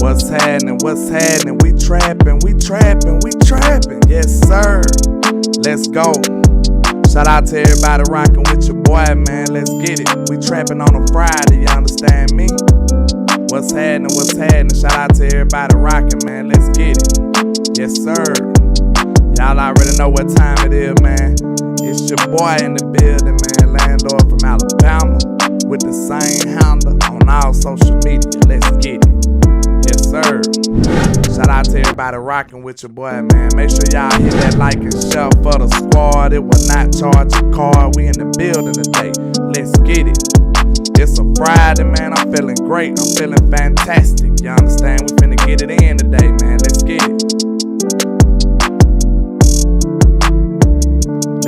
What's happening? What's happening? We trapping, we trapping, we trapping. Yes, sir. Let's go. Shout out to everybody rocking with your boy, man. Let's get it. We trapping on a Friday, you understand me? What's happening? What's happening? Shout out to everybody rocking, man. Let's get it. Yes, sir. Y'all already know what time it is, man. It's your boy in the building, man. Landlord from Alabama with the same handle on all social media. Let's get it. Yes, sir. Shout out to everybody rocking with your boy, man. Make sure y'all hit that like and share for the squad. It will not charge a card. We in the building today. Let's get it. It's a Friday, man. I'm feeling great. I'm feeling fantastic. You understand? We finna get it in today, man. Let's get it.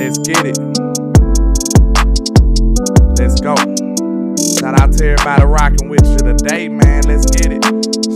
Let's get it. Let's go. Shout out to everybody rocking with you today, man. Let's get it.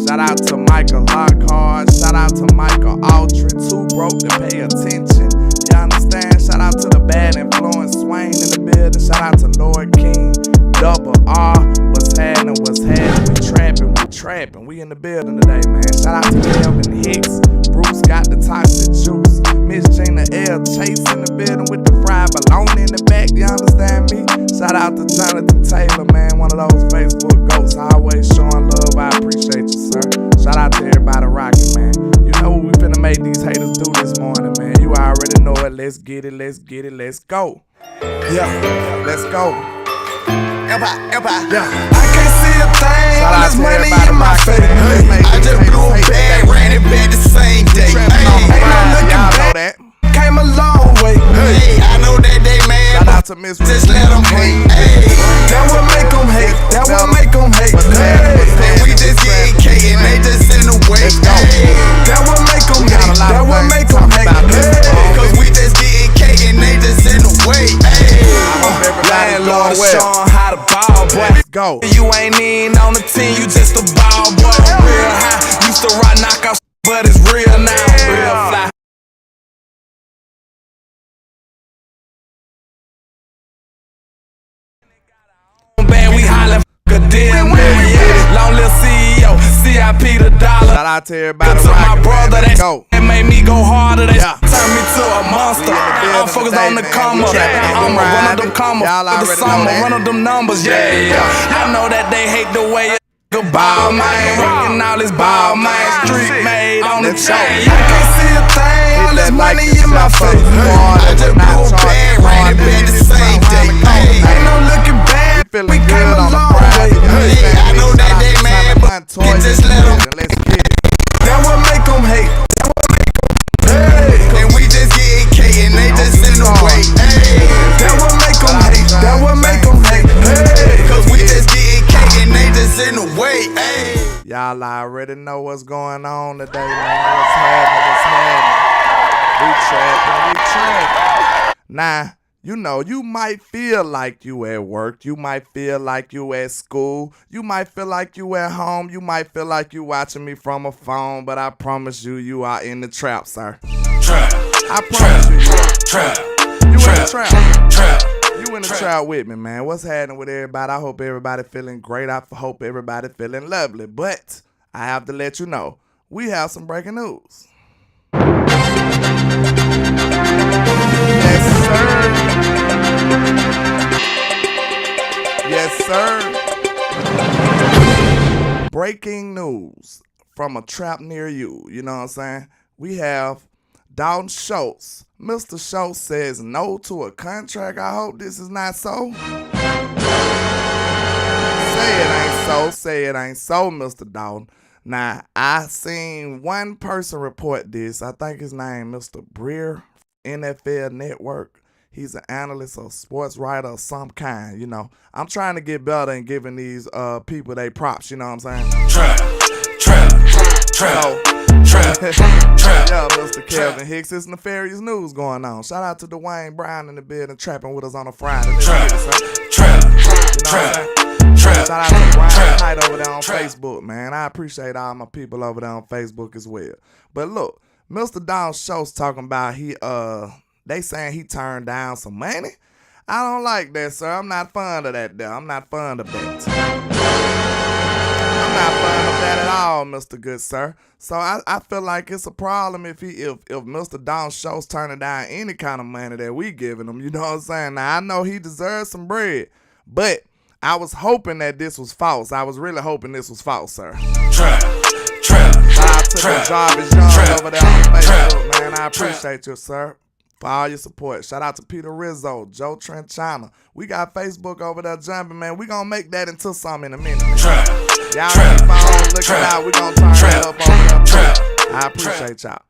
Shout out to Michael Lockhart. Shout out to Michael Aldridge, too broke to pay attention. You understand? Shout out to the Bad Influence Swain in the building. Shout out to Lord King, Double R. What's happening? What's happening? We trapping, we trapping. We in the building today, man. Shout out to Kelvin Hicks. Bruce got the toxic juice. Miss Gina L. Chase in the building with the fried bologna in the back. You understand me? Shout out to Jonathan Taylor, man. One of those Facebook goats. Always showing love. I appreciate you, sir. Shout out to everybody rocking, man. You know what we finna make these haters do this morning, man. You already know it. Let's get it. Let's get it. Let's go. Yeah. Let's go. Yeah. I can't see a thing. All this money in my face. I just blew a bag, ran it back the same day. Ain't no looking back. Came a long way. Hey, I know that they mad. Shout out to Miss. Just let them hate. Hey, that what make them hate. That what make them hate. Hey, we just get K and they just in the way. Hey, that what make them hate. That what make them hate. Hey, cause we just get K and they just in the way. Hey, landlord showing how to ball, boy. Let's go. You ain't even on the team, you just a ball boy. Real high, used to rock knockouts, but it's real now. Real fly. Bad, we hollin' f*** a deal, man, yeah. Long little CEO, CIP the dollar. Shout out to everybody to my rocking, brother, man. that made me go harder. They Yeah. turned me to a monster. I'm focused on the come up. I'ma run up them come up. Y'all The already summer, know that. run up them numbers, yeah. I know that they hate the way a ball, man. Rockin' all this ball, man. Street made on the chain. I can't see a thing. All this money in my face. I just blew a bag, ran it back the same day. Ain't no looking back. We came a long way. Hey, I know that they mad, but just let them. Let's get it. That what make them hate. That what make them. Hey, and we just get K and they just in the way. Hey, that what make them hate. That what make them hate. Hey, cause we just get K and they just in the way. Hey, Y'all already know what's going on today, man. What's happening? What's happening? We trapping, we trapping. Nah. You know, you might feel like you at work. You might feel like you at school. You might feel like you at home. You might feel like you watching me from a phone. But I promise you, you are in the trap, sir. trap. I promise you, Trap. you in the Trap. trap. Trap. You in the trap with me, man. What's happening with everybody? I hope everybody feeling great. I hope everybody feeling lovely. But I have to let you know, we have some breaking news. Yes, sir. Yes, sir. Breaking news from a trap near you. You know what I'm saying? We have Dalton Schultz. Mr. Schultz says no to a contract. I hope this is not so. Say it ain't so. Say it ain't so, Mr. Dalton. Now, I seen one person report this. I think his name Mr. Breer, NFL Network. He's an analyst or sports writer of some kind, you know. I'm trying to get better and giving these people they props, you know what I'm saying? Trap. So, Trap. yeah, Mr. Kelvin Hicks. It's nefarious news going on. Shout out to Dwayne Brown in the building trapping with us on a Friday. Let's get it, son. Trap. You know what I'm saying? Shout out to Brian Knight over there on Facebook, man. I appreciate all my people over there on Facebook as well. But look, Mr. Dalton Schultz talking about they saying he turned down some money. I don't like that, sir. I'm not fond of that, though. I'm not fond of that. I'm not fond of that at all, all, Mr. Good Sir. So I feel like it's a problem if Mr. Dalton Schultz turning down any kind of money that we giving him. You know what I'm saying? Now, I know he deserves some bread, but I was hoping that this was false. I was really hoping this was false, sir. Shout out to the Jarvis Young over there on Facebook, man. I appreciate you, sir, for all your support. Shout out to Peter Rizzo, Joe Trenchana. We got Facebook over there jumping, man. We gonna make that into something in a minute, man. Y'all keep on looking out. We gonna turn that up over there. I appreciate y'all.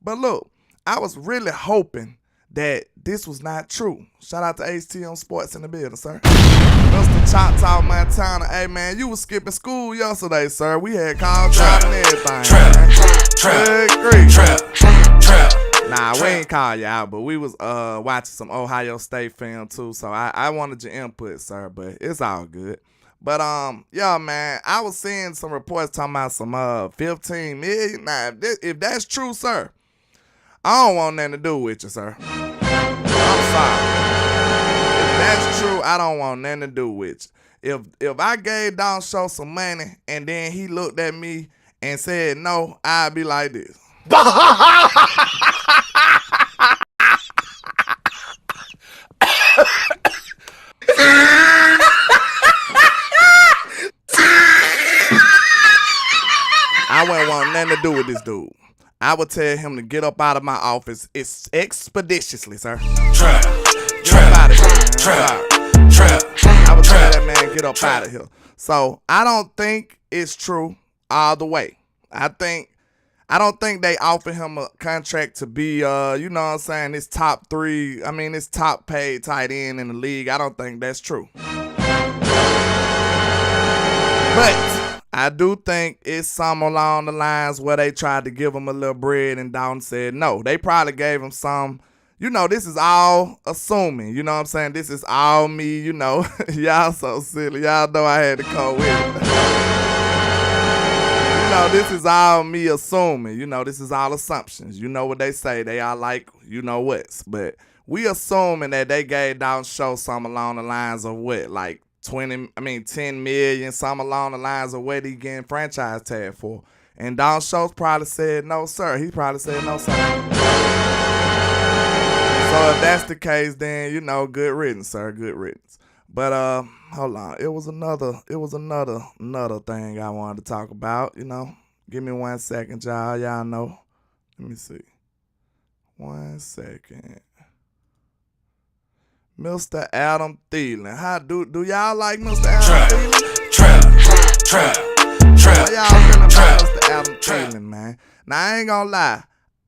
But look, I was really hoping that this was not true. Shout out to HT on Sports in the building, sir. Mr. Choctaw Montana. Hey, man, you was skipping school yesterday, sir. We had called out and everything. Good grief. Nah, we ain't call you out, but we was watching some Ohio State film, too. So I wanted your input, sir, but it's all good. But, yeah, man, I was seeing some reports talking about some 15 million. Now, if that's true, sir, I don't want nothing to do with you, sir. I'm sorry. If that's true, I don't want nothing to do with you. If I gave Dalton Schultz some money and then he looked at me and said no, I'd be like this. I wouldn't want nothing to do with this dude. I would tell him to get up out of my office expeditiously, sir. Get up out of here, man. I would tell that man get up out of here. So I don't think it's true all the way. I don't think they offered him a contract to be, you know what I'm saying, this top paid tight end in the league. I don't think that's true. But I do think it's some along the lines where they tried to give him a little bread and Dalton said no. They probably gave him some, you know, this is all assuming, you know what I'm saying? This is all me, you know. Y'all so silly. Y'all know I had to go with it. You know, this is all me assuming. You know, this is all assumptions. You know what they say. They are like, you know what's. But we assuming that they gave Dalton Schultz something along the lines of what, like 10 million, something along the lines of what he getting franchise tag for. And Dalton Schultz probably said no, sir. He probably said no, sir. So if that's the case, then, you know, good riddance, sir. Good riddance. But hold on. It was another thing I wanted to talk about, you know. Give me 1 second, y'all. Y'all know. Let me see. 1 second. Mr. Adam Thielen. How do y'all like Mr. Adam Thielen? How y'all feeling about Mr. Adam Thielen, man? Now, I ain't gonna lie.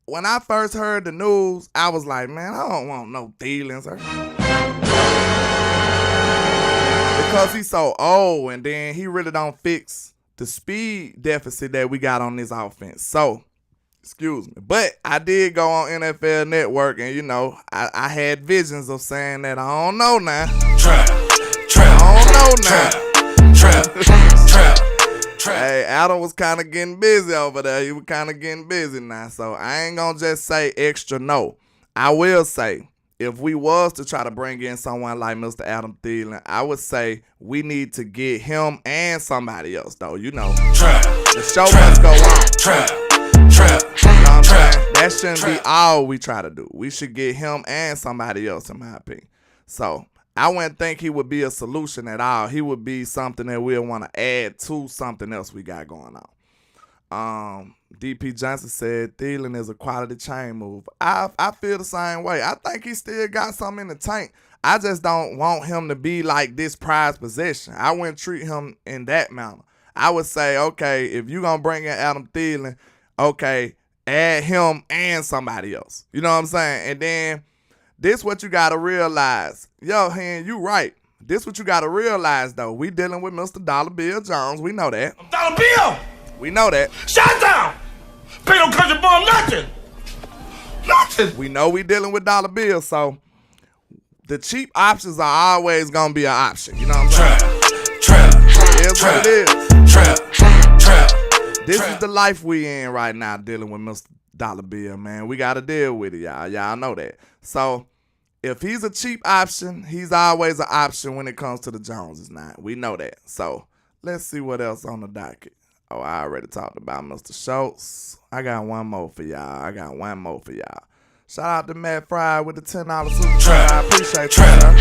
When I first heard the news, I was like, man, I don't want no Thielen, sir. Because he's so old, and then he really don't fix the speed deficit that we got on this offense. So, excuse me. But I did go on NFL Network, and, you know, I had visions of saying that I don't know now. Hey, Adam was kind of getting busy over there. He was kind of getting busy now. So I ain't going to just say extra no. I will say, if we was to try to bring in someone like Mr. Adam Thielen, I would say we need to get him and somebody else, though. You know, the show must go on. You know what I'm saying? That shouldn't be all we try to do. We should get him and somebody else, in my opinion. So I wouldn't think he would be a solution at all. He would be something that we'll want to add to something else we got going on. DP Johnson said Thielen is a quality chain move. I feel the same way. I think he still got something in the tank. I just don't want him to be like this prized possession. I wouldn't treat him in that manner. I would say, okay, if you're going to bring in Adam Thielen, okay, add him and somebody else. You know what I'm saying? And then this what you got to realize. Yo, Hen, you right. This what you got to realize, though. We dealing with Mr. Dollar Bill Jones. We know that. Dollar Bill! We know that. Shut down! Pay no country boy nothing! Nothing! We know we dealing with Dollar Bill, so the cheap options are always going to be an option. You know what I'm saying? It is what it is. This is the life we in right now, dealing with Mr. Dollar Bill, man. We got to deal with it, y'all. Y'all know that. So if he's a cheap option, he's always an option when it comes to the Joneses now. We know that. So let's see what else on the docket. Oh, I already talked about Mr. Schultz. I got one more for y'all. Shout out to Matt Fry with the $10 super chat. I appreciate you, sir.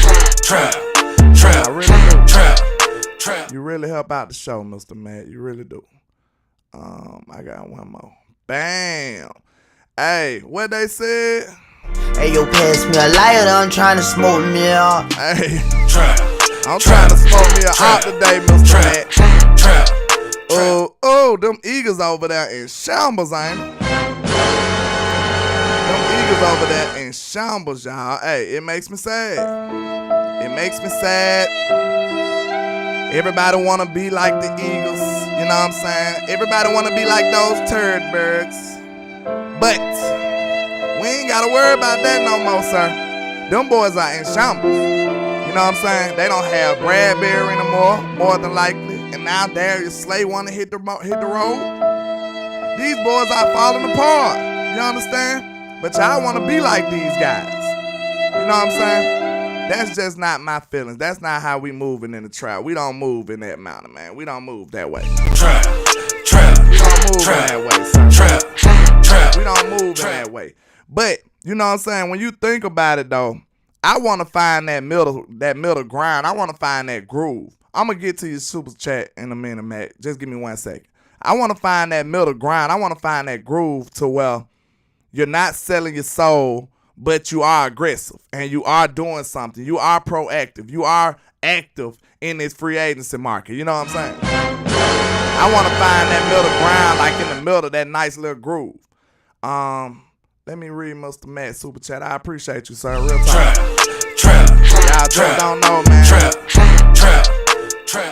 I really do. You really help out the show, Mr. Matt. You really do. I got one more. Bam. Hey, what they said? Hey, yo, pass me a lighter, I'm trying to smoke me out. Hey, I'm trying to smoke me out today, Mr. Matt. Oh, them Eagles over there in shambles, ain't it? Them Eagles over there in shambles, y'all. Hey, it makes me sad. Everybody want to be like the Eagles, you know what I'm saying? Everybody want to be like those turd birds. But we ain't got to worry about that no more, sir. Them boys are in shambles. You know what I'm saying? They don't have Bradbury anymore, more than likely. And now Darius Slay want to hit the road. These boys are falling apart. You understand? But y'all want to be like these guys. You know what I'm saying? That's just not my feelings. That's not how we moving in the trap. We don't move in that mountain, man. We don't move that way. Trap. We don't move in that way, sir. We don't move in that way. But, you know what I'm saying? When you think about it, though, I want to find that middle ground. I want to find that groove. I'm going to get to your super chat in a minute, Matt. Just give me 1 second. I want to find that middle ground. I want to find that groove to where you're not selling your soul, but you are aggressive and you are doing something. You are proactive. You are active in this free agency market. You know what I'm saying? I want to find that middle ground, like in the middle of that nice little groove. Let me read Mr. Matt super chat. I appreciate you, sir. Real time. Y'all just don't know, man.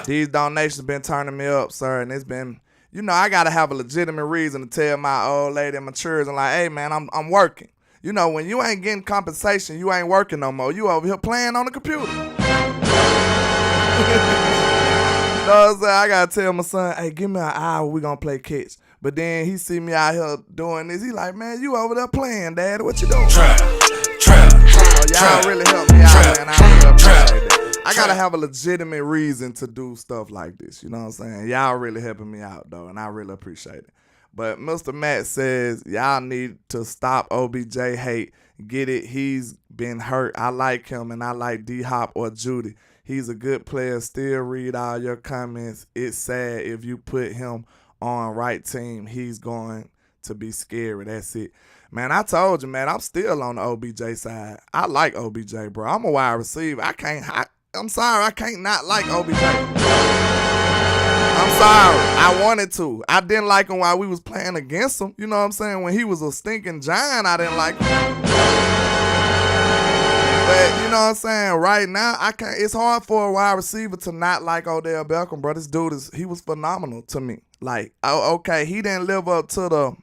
These donations been turning me up, sir, and it's been, you know, I gotta have a legitimate reason to tell my old lady and my children, like, hey, man, I'm working. You know, when you ain't getting compensation, you ain't working no more. You over here playing on the computer. You know what I'm saying? I gotta tell my son, hey, give me an hour, we gonna play catch. But then he see me out here doing this. He like, man, you over there playing, Dad. What you doing? Trap. Y'all really help me out, man. I really appreciate that. I gotta have a legitimate reason to do stuff like this. You know what I'm saying? Y'all really helping me out, though, and I really appreciate it. But Mr. Matt says, y'all need to stop OBJ hate. Get it? He's been hurt. I like him, and I like D-Hop or Judy. He's a good player. Still read all your comments. It's sad if you put him on right team. He's going to be scary. That's it. Man, I told you, man, I'm still on the OBJ side. I like OBJ, bro. I'm a wide receiver. I'm sorry, I can't not like OBJ. I'm sorry. I wanted to. I didn't like him while we was playing against him. You know what I'm saying? When he was a stinking giant, I didn't like him. But, you know what I'm saying? Right now, I can't. It's hard for a wide receiver to not like Odell Beckham, bro. This dude he was phenomenal to me. Like, okay, he didn't live up to the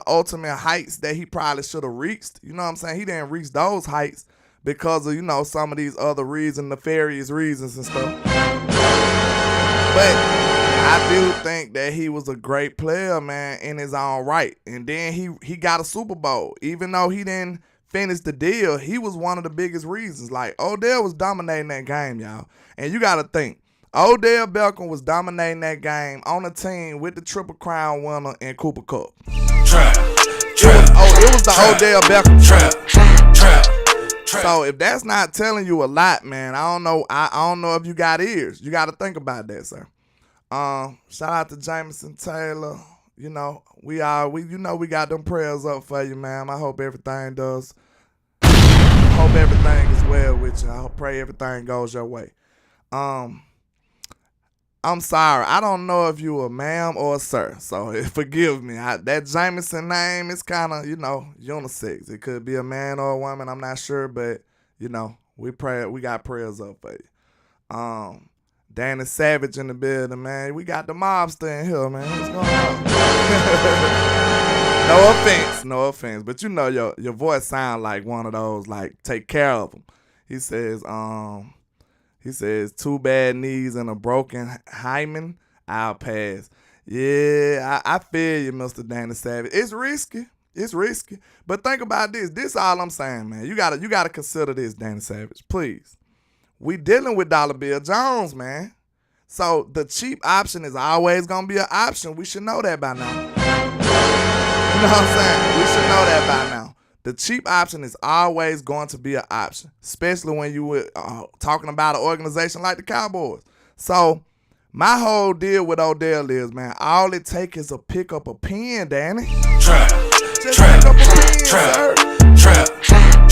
ultimate heights that he probably should have reached. You know what I'm saying? He didn't reach those heights because of, you know, some of these other nefarious reasons and stuff. But I do think that he was a great player, man, in his own right. And then he got a Super Bowl. Even though he didn't finish the deal, he was one of the biggest reasons. Like, Odell was dominating that game, y'all. And you got to think, Odell Beckham was dominating that game on a team with the Triple Crown winner and Cooper Kupp. It was the Odell Beckham trap. So if that's not telling you a lot, man, I don't know if you got ears. You got to think about that, sir. Shout out to Jameson Taylor. You know, we got them prayers up for you, man. I hope everything is well with you. I pray everything goes your way. I'm sorry. I don't know if you a ma'am or a sir, so forgive me. That Jameson name is kind of, you know, unisex. It could be a man or a woman. I'm not sure, but, you know, we got prayers up for you. Danny Savage in the building, man. We got the mobster in here, man. What's going on? No offense. But you know, your voice sound like one of those, like, take care of them. He says, two bad knees and a broken hymen, I'll pass. Yeah, I feel you, Mr. Danny Savage. It's risky. But think about this. This is all I'm saying, man. You gotta consider this, Danny Savage. Please. We dealing with Dollar Bill Jones, man. So the cheap option is always gonna be an option. We should know that by now. You know what I'm saying? We should know that by now. The cheap option is always going to be an option, especially when you were talking about an organization like the Cowboys. So my whole deal with Odell is, man, all it takes is a pick up a pen, Danny. Just pick up a pen, sir.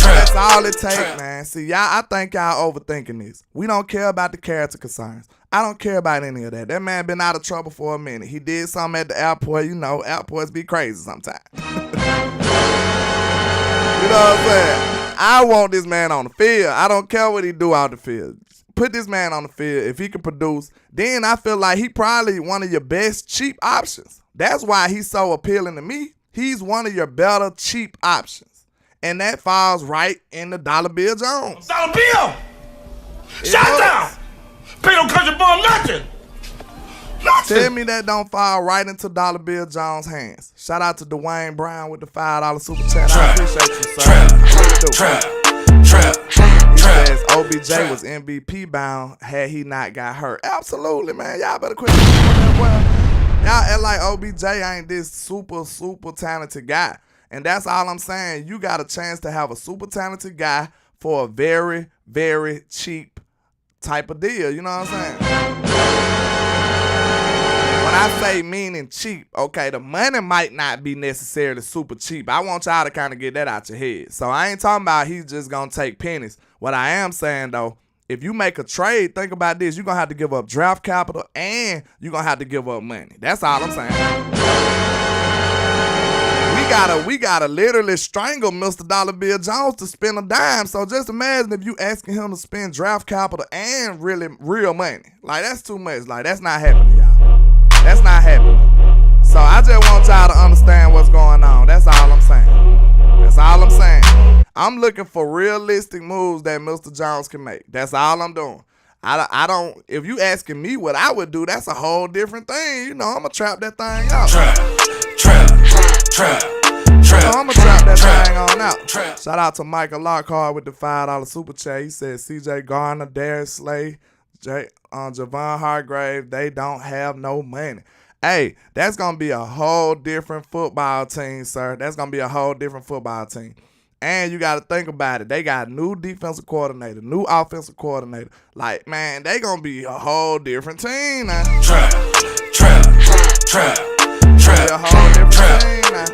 That's all it takes, man. See, y'all, I think y'all overthinking this. We don't care about the character concerns. I don't care about any of that. That man been out of trouble for a minute. He did something at the airport. You know, airports be crazy sometimes. You know what I'm saying? I want this man on the field. I don't care what he do out the field. Put this man on the field. If he can produce, then I feel like he probably one of your best cheap options. That's why he's so appealing to me. He's one of your better cheap options. And that falls right in the Dollar Bill Jones. Dollar Bill! Shut down! Pay no country boy nothing! Tell me that don't fall right into Dollar Bill Jones' hands. Shout out to Dwayne Brown with the $5 super chat. I appreciate you, sir. He says OBJ was MVP bound had he not got hurt. Absolutely, man. Y'all better quit doing that, boy. Y'all act like OBJ ain't this super talented guy. And that's all I'm saying. You got a chance to have a super talented guy for a very, very cheap type of deal. You know what I'm saying? When I say meaning cheap, okay, the money might not be necessarily super cheap. I want y'all to kind of get that out your head. So I ain't talking about he's just going to take pennies. What I am saying, though, if you make a trade, think about this. You're going to have to give up draft capital and you're going to have to give up money. That's all I'm saying. We gotta literally strangle Mr. Dollar Bill Jones to spend a dime. So just imagine if you asking him to spend draft capital and really real money. Like, that's too much. Like, that's not happening, y'all. That's not happening. So I just want y'all to understand what's going on. That's all I'm saying. That's all I'm saying. I'm looking for realistic moves that Mr. Jones can make. That's all I'm doing. I don't, if you asking me what I would do, that's a whole different thing. You know, I'm going to trap that thing out. I'm going to trap that thing on out. Shout out to Michael Lockhart with the $5 super chat. He said CJ Garner, Darius Slay, Javon Hargrave, they don't have no money. Hey, that's going to be a whole different football team, sir. That's going to be a whole different football team. And you got to think about it. They got new defensive coordinator, new offensive coordinator. Like, man, they going to be a whole different team now. A whole different team now.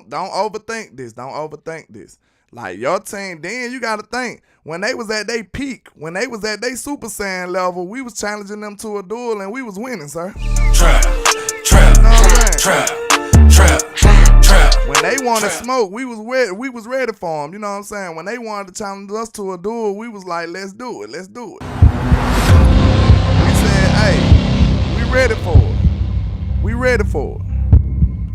Don't overthink this. Don't overthink this. Like, your team, then you got to think, when they was at their peak, when they was at their Super Saiyan level, we was challenging them to a duel and we was winning, sir. You know what I'm saying? When they wanted smoke, we was ready for them. You know what I'm saying? When they wanted to challenge us to a duel, we was like, let's do it. Let's do it. We said, hey, we ready for it. We ready for it.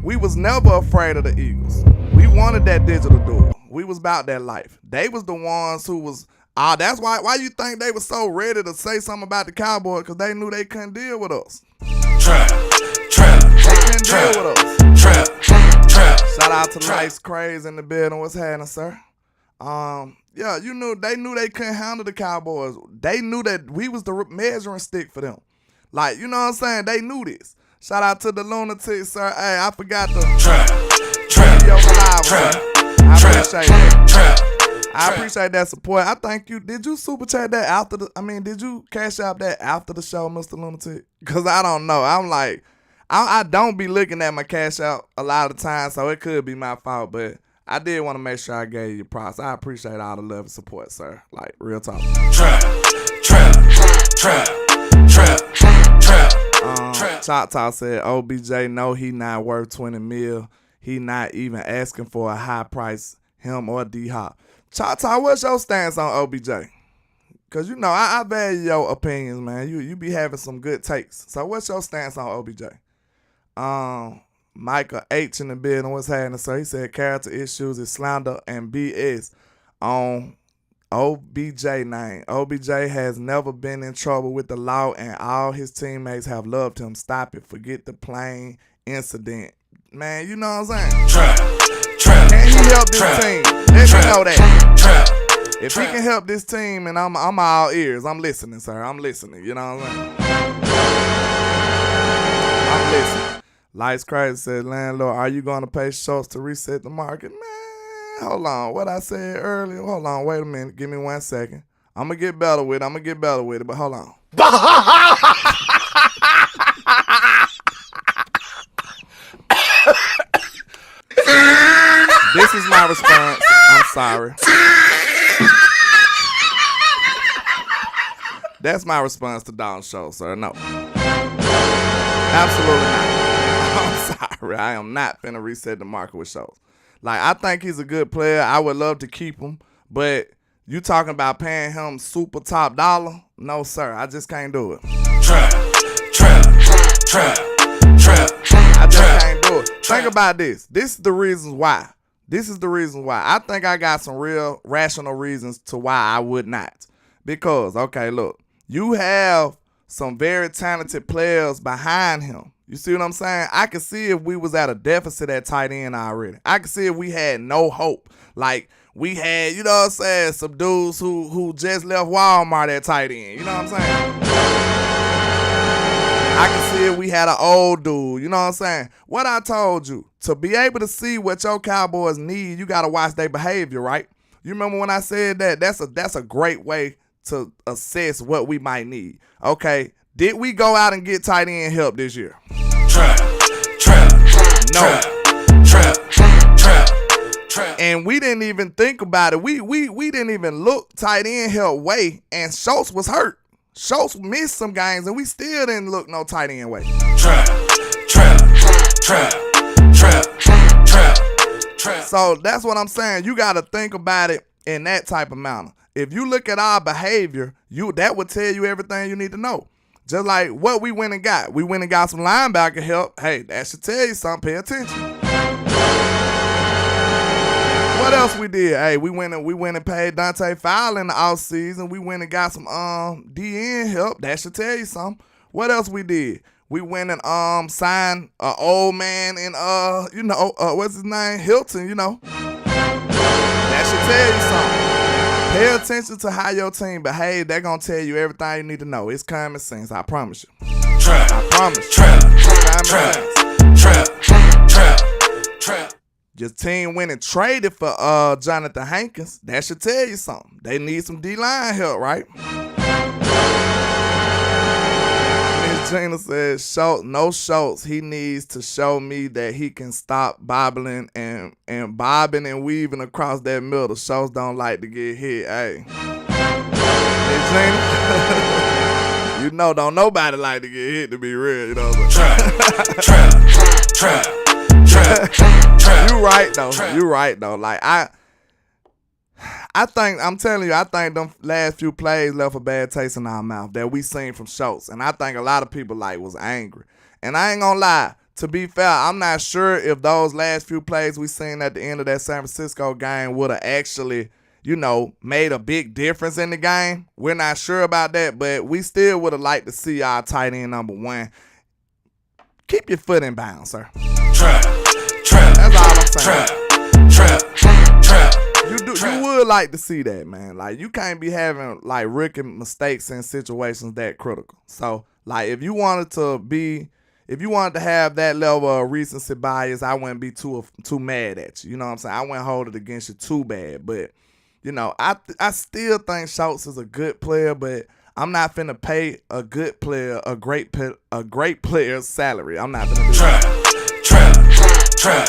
We was never afraid of the Eagles. We wanted that digital duel. We was about that life. They was the ones who was, that's why you think they was so ready to say something about the Cowboys, because they knew they couldn't deal with us. They couldn't deal with us. Shout out to Nice Craze in the building. What's happening, sir? Yeah, they knew they couldn't handle the Cowboys. They knew that we was the measuring stick for them. Like, you know what I'm saying? They knew this. Shout out to the lunatics, sir. Hey, I forgot to video live, sir. I appreciate that. I appreciate that support. I thank you. Did you super chat that after did you cash out that after the show, Mr. Lunatic? Because I don't know. I'm like, I don't be looking at my cash out a lot of the time, so it could be my fault, but I did want to make sure I gave you your props. I appreciate all the love and support, sir. Like, real talk. Choctaw said, OBJ, no, he not worth 20 mil. He not even asking for a high price, him or D-Hop. Choctaw, what's your stance on OBJ? Because, you know, I value your opinions, man. You be having some good takes. So what's your stance on OBJ? Michael H in the building, what's happening? So he said character issues is slander and BS on OBJ name. OBJ has never been in trouble with the law and all his teammates have loved him. Stop it. Forget the plane incident. Man, you know what I'm saying? Can he help this team? Let me know that. If he can help this team, and I'm all ears. I'm listening, sir. I'm listening. You know what I'm saying? I'm listening. Lights Crazy said, landlord, are you going to pay Schultz to reset the market? Man, hold on. What I said earlier, hold on. Wait a minute. Give me 1 second. I'm going to get better with it. But hold on. This is my response. I'm sorry. That's my response to Dalton Schultz, sir. No. Absolutely not. I'm sorry. I am not finna reset the market with Schultz. Like, I think he's a good player. I would love to keep him. But you talking about paying him super top dollar? No, sir. I just can't do it. Trap. I just can't do it. Think about this. This is the reasons why. I think I got some real rational reasons to why I would not. Because, okay, look. You have some very talented players behind him. You see what I'm saying? I could see if we was at a deficit at tight end already. I could see if we had no hope. Like, we had, you know what I'm saying, some dudes who just left Walmart at tight end. You know what I'm saying? I can see if we had an old dude. You know what I'm saying? What I told you, to be able to see what your Cowboys need, you got to watch their behavior, right? You remember when I said that? That's a great way to assess what we might need. Okay, did we go out and get tight end help this year? Trap. No. And we didn't even think about it. We didn't even look tight end help way, and Schultz was hurt. Schultz missed some games, and we still didn't look no tight end way. Trap. So that's what I'm saying. You got to think about it in that type of manner. If you look at our behavior, that would tell you everything you need to know. Just like what we went and got. We went and got some linebacker help. Hey, that should tell you something. Pay attention. What else we did? Hey, we went and paid Dante Fowler in the offseason. We went and got some DN help. That should tell you something. What else we did? We went and signed an old man in what's his name? Hilton, you know. That should tell you something. Pay attention to how your team behave. They're going to tell you everything you need to know. It's common sense. I promise you. I promise you. Your team went and traded for Jonathan Hankins. That should tell you something. They need some D-line help, right? Miss Gina says, no Schultz. He needs to show me that he can stop bobbling and bobbing and weaving across that middle. Schultz don't like to get hit. Hey. Miss Gina, you know, don't nobody like to get hit, to be real. You know what I'm saying? Trap. You right though. Like I think, I'm telling you, I think them last few plays left a bad taste in our mouth that we seen from Schultz. And I think a lot of people was angry. And I ain't gonna lie, to be fair, I'm not sure if those last few plays we seen at the end of that San Francisco game would have actually, made a big difference in the game. We're not sure about that, but we still would have liked to see our tight end number one. Keep your foot in bounds, sir. Trap. That's all I'm saying. Trap. You would like to see that, man. Like, you can't be having like rookie mistakes in situations that critical. So, like, if you wanted to have that level of recency bias, I wouldn't be too mad at you. You know what I'm saying? I wouldn't hold it against you too bad. But, I still think Schultz is a good player, but I'm not finna pay a good player a great player's salary. I'm not finna do that. Trap.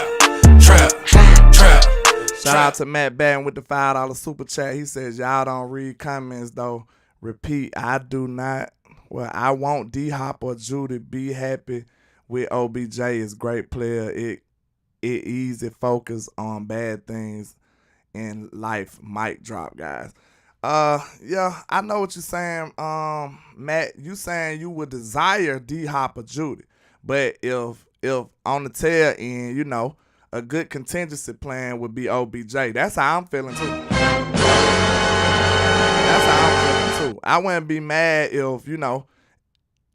Shout out to Matt Batten with the $5 super chat. He says, y'all don't read comments though. Repeat, I do not. Well, I want D-Hop or Judy be happy with OBJ is great player. It easy focus on bad things in life. Mic drop, guys. Yeah, I know what you're saying. Matt, you saying you would desire D-Hop or Judy. But if on the tail end, a good contingency plan would be OBJ. That's how I'm feeling too. I wouldn't be mad if,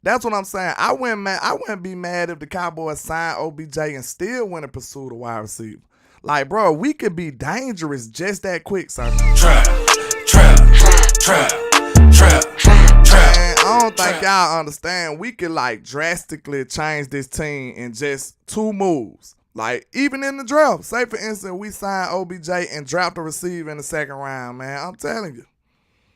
that's what I'm saying. I wouldn't be mad if the Cowboys signed OBJ and still went and pursue the wide receiver. Like, bro, we could be dangerous just that quick, sir. Trap. Man, I don't think y'all understand. We could like drastically change this team in just 2 moves. Like, even in the draft. Say, for instance, we sign OBJ and draft a receiver in the 2nd round, man. I'm telling you.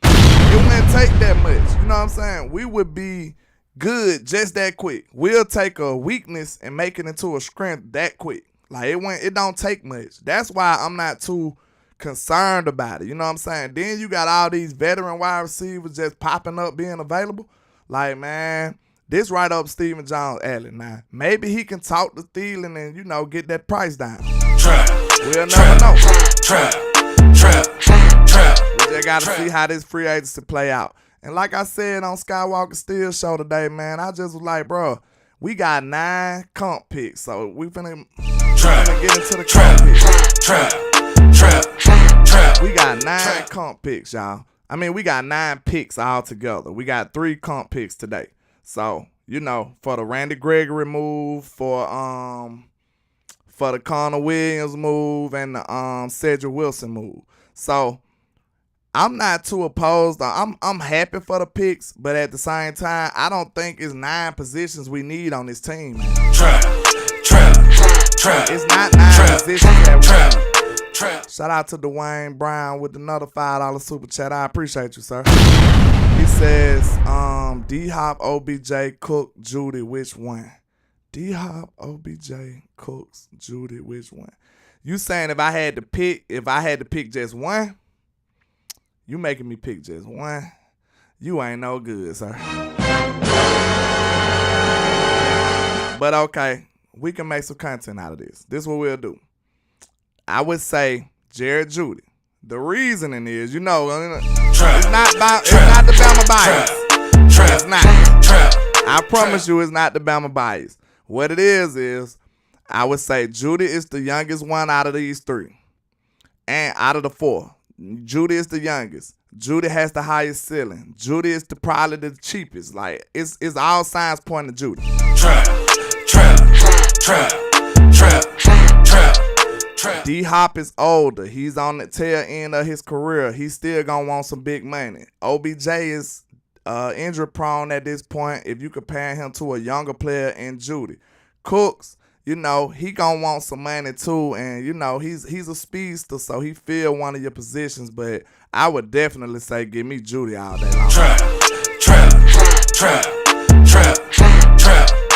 It wouldn't take that much. You know what I'm saying? We would be good just that quick. We'll take a weakness and make it into a strength that quick. Like, it don't take much. That's why I'm not too concerned about it. You know what I'm saying? Then you got all these veteran wide receivers just popping up, being available. Like, man, this right up Stephen Jones' alley. Now, maybe he can talk to Thielen and, you know, get that price down. We'll never know. We just got to see how this free agency play out. And like I said on Skywalker Steel show today, man, I just was like, bro, we got 9 comp picks, so we finna get into the comp picks. We got 9 comp picks, y'all. I mean, we got 9 picks all together. We got 3 comp picks today. So, you know, for the Randy Gregory move, for the Connor Williams move, and the Cedric Wilson move. So, I'm not too opposed. I'm happy for the picks, but at the same time, I don't think it's 9 positions we need on this team, man. It's not 9 positions that we need. Shout out to Dwayne Brown with another $5 super chat. I appreciate you, sir. He says, D-Hop, OBJ, Cook, Judy, which one? D-Hop, OBJ, Cooks, Judy, which one? You saying if I had to pick just one? You making me pick just one? You ain't no good, sir. But okay, we can make some content out of this. This is what we'll do. I would say Jared Judy. The reasoning is, you know, it's not the Bama bias. It's not. I promise you it's not the Bama bias. What it is I would say Judy is the youngest one out of these 3. And out of the 4. Judy is the youngest. Judy has the highest ceiling. Judy is probably the cheapest. Like, it's all signs pointing to Judy. D-Hop is older. He's on the tail end of his career. He's still gonna want some big money. OBJ is injury prone at this point if you compare him to a younger player in Judy. Cooks, you know, he gonna want some money too, and you know, he's a speedster, so he fill one of your positions, but I would definitely say give me Judy all day long.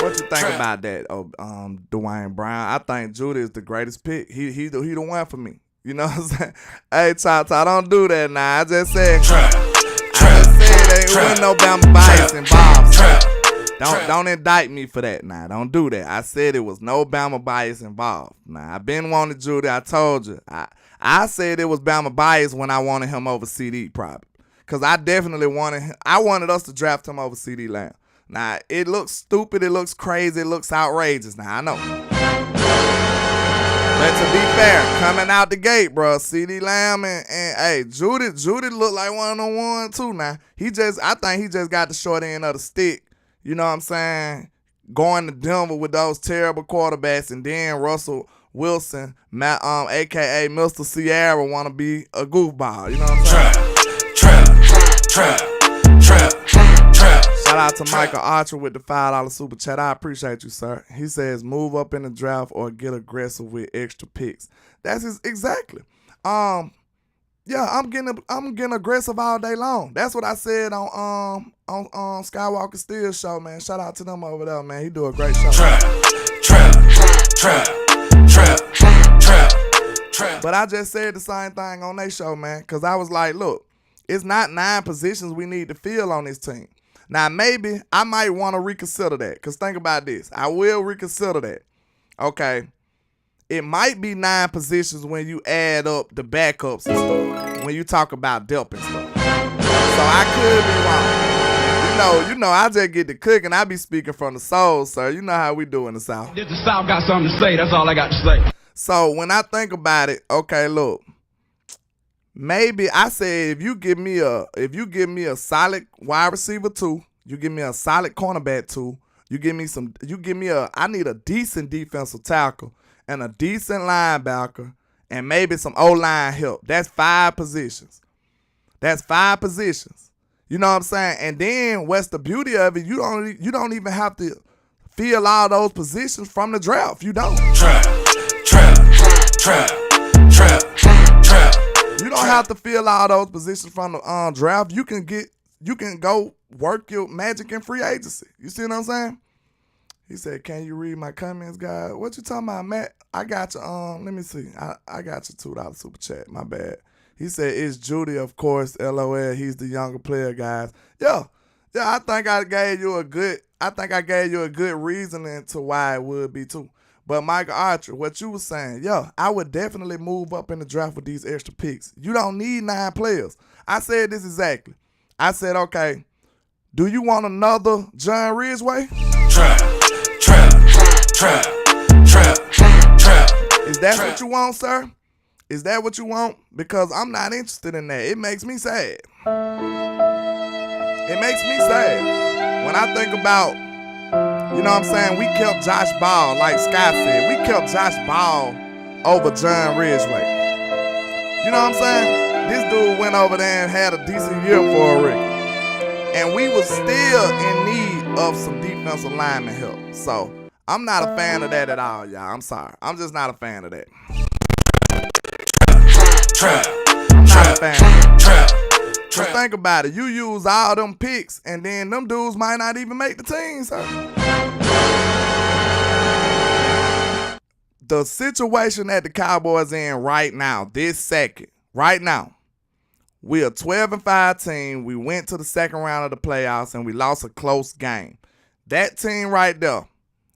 What you think about that, Dwayne Brown? I think Judy is the greatest pick. He the one for me. You know what I'm saying? Hey, Chata, don't do that now. I just said there wasn't no Bama bias involved. Don't indict me for that now. Don't do that. I said it was no Bama bias involved. Now, I've been wanting Judy. I told you. I said it was Bama bias when I wanted him over CD probably. Because I definitely wanted him. I wanted us to draft him over CD Lamb. Now, it looks stupid. It looks crazy. It looks outrageous. Now, I know. But to be fair, coming out the gate, bro, CD Lamb and hey, Judy look like one on one too now. I think he just got the short end of the stick. You know what I'm saying? Going to Denver with those terrible quarterbacks, and then Russell Wilson, a.k.a. Mr. Sierra, want to be a goofball. You know what I'm saying? Trap. Shout out to Michael Archer with the $5 super chat. I appreciate you, sir. He says move up in the draft or get aggressive with extra picks. That's exactly. Yeah, I'm getting aggressive all day long. That's what I said on Skywalker Steel show, man. Shout out to them over there, man. He do a great show. Trap. But I just said the same thing on their show, man, because I was like, look, it's not 9 positions we need to fill on this team. Now, maybe I might want to reconsider that, because think about this. I will reconsider that. Okay. It might be 9 positions when you add up the backups and stuff, when you talk about depth and stuff. So I could be wrong. You know, I just get to cooking. I be speaking from the soul, sir. You know how we do in the South. If the South got something to say, that's all I got to say. So when I think about it, okay, look. Maybe I say if you give me a solid wide receiver 2, you give me a solid cornerback 2, I need a decent defensive tackle and a decent linebacker and maybe some O-line help. That's 5 positions. That's 5 positions. You know what I'm saying? And then what's the beauty of it? You don't even have to fill all those positions from the draft. You don't. Trap. You don't have to fill all those positions from the draft. You can go work your magic in free agency. You see what I'm saying? He said, "Can you read my comments, guy?" What you talking about, Matt? I got you. Let me see. I got you $2 super chat. My bad. He said, "It's Judy, of course. LOL. He's the younger player, guys." Yeah. I think I gave you a good reasoning to why it would be too. But Michael Archer, what you was saying, I would definitely move up in the draft with these extra picks. You don't need 9 players. I said this exactly. I said, okay, do you want another John Ridgeway? Trap. Is that what you want, sir? Is that what you want? Because I'm not interested in that. It makes me sad. It makes me sad when I think about, you know what I'm saying, we kept Josh Ball, like Scott said. We kept Josh Ball over John Ridgeway. You know what I'm saying? This dude went over there and had a decent year for a rookie. And we was still in need of some defensive lineman help. So I'm not a fan of that at all, y'all. I'm sorry. I'm just not a fan of that. I'm not a fan of that. Just think about it. You use all them picks, and then them dudes might not even make the team, sir. The situation that the Cowboys in right now, this second, right now, we a 12-5 team. We went to the second round of the playoffs, and we lost a close game. That team right there,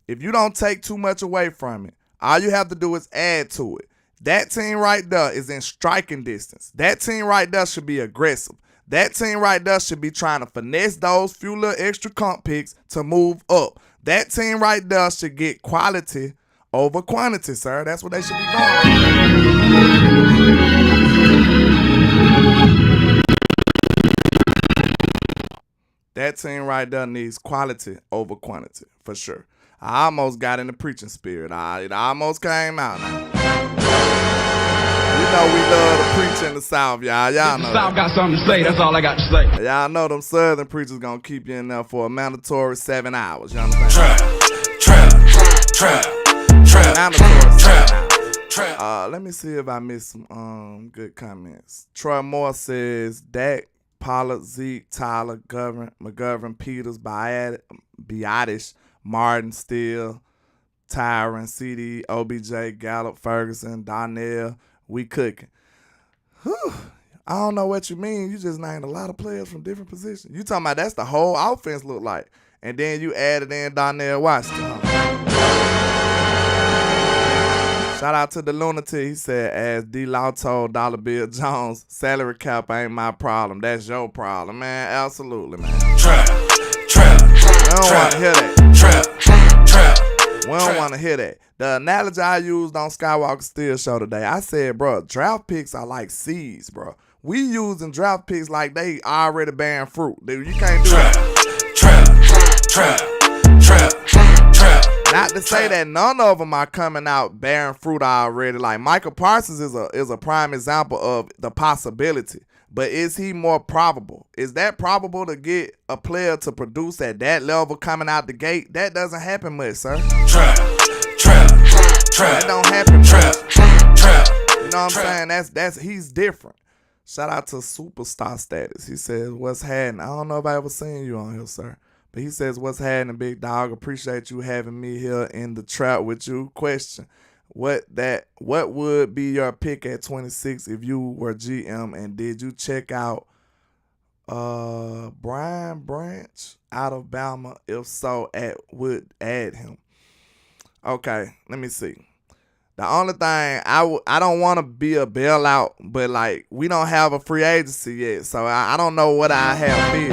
if you don't take too much away from it, all you have to do is add to it. That team right there is in striking distance. That team right there should be aggressive. That team right there should be trying to finesse those few little extra comp picks to move up. That team right there should get quality over quantity, sir. That's what they should be doing. That team right there needs quality over quantity, for sure. I almost got in the preaching spirit. It almost came out now. You know we love to preach in the South, y'all. Y'all know the South that. got something to say. That's all I got to say. Y'all know them Southern preachers gonna keep you in there for a mandatory 7 hours. You understand? Trap. Mandatory 7 hours. Let me see if I missed some good comments. Troy Moore says Dak, Pollard, Zeke, Tyler, McGovern, Peters, Biotish, Martin, Steele, Tyron, CD, OBJ, Gallup, Ferguson, Donnell. We cooking. Whew. I don't know what you mean. You just named a lot of players from different positions. You talking about that's the whole offense look like. And then you added in Donnell Washington. Shout out to the Lunatic. He said, as D-Law told Dollar Bill Jones, salary cap ain't my problem. That's your problem, man. Absolutely, man. Trap. We don't want to hear that. We don't want to hear that. The analogy I used on Skywalker Steel Show today, I said, bro, draft picks are like seeds, bro. We using draft picks like they already bearing fruit. Dude, you can't do that. Not to say that none of them are coming out bearing fruit already. Like Michael Parsons is a prime example of the possibility. But is he more probable? Is that probable to get a player to produce at that level coming out the gate? That doesn't happen much, sir. That don't happen much. You know what I'm saying? He's different. Shout out to Superstar Status. He says, what's happening? I don't know if I ever seen you on here, sir. But he says, what's happening, big dog? Appreciate you having me here in the trap with you. Question. What would be your pick at 26 if you were GM, and did you check out Brian Branch out of Bama? If so, would add him. Okay, let me see. The only thing I don't want to be a bailout, but like we don't have a free agency yet, so I don't know what I have feel.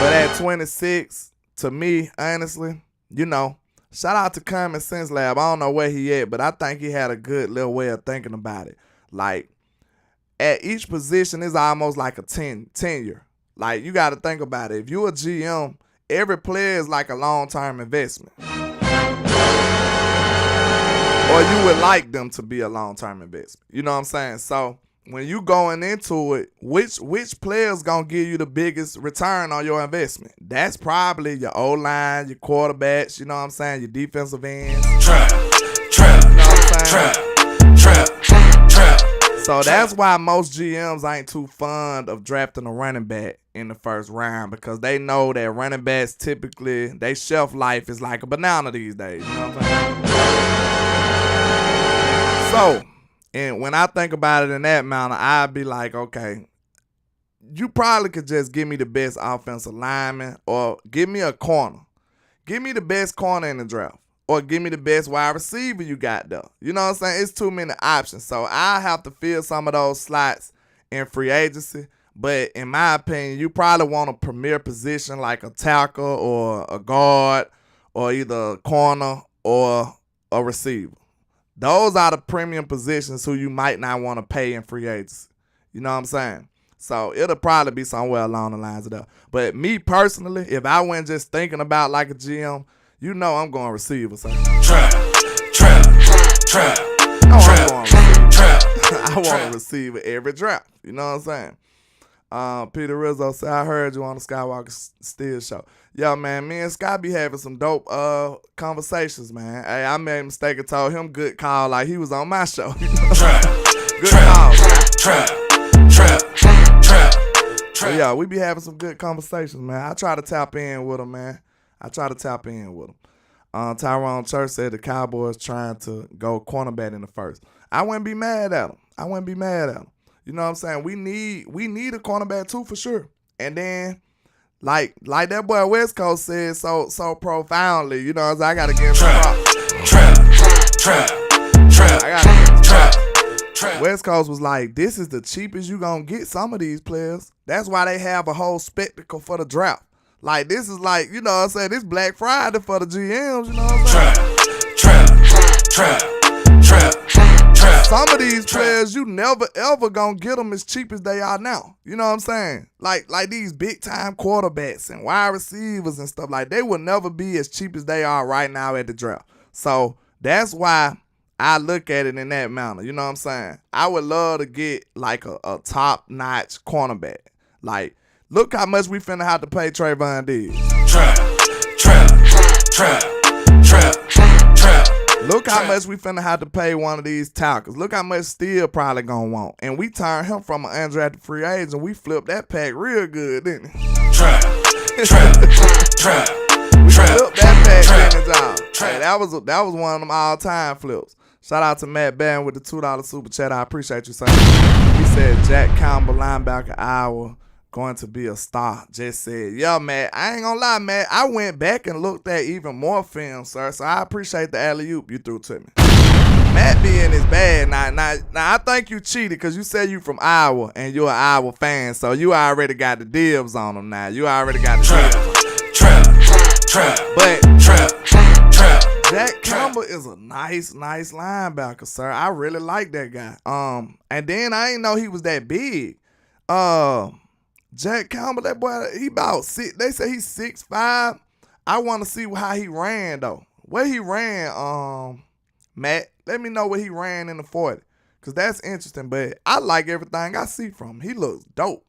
But at 26, to me, honestly, you know. Shout out to Common Sense Lab. I don't know where he at, but I think he had a good little way of thinking about it. Like, at each position is almost like a tenure. Like, you got to think about it. If you're a GM, every player is like a long-term investment. Or you would like them to be a long-term investment. You know what I'm saying? So, when you going into it, which players gonna give you the biggest return on your investment? That's probably your O-line, your quarterbacks, you know what I'm saying, your defensive ends. Trap. You know what I'm saying? Trap. So that's why most GMs ain't too fond of drafting a running back in the first round, because they know that running backs typically, their shelf life is like a banana these days. You know what I'm saying? So, and when I think about it in that manner, I'd be like, okay, you probably could just give me the best offensive lineman, or give me a corner. Give me the best corner in the draft. Or give me the best wide receiver you got there. You know what I'm saying? It's too many options. So I have to fill some of those slots in free agency. But in my opinion, you probably want a premier position like a tackle or a guard or either a corner or a receiver. Those are the premium positions who you might not want to pay in free agency. You know what I'm saying? So it'll probably be somewhere along the lines of that. But me personally, if I wasn't just thinking about like a GM, you know I'm going receiver, son. Trap. No, I'm going receiver. I want a receiver every draft. You know what I'm saying? Peter Rizzo said, I heard you on the Skywalker Steel Show. Yo, man, me and Sky be having some dope conversations, man. Hey, I made a mistake and told him good call like he was on my show. Good call, man. Trap. But yeah, we be having some good conversations, man. I try to tap in with him, man. Tyrone Church said the Cowboys trying to go cornerback in the first. I wouldn't be mad at him. You know what I'm saying? We need a cornerback too, for sure. And then, like that boy West Coast said so profoundly, you know what I'm saying? I gotta give him props. Trap. I gotta give him props. West Coast was like, this is the cheapest you gonna get some of these players. That's why they have a whole spectacle for the draft. Like, this is like, you know what I'm saying, this Black Friday for the GMs, you know what I'm saying? Trap. Some of these players, you never ever gonna get them as cheap as they are now. You know what I'm saying? Like these big time quarterbacks and wide receivers and stuff, like, they will never be as cheap as they are right now at the draft. So that's why I look at it in that manner. You know what I'm saying? I would love to get like a top notch cornerback. Like, look how much we finna have to pay Trayvon Diggs. Trap. Look how much we finna have to pay one of these tackles. Look how much Steele probably gonna want. And we turned him from an undrafted free agent. We flipped that pack real good, didn't we? Trap. We flipped that pack in the job. Hey, that was one of them all-time flips. Shout out to Matt Bann with the $2 super chat. I appreciate you, sir. He said Jack Campbell, linebacker, Iowa, going to be a star. Just said, yeah, man, I ain't gonna lie, man. I went back and looked at even more film, sir. So I appreciate the alley-oop you threw to me. Matt being his bad. Now, I think you cheated because you said you from Iowa and you're an Iowa fan. So you already got the dibs on him now. You already got the dibs on him. But Jack Campbell is a nice linebacker, sir. I really like that guy. And then I didn't know he was that big. Jack Campbell, that boy, he about six. They say he's 6'5". I want to see how he ran though. Where he ran, Matt? Let me know where he ran in the 40, cause that's interesting. But I like everything I see from him. He looks dope.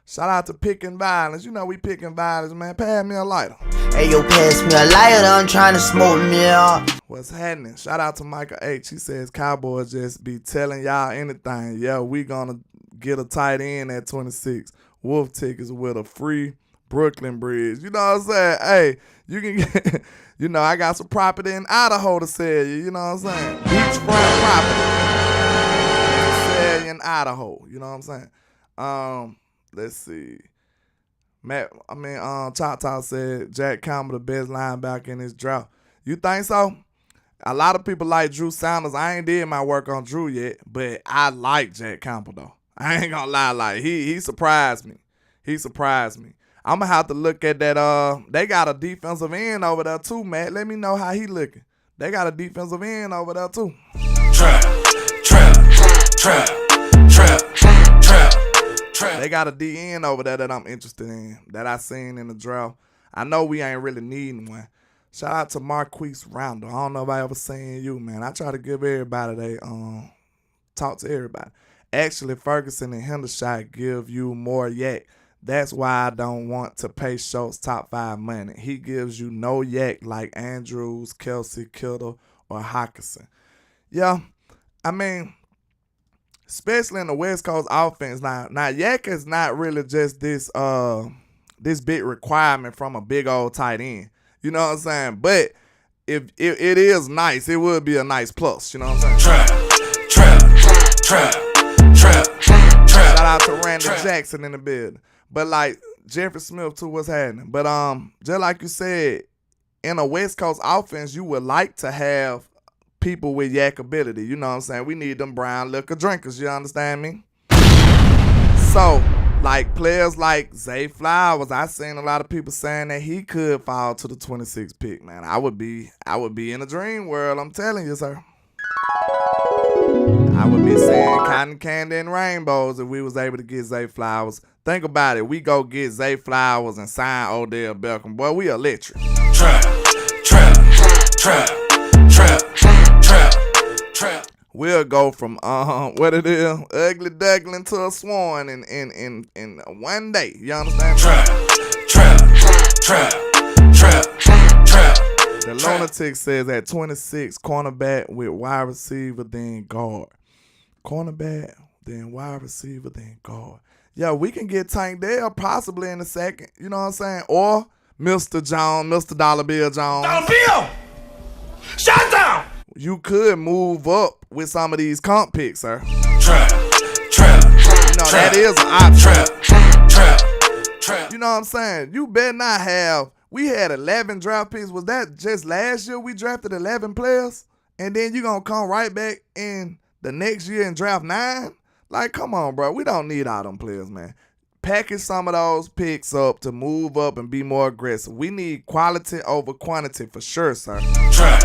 Shout out to Picking Violence. You know we picking violence, man. Pass me a lighter. Hey, yo, pass me a lighter. I'm trying to smoke me up. What's happening? Shout out to Michael H. He says Cowboys just be telling y'all anything. Yeah, we gonna get a tight end at 26. Wolf tickets with a free Brooklyn Bridge. You know what I'm saying? Hey, you can get, you know, I got some property in Idaho to sell you. You know what I'm saying? Beachfront property to sell you in Idaho. You know what I'm saying? Let's see. Choctaw said Jack Campbell the best linebacker in this draft. You think so? A lot of people like Drew Sanders. I ain't did my work on Drew yet, but I like Jack Campbell though. I ain't gonna lie, like he surprised me. I'm gonna have to look at that. They got a defensive end over there too, Matt. Let me know how he looking. They got a defensive end over there too. Trap. They got a DN over there that I'm interested in, that I seen in the draft. I know we ain't really needing one. Shout out to Marquise Rounder. I don't know if I ever seen you, man. I try to give everybody talk to everybody. Actually, Ferguson and Hendershot give you more yak. That's why I don't want to pay Schultz top 5 money. He gives you no yak like Andrews, Kelsey, Kittle, or Hawkinson. Yeah, I mean, especially in the West Coast offense. Now yak is not really just this big requirement from a big old tight end. You know what I'm saying? But if it is nice, it would be a nice plus. You know what I'm saying? Trap. Shout out to Randy Jackson in the building. But like Jeffrey Smith too, what's happening? But just like you said, in a West Coast offense, you would like to have people with yak ability. You know what I'm saying? We need them brown liquor drinkers. You understand me? So, like players like Zay Flowers, I seen a lot of people saying that he could fall to the 26th pick. Man, I would be in a dream world. I'm telling you, sir. I would be saying cotton candy and rainbows if we was able to get Zay Flowers. Think about it. We go get Zay Flowers and sign Odell Beckham. Boy, we electric. Trap. We'll go from what it is, ugly duckling to a swan in one day. You understand? Trap. The lunatic says at 26, cornerback with wide receiver, then guard. Cornerback, then wide receiver, then guard. Yeah, we can get Tank Dell possibly in a second. You know what I'm saying? Or Mr. Jones, Mr. Dollar Bill Jones. Dollar Bill! Shut down! You could move up with some of these comp picks, sir. Trap. You know, that is an option. Trap. You know what I'm saying? You better not have. We had 11 draft picks. Was that just last year we drafted 11 players? And then you going to come right back in the next year and draft 9? Like, come on, bro. We don't need all them players, man. Package some of those picks up to move up and be more aggressive. We need quality over quantity for sure, sir. Trap.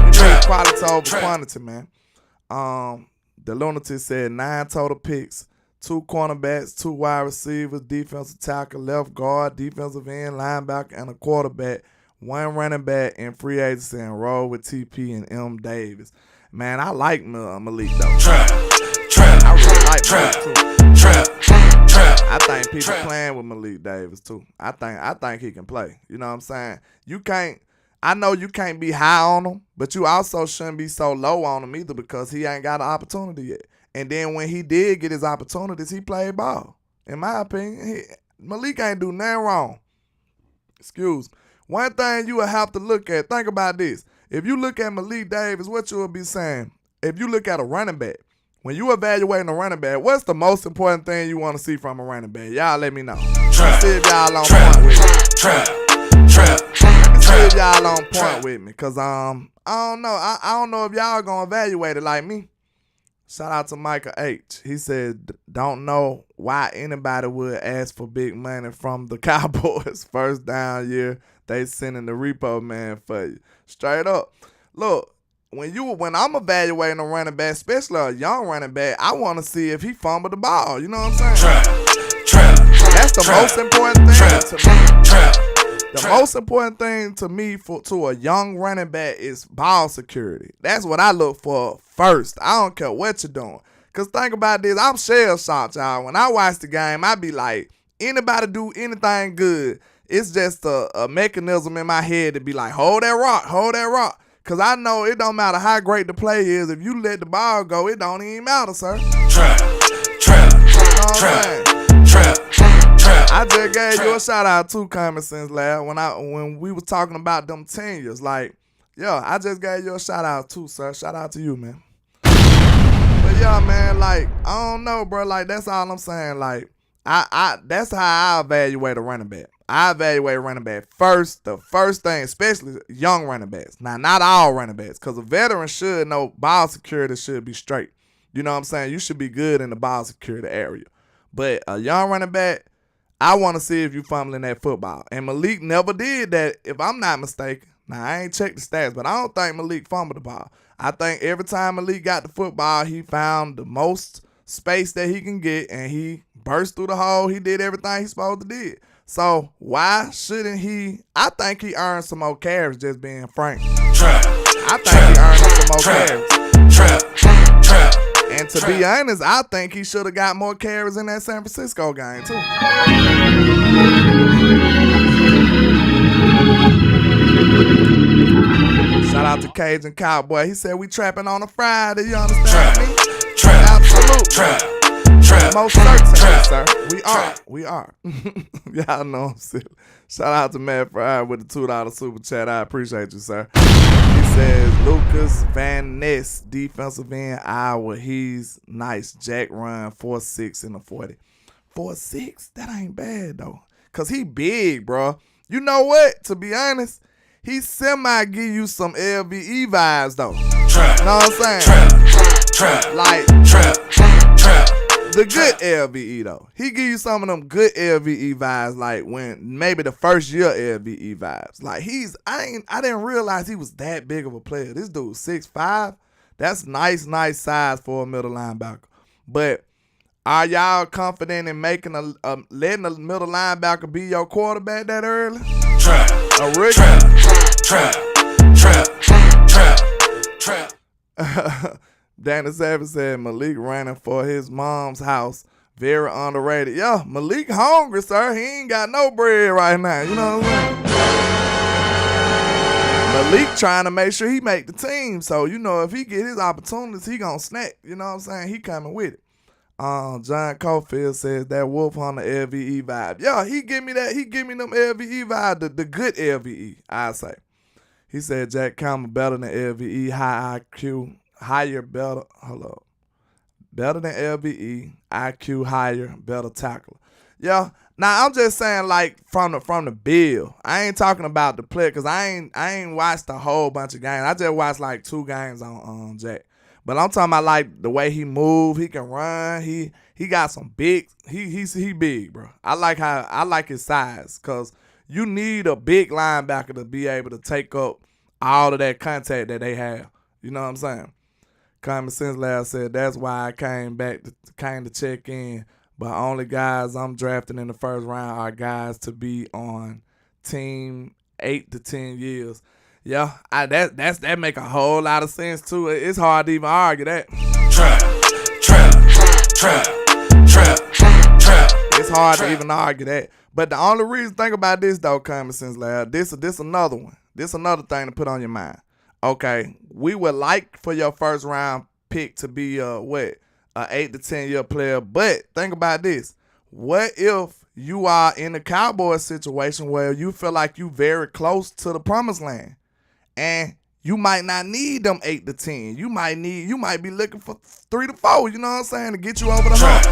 We need quality over quantity, man. The lunatic said 9 total picks. 2 cornerbacks, 2 wide receivers, defensive tackle, left guard, defensive end, linebacker, and a quarterback. 1 running back in free agency and roll with TP and M. Davis. Man, I like Malik though. Trap. I really like Malik too. Trap. I think people playing with Malik Davis too. I think he can play. You know what I'm saying? I know you can't be high on him, but you also shouldn't be so low on him either because he ain't got an opportunity yet. And then when he did get his opportunities, he played ball. In my opinion, Malik ain't do nothing wrong. Excuse me. One thing you will have to look at, think about this. If you look at Malik Davis, what you will be saying, if you look at a running back, when you evaluating a running back, what's the most important thing you want to see from a running back? Y'all let me know. Let's see if y'all on point with me. Let me see if y'all on point with me. Because I don't know. I don't know if y'all going to evaluate it like me. Shout out to Micah H. He said, don't know why anybody would ask for big money from the Cowboys. First down year, they sending the repo man for you. Straight up. Look, when I'm evaluating a running back, especially a young running back, I want to see if he fumbled the ball. You know what I'm saying? That's the most important thing to me. The most important thing to me to a young running back is ball security. That's what I look for first. I don't care what you're doing. Because think about this. I'm shell-shocked, y'all. When I watch the game, I be like, anybody do anything good, it's just a mechanism in my head to be like, hold that rock. Because I know it don't matter how great the play is. If you let the ball go, it don't even matter, sir. Trap. I just gave you a shout out too, Common Sense Lab, when we was talking about them tenures. Like, yeah, I just gave you a shout out too, sir. Shout out to you, man. But yeah, man, like, I don't know, bro. Like, that's all I'm saying. Like, that's how I evaluate a running back. I evaluate a running back first. The first thing, especially young running backs. Now, not all running backs, because a veteran should know ball security should be straight. You know what I'm saying? You should be good in the ball security area. But a young running back, I want to see if you fumbling that football. And Malik never did that, if I'm not mistaken. Now, I ain't checked the stats, but I don't think Malik fumbled the ball. I think every time Malik got the football, he found the most space that he can get, and he burst through the hole. He did everything he's supposed to do. So, why shouldn't he? I think he earned some more carries, just being frank. I think he earned some more carries. And to be honest, I think he should have got more carries in that San Francisco game, too. Shout out to Cajun Cowboy. He said we trapping on a Friday. You understand me? Absolutely. Most certainly, sir. We are. Y'all know I'm silly. Shout out to Matt Fryer with the $2 super chat. I appreciate you, sir. He says Lucas Van Ness, defensive end, Iowa. He's nice. Jack run 4.6 in the 40. 4.6? That ain't bad though. Cause he big, bro. You know what? To be honest, he semi give you some LVE vibes though. Know what I'm saying? Like the good LVE though. He give you some of them good LVE vibes, like when maybe the first year LVE vibes. Like I didn't realize he was that big of a player. This dude 6'5". That's nice size for a middle linebacker. But are y'all confident in making letting a middle linebacker be your quarterback that early? A rookie? Danny Savage said Malik running for his mom's house. Very underrated. Yeah, Malik hungry, sir. He ain't got no bread right now. You know what I'm saying? Malik trying to make sure he make the team. So, you know, if he get his opportunities, he gonna snack. You know what I'm saying? He coming with it. John Cofield says that Wolf on the LVE vibe. Yeah, he give me that. He give me them LVE vibe, the good LVE, I say. He said Jack Campbell better than LVE, high IQ, higher, better. Hold up. Better than LVE, IQ higher, better tackler. Yeah. Now I'm just saying like from the bill. I ain't talking about the play because I ain't watched a whole bunch of games. I just watched like 2 games on Jack. But I'm talking about like the way he move, he can run. He got some big. He big, bro. I like his size because you need a big linebacker to be able to take up all of that contact that they have. You know what I'm saying? Common Sense Lab said that's why I came to check in. But only guys I'm drafting in the first round are guys to be on team 8 to 10 years. Yeah, that make a whole lot of sense too. It's hard to even argue that. It's hard to even argue that. But the only reason, think about this though, Common Sense Lab, this another one. This another thing to put on your mind. Okay, we would like for your first round pick to be a 8 to 10 year player. But think about this. What if you are in a Cowboys situation where you feel like you very close to the promised land? And you might not need them 8 to 10. You might be looking for 3 to 4, you know what I'm saying, to get you over the hump.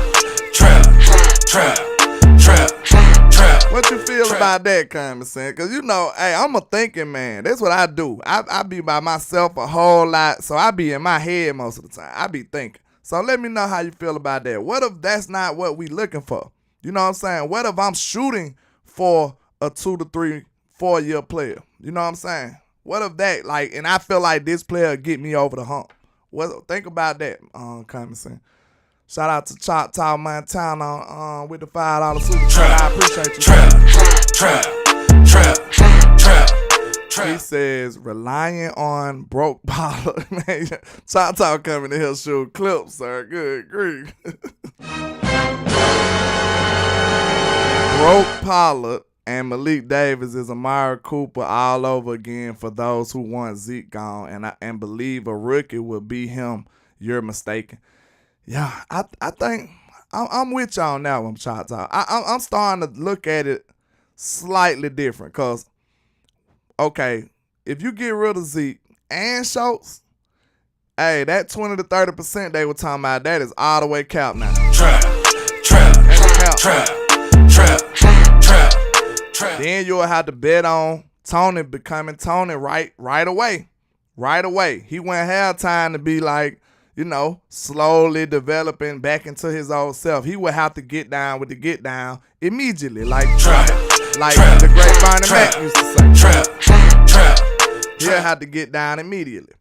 What you feel about that, Common Sense? Because, you know, hey, I'm a thinking man. That's what I do. I be by myself a whole lot, so I be in my head most of the time. I be thinking. So let me know how you feel about that. What if that's not what we looking for? You know what I'm saying? What if I'm shooting for a 2 to 3, 4 year player? You know what I'm saying? What if that, like, and I feel like this player get me over the hump? Think about that, Common Sense. Shout out to Choctaw Montana with the $5 super chat. I appreciate you. He says relying on broke Pollard. Man, Choctaw coming in here shoot clips, sir. Good grief. Broke Pollard and Malik Davis is Amari Cooper all over again for those who want Zeke gone and believe a rookie will be him. You're mistaken. Yeah, I think I'm with y'all on that one, Choctaw. I'm starting to look at it slightly different because, okay, if you get rid of Zeke and Schultz, hey, that 20 to 30% they were talking about, that is all the way cap now. Trap. Then you'll have to bet on Tony becoming Tony right away. Right away. He wouldn't have time to be like, you know, slowly developing back into his old self. He would have to get down with the get down immediately, like the great Barney Mac used to say. He'll have to get down immediately.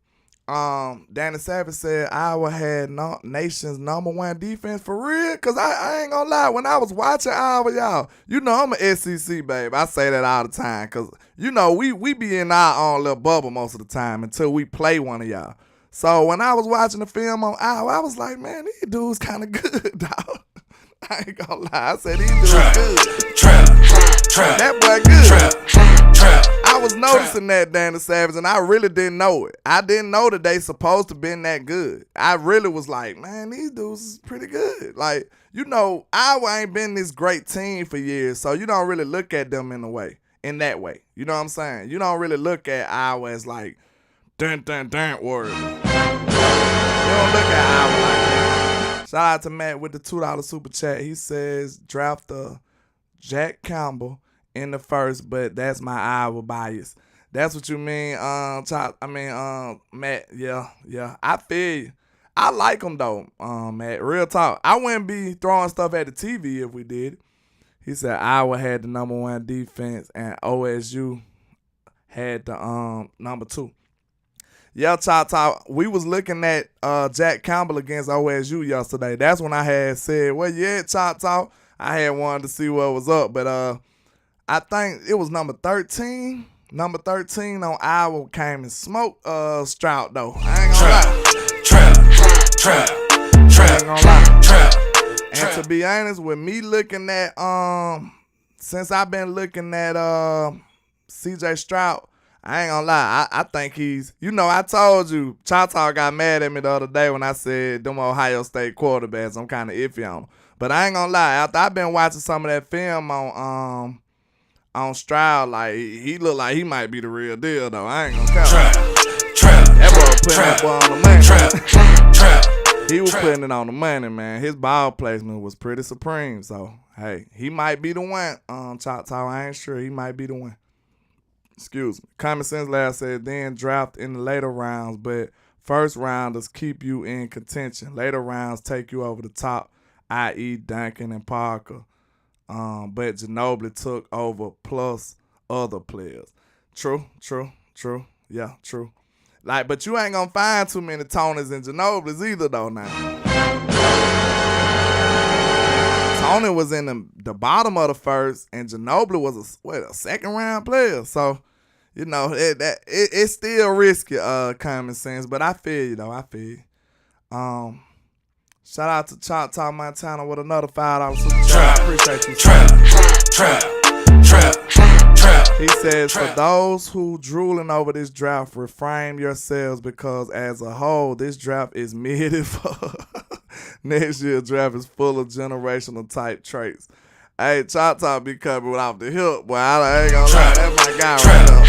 Danny Savage said Iowa had nation's #1 defense for real. Cause I ain't gonna lie, when I was watching Iowa, y'all, you know I'm an SEC babe. I say that all the time, cause you know we be in our own little bubble most of the time until we play one of y'all. So when I was watching the film on Iowa, I was like, man, these dudes kind of good, dog. I ain't gonna lie. I said these dudes good. That boy good. I was noticing that Danny Savage, and I really didn't know it. I didn't know that they supposed to been that good. I really was like, man, these dudes is pretty good. Like, you know, Iowa ain't been this great team for years, so you don't really look at them in that way. You know what I'm saying? You don't really look at Iowa as like, dun word. You don't look at Iowa like that. Shout out to Matt with the $2 super chat. He says draft Jack Campbell in the first, but that's my Iowa bias. That's what you mean, Matt. Yeah. I feel you. I like him though, Matt. Real talk. I wouldn't be throwing stuff at the TV if we did it. He said Iowa had the number 1 defense and OSU had the number 2. Yeah, Chop. We was looking at Jack Campbell against OSU yesterday. That's when I had said, well, yeah, Chop. I had wanted to see what was up, but I think it was number 13. Number 13 on Iowa came and smoked Stroud, though. I ain't gonna lie. I ain't gonna lie. And to be honest, with me looking at, since I've been looking at CJ Stroud, I ain't gonna lie, I think he's, you know, I told you, Chata got mad at me the other day when I said them Ohio State quarterbacks, I'm kind of iffy on them. But I ain't gonna lie, after I've been watching some of that film on Stroud, like, he look like he might be the real deal, though. I ain't gonna count. That boy putting that boy on the money. He was putting it on the money, man. His ball placement was pretty supreme. So, hey, he might be the one. Choctaw, I ain't sure. He might be the one. Excuse me. Common Sense Lab said, then draft in the later rounds, but first rounders keep you in contention. Later rounds take you over the top, i.e. Duncan and Parker. But Ginobili took over plus other players. True. Yeah, true. Like, but you ain't gonna find too many Tonys and Ginobilis either, though, now. Tony was in the bottom of the first, and Ginobili was a second-round player. So, you know, it's still risky, Common Sense, but I feel you, though. I feel you. Shout out to Choctaw, Montana with another $5 super chat. I appreciate you. Trap. He says, for those who drooling over this draft, refrain yourselves because as a whole, this draft is mid and next year's draft is full of generational type traits. Hey, Choctaw be coming off the hip, boy. I ain't gonna lie, that's my guy right now.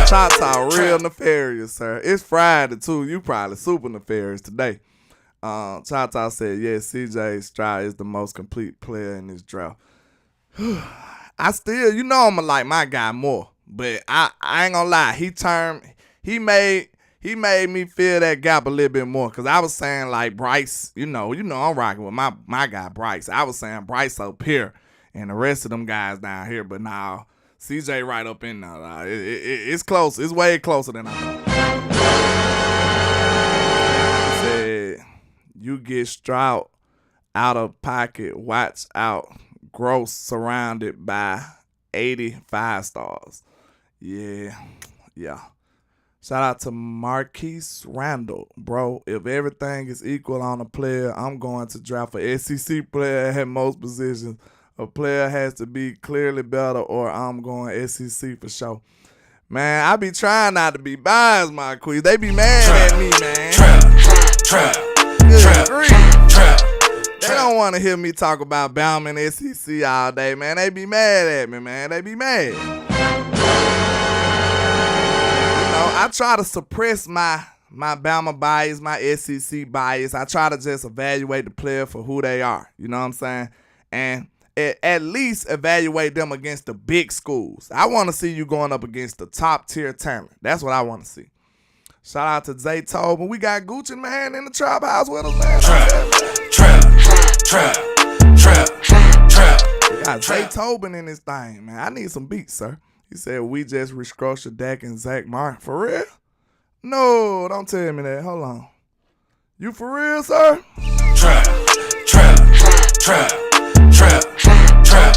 Choctaw real nefarious, sir. It's Friday too. You probably super nefarious today. Choctaw said, yes, CJ Stroud is the most complete player in this draft. I still, you know, I'm gonna like my guy more, but I ain't gonna lie. He made me feel that gap a little bit more, cause I was saying like Bryce, you know, I'm rocking with my guy Bryce. I was saying Bryce up here and the rest of them guys down here, but now CJ right up in there. It's close. It's way closer than I thought. He said, you get Stroud out of pocket. Watch out. Gross surrounded by 85 stars. Yeah. Shout out to Marquise Randall. Bro, if everything is equal on a player, I'm going to draft an SEC player at most positions. A player has to be clearly better or I'm going SEC for sure. Man, I be trying not to be biased, Marquise. They be mad at me, man. Trap. They don't want to hear me talk about Bama and SEC all day, man. They be mad at me, man. They be mad. You know, I try to suppress my Bama bias, my SEC bias. I try to just evaluate the player for who they are. You know what I'm saying? And at least evaluate them against the big schools. I want to see you going up against the top tier talent. That's what I want to see. Shout out to Zay Tobin. We got Gucci, man, in the trap house with us, man. Trap. We got Zay Tobin in this thing, man. I need some beats, sir. He said, we just restructured Dak and Zach Martin. For real? No, don't tell me that. Hold on. You for real, sir? Trap.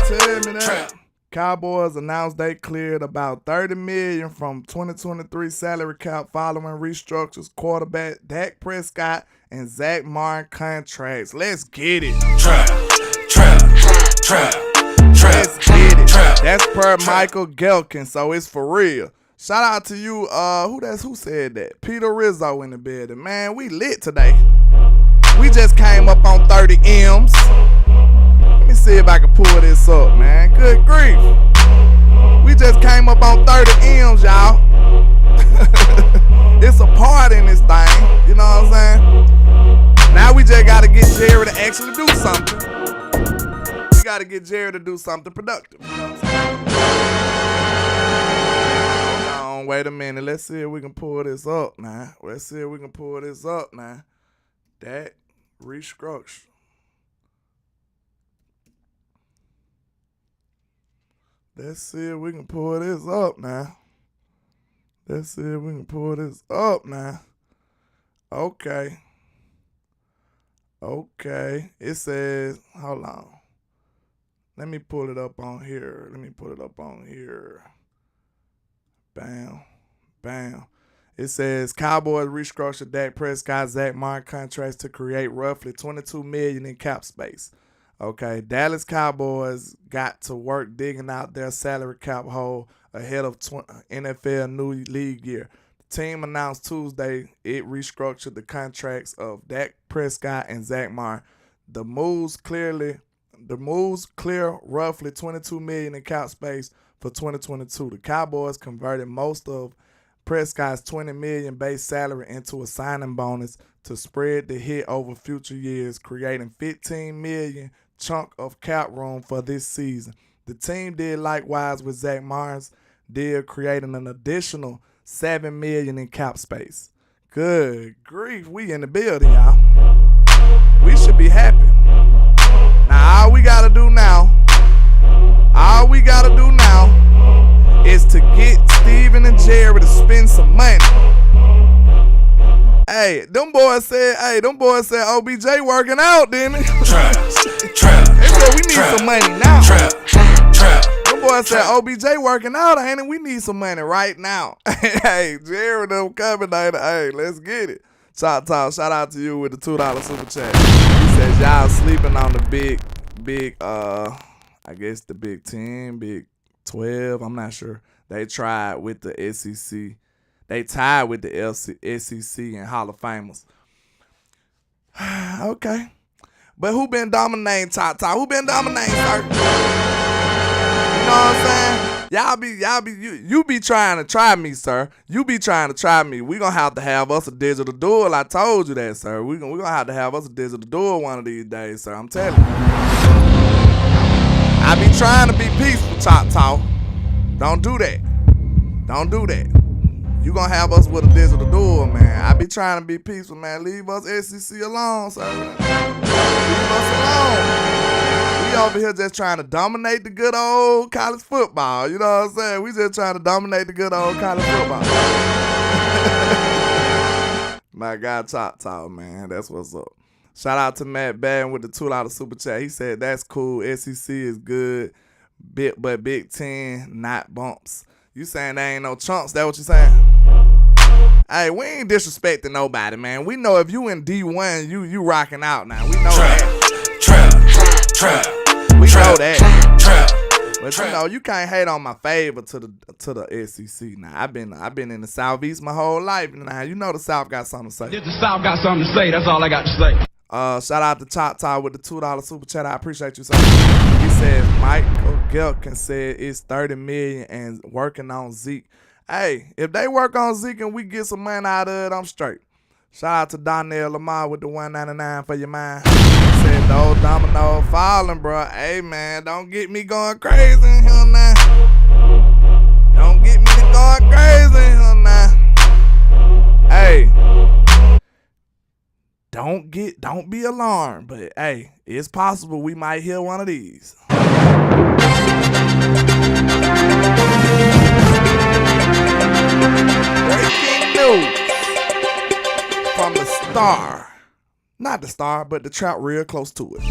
Tell me that. Cowboys announced they cleared about $30 million from 2023 salary cap following restructures quarterback Dak Prescott and Zach Martin contracts. Let's get it. Trap. Let's get it. That's per Michael Gelkin, so it's for real. Shout out to you, who said that? Peter Rizzo in the building. Man, we lit today. We just came up on 30 M's. Let me see if I can pull this up, man. Good grief. We just came up on 30 M's, y'all. It's a part in this thing. You know what I'm saying? Now we just got to get Jerry to actually do something. We got to get Jerry to do something productive. You know what I'm saying? Hold on, wait a minute. Let's see if we can pull this up now. That restructure. Let's see if we can pull this up now. Okay. It says, hold on. Let me pull it up on here. Bam. It says Cowboys restructured Dak Prescott, Zach Martin contracts to create roughly $22 million in cap space. Okay, Dallas Cowboys got to work digging out their salary cap hole ahead of NFL new league year. The team announced Tuesday it restructured the contracts of Dak Prescott and Zach Martin. The moves clear roughly $22 million in cap space for 2022. The Cowboys converted most of Prescott's $20 million base salary into a signing bonus to spread the hit over future years, creating $15 million chunk of cap room for this season. The team did likewise with Zach Martin's deal, creating an additional $7 million in cap space. Good grief, we in the building, y'all. We should be happy. Now all we gotta do now is to get Steven and Jerry to spend some money. Hey, them boys said OBJ working out, didn't it? They said we need some money now. Them boys said OBJ working out, ain't it? We need some money right now. Hey, Jerry, them coming later. Hey, let's get it. Shout out to you with the $2 super chat. He says y'all sleeping on the big, I guess the Big 10, Big 12. I'm not sure. They tried with the SEC. They tied with the SEC and Hall of Famers. Okay. But who been dominating top? Who been dominating, sir? You know what I'm saying? You be trying to try me, sir. You be trying to try me. We gonna have to have us a digital duel. I told you that, sir. We gonna have to have us a digital duel one of these days, sir. I'm telling you. I be trying to be peaceful, Talk. Don't do that. You gonna have us with a digital duel, man. I be trying to be peaceful, man. Leave us SEC alone, sir. Leave us alone. We over here just trying to dominate the good old college football. You know what I'm saying? We just trying to dominate the good old college football. My guy, Talk, man. That's what's up. Shout out to Matt Baden with the $2 super chat. He said, that's cool. SEC is good, but Big 10, not bumps. You saying there ain't no chunks? That what you saying? Hey, we ain't disrespecting nobody, man. We know if you in D1, you rocking out now. We know that. We know that. But you know, you can't hate on my favor to the SEC. Now I've been in the Southeast my whole life. Now you know the South got something to say. If the South got something to say, that's all I got to say. Shout out to Talk with the $2 super chat. I appreciate you, sir. He said Michael Gelkin said it's $30 million and working on Zeke. Hey, if they work on Zeke and we get some money out of it, I'm straight. Shout out to Donnell Lamar with the $1.99 for your mind. He said the old domino falling, bro. Hey, man, don't get me going crazy in here now. Hey, don't be alarmed, but hey, it's possible we might hear one of these. Breaking news from the Star. Not the Star, but the Trap real close to it.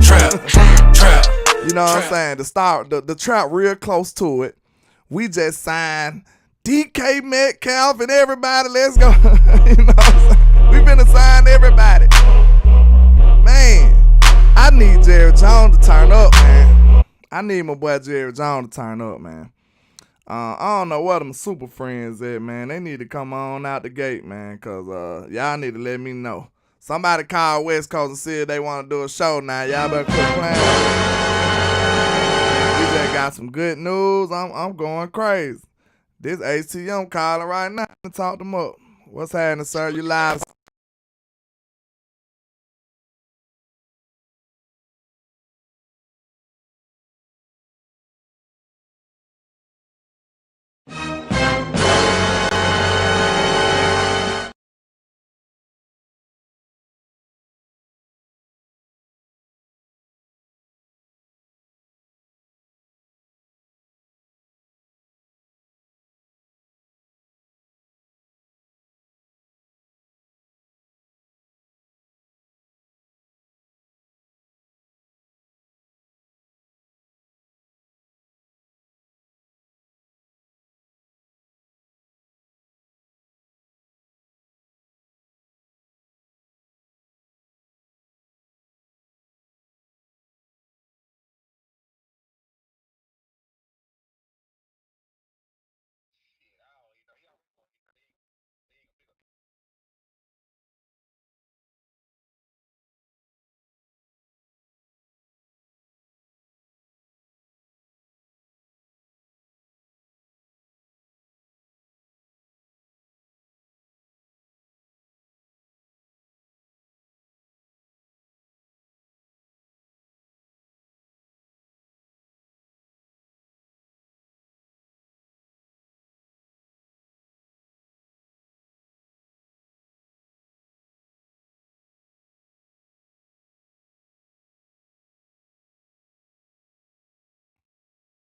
Trap. You know what I'm saying? The trap real close to it. We just signed DK Metcalf and everybody. Let's go. You know what I'm saying? We finna sign everybody. Man, I need Jerry Jones to turn up, man. I need my boy Jerry Jones to turn up, man. I don't know where them super friends at, man. They need to come on out the gate, man, because y'all need to let me know. Somebody call West Coast and see if they want to do a show now. Y'all better quit playing. We just got some good news. I'm going crazy. This ATM calling right now to talk them up. What's happening, sir? You live?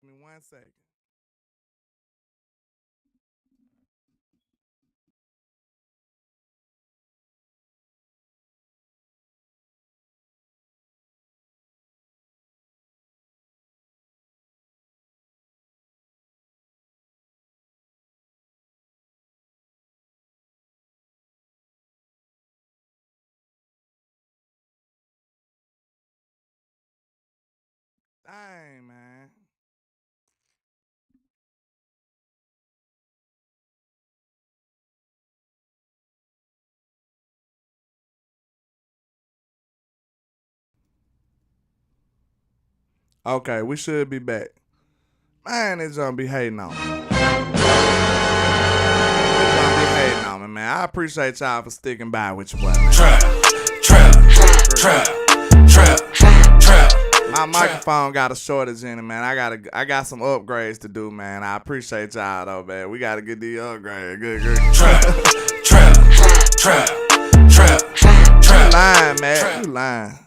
Give me 1 second. Dang, man. Okay, we should be back. Man, it's gonna be hating on me. It's gonna be hating on me, man. I appreciate y'all for sticking by with your boy, man. Trap. My microphone got a shortage in it, man. I got some upgrades to do, man. I appreciate y'all though, man. We gotta get these upgrades. Good. Trap. You lying, man.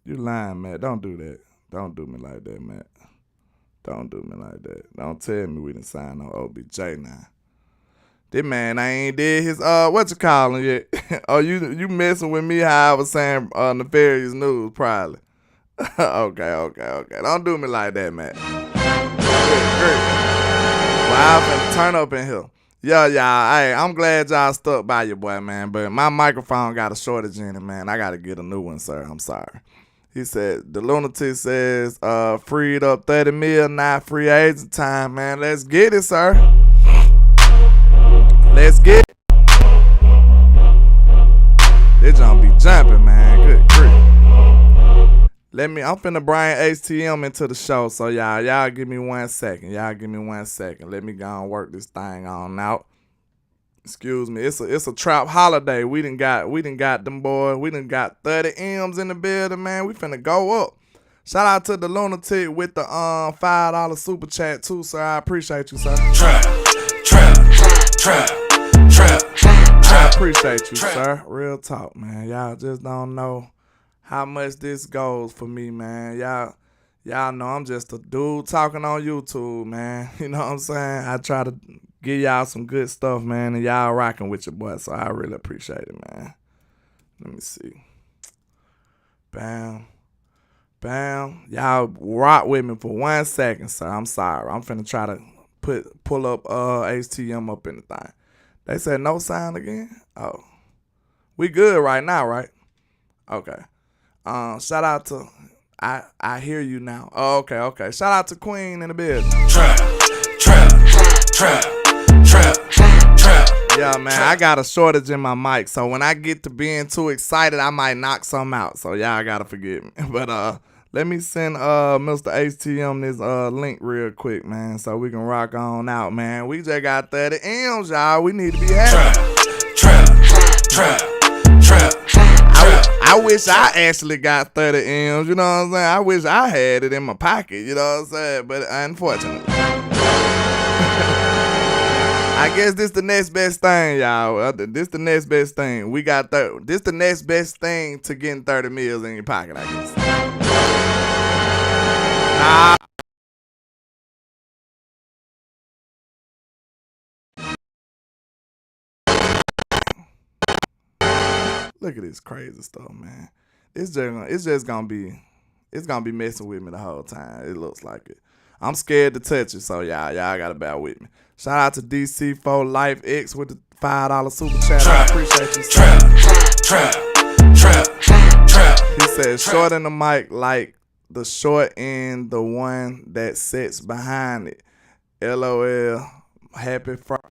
You lying, man. Don't do that. Don't do me like that, man. Don't do me like that. Don't tell me we done signed on OBJ now. This man, I ain't did his what you calling yet? Oh, you messing with me how I was saying nefarious news probably. Okay. Don't do me like that, man. Great. Well, I'm finna turn up in here. Yeah, y'all. Hey, I'm glad y'all stuck by your boy, man. But my microphone got a shortage in it, man. I gotta get a new one, sir. I'm sorry. He said, the lunatic says, freed up 30 mil, not free agent time, man. Let's get it, sir. Let's get it. This gonna be jumping, man. Good grief. I'm finna bring HTM into the show, so y'all give me 1 second. Let me go and work this thing on out. Excuse me, it's a trap holiday. We done got them boys. We done got 30 M's in the building, man. We finna go up. Shout out to the lunatic with the $5 super chat too, sir. I appreciate you, sir. Trap. I appreciate you, sir. Real talk, man. Y'all just don't know how much this goes for me, man. Y'all know I'm just a dude talking on YouTube, man. You know what I'm saying? I try to give y'all some good stuff, man, and y'all rocking with your boy, so I really appreciate it, man. Let me see. Bam. Bam. Y'all rock with me for 1 second, sir. I'm sorry. I'm finna try to pull up HTM up in the thing. They said no sound again? Oh. We good right now, right? Okay. Shout out to I hear you now. Oh, okay. Shout out to Queen in the building. Trap. Yeah, man, I got a shortage in my mic, so when I get to being too excited, I might knock something out. So y'all gotta forgive me. But let me send Mr. HTM this link real quick, man, so we can rock on out, man. We just got 30 M's, y'all. We need to be happy. Trap. I wish I actually got 30 M's, you know what I'm saying? I wish I had it in my pocket, you know what I'm saying? But unfortunately. I guess this the next best thing, y'all. This the next best thing. We got this the next best thing to getting 30 meals in your pocket, I guess. Look at this crazy stuff, man. It's gonna be messing with me the whole time. It looks like it. I'm scared to touch it, so y'all gotta bear with me. Shout out to DC4 Life X with the $5 super chat. I appreciate you. Trap. He said short in the mic like the short end, the one that sits behind it. LOL. Happy Friday.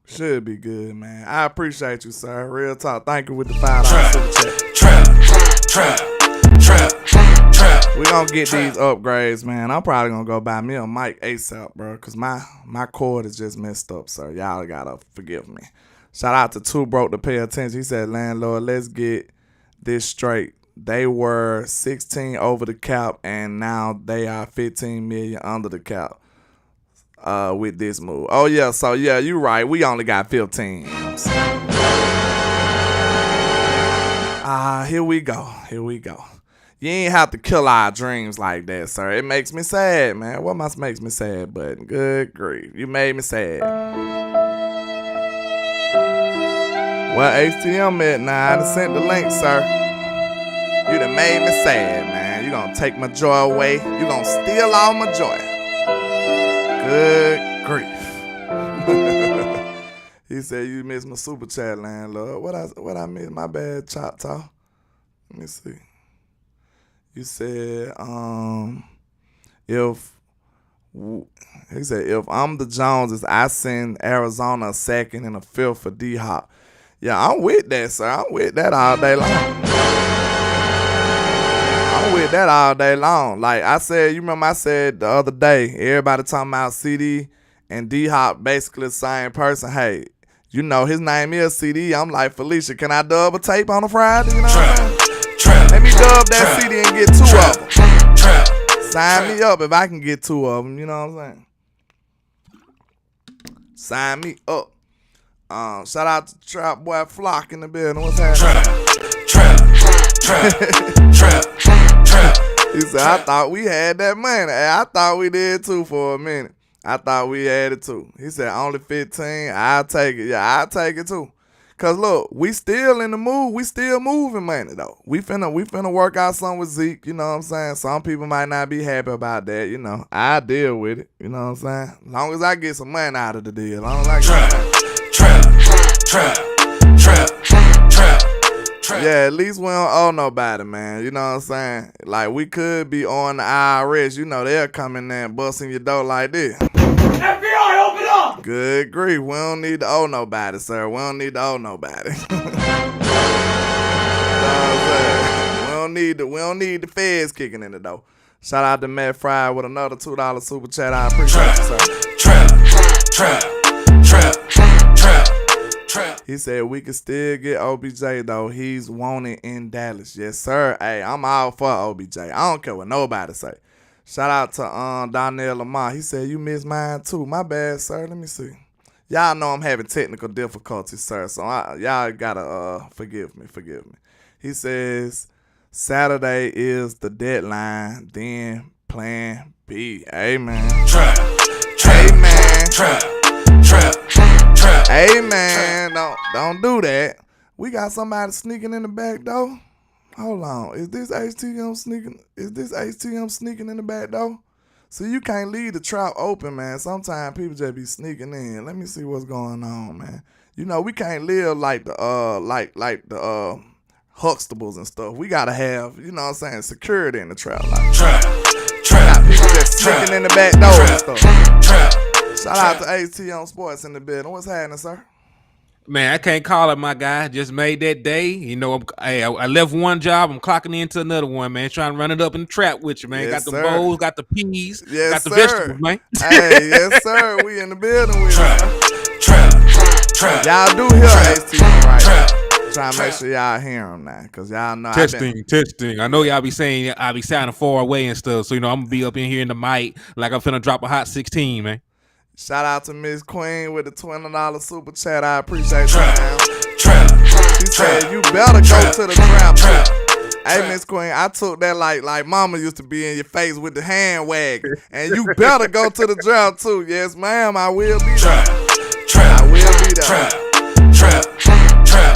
Should be good, man. I appreciate you, sir. Real talk. Thank you with the $5 super chat. Trap. We gonna get these upgrades, man. I'm probably gonna go buy me a mic ASAP, bro, because my cord is just messed up, sir. Y'all gotta forgive me. Shout out to Too Broke to Pay Attention. He said, landlord, let's get this straight. They were 16 over the cap, and now they are 15 million under the cap with this move. Oh, yeah, so, yeah, you right. We only got 15. Here we go. You ain't have to kill our dreams like that, sir. It makes me sad, man. What must makes me sad, but good grief. You made me sad. Well, HTM at now. I done sent the link, sir. You done made me sad, man. You gonna take my joy away. You gonna steal all my joy. Good grief. He said you missed my super chat, landlord. What I missed? My bad, Choctaw. Let me see. You said, if I'm the Joneses, I send Arizona a second and a fifth for D-Hop. Yeah, I'm with that, sir. I'm with that all day long. Like I said, you remember I said the other day, everybody talking about CD and D-Hop basically the same person. Hey, you know his name is CD. I'm like, Felicia, can I dub a tape on a Friday? You know what I'm saying? Let me dub that CD and get 2 of them. Sign me up if I can get 2 of them. You know what I'm saying? Sign me up. Shout out to Trap Boy Flock in the building. What's happening? Trap. He said, I thought we had that money. I thought we did too for a minute. I thought we had it too. He said, only 15. I'll take it. Yeah, I'll take it too. Cause look, we still in the mood. We still moving money though. We finna work out something with Zeke. You know what I'm saying? Some people might not be happy about that. You know, I deal with it. You know what I'm saying? As long as I get some money out of the deal. As long as I get Trap. Yeah, at least we don't owe nobody, man. You know what I'm saying? Like we could be on the IRS. You know they'll come in there and busting your door like this. FBI, open up! Good grief. We don't need to owe nobody, sir. We don't need to owe nobody. You know what I'm saying? We don't need the feds kicking in the door. Shout out to Matt Fry with another $2 super chat. I appreciate you, sir. Trap. He said we can still get OBJ though. He's wanted in Dallas. Yes, sir. Hey, I'm all for OBJ. I don't care what nobody say. Shout out to Donnell Lamar. He said, you missed mine too. My bad, sir. Let me see. Y'all know I'm having technical difficulties, sir. So y'all gotta forgive me. He says, Saturday is the deadline. Then plan B. Amen. Trap. Amen. Trap. Hey man, don't do that. We got somebody sneaking in the back door. Hold on, is this HTM sneaking? Is this HTM sneaking in the back door? So you can't leave the trap open, man. Sometimes people just be sneaking in. Let me see what's going on, man. You know, we can't live like the Huxtables and stuff. We gotta have, you know what I'm saying, security in the trap. Like, Trap. got people just sneaking in the back door and stuff. Shout out to HTM Sports in the building. What's happening, sir? Man, I can't call it, my guy. Just made that day. You know, I left one job. I'm clocking into another one, man. Trying to run it up in the trap with you, man. Yes, got the sir. bowls, got the peas, Yes, got the sir. vegetables, man. Hey, yes, sir. We in the building with Trap. y'all do hear HTM, right? Trying to make sure y'all hear them now, because y'all know Testing. I know y'all be saying I be sounding far away and stuff. So, you know, I'm going to be up in here in the mic like I'm finna drop a hot 16, man. Shout out to Miss Queen with the $20 super chat. I appreciate you, man. She said you better go to the trap. Hey, Miss Queen, I took that like mama used to be in your face with the hand wagging. And you better go to the trap too. Yes, ma'am, I will be there. I will be there.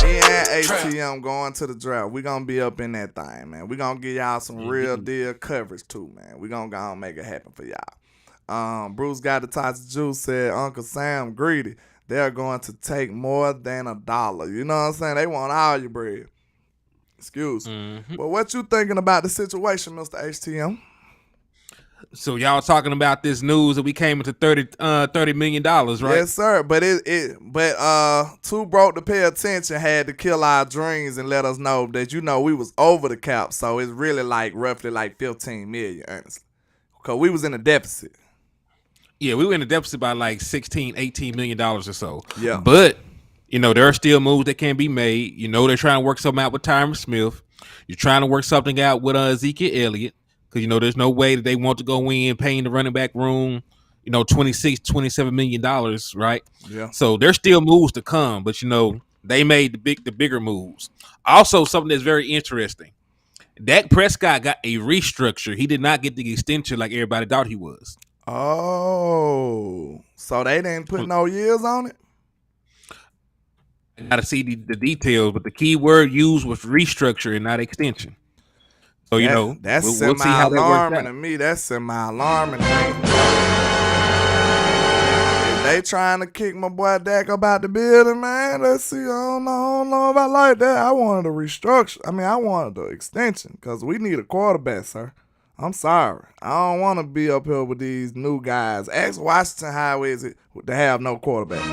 Me and ATM going to the draft. We gonna be up in that thing, man. We gonna give y'all some real deal coverage too, man. We gonna go and make it happen for y'all. Bruce got the toxic juice, said Uncle Sam greedy. They're going to take more than $1. You know what I'm saying? They want all your bread. Excuse me. But what you thinking about the situation, Mr. HTM? So y'all talking about this news that we came into $30 million, right? Yes, sir. But Too Broke to Pay Attention had to kill our dreams and let us know that, you know, we was over the cap. So it's really like roughly like 15 million, honestly. Because we was in a deficit. Yeah, we were in a deficit by like $18 million or so. Yeah. But, you know, there are still moves that can be made. You know, they're trying to work something out with Tyron Smith. You're trying to work something out with Ezekiel Elliott. Because, you know, there's no way that they want to go in paying the running back room, you know, $27 million, right? Yeah. So there's still moves to come. But, you know, they made the bigger moves. Also, something that's very interesting. Dak Prescott got a restructure. He did not get the extension like everybody thought he was. Oh, so they didn't put no years on it? I got to see the details, but the key word used was restructure and not extension. So, you know, that's we'll see how that works semi-alarming out. to me. That's semi-alarming to me. If they trying to kick my boy Dak up out the building, man, let's see. I don't know if I like that. I wanted a restructure. I wanted the extension because we need a quarterback, sir. I'm sorry. I don't want to be up here with these new guys. Ask Washington how is it to have no quarterback.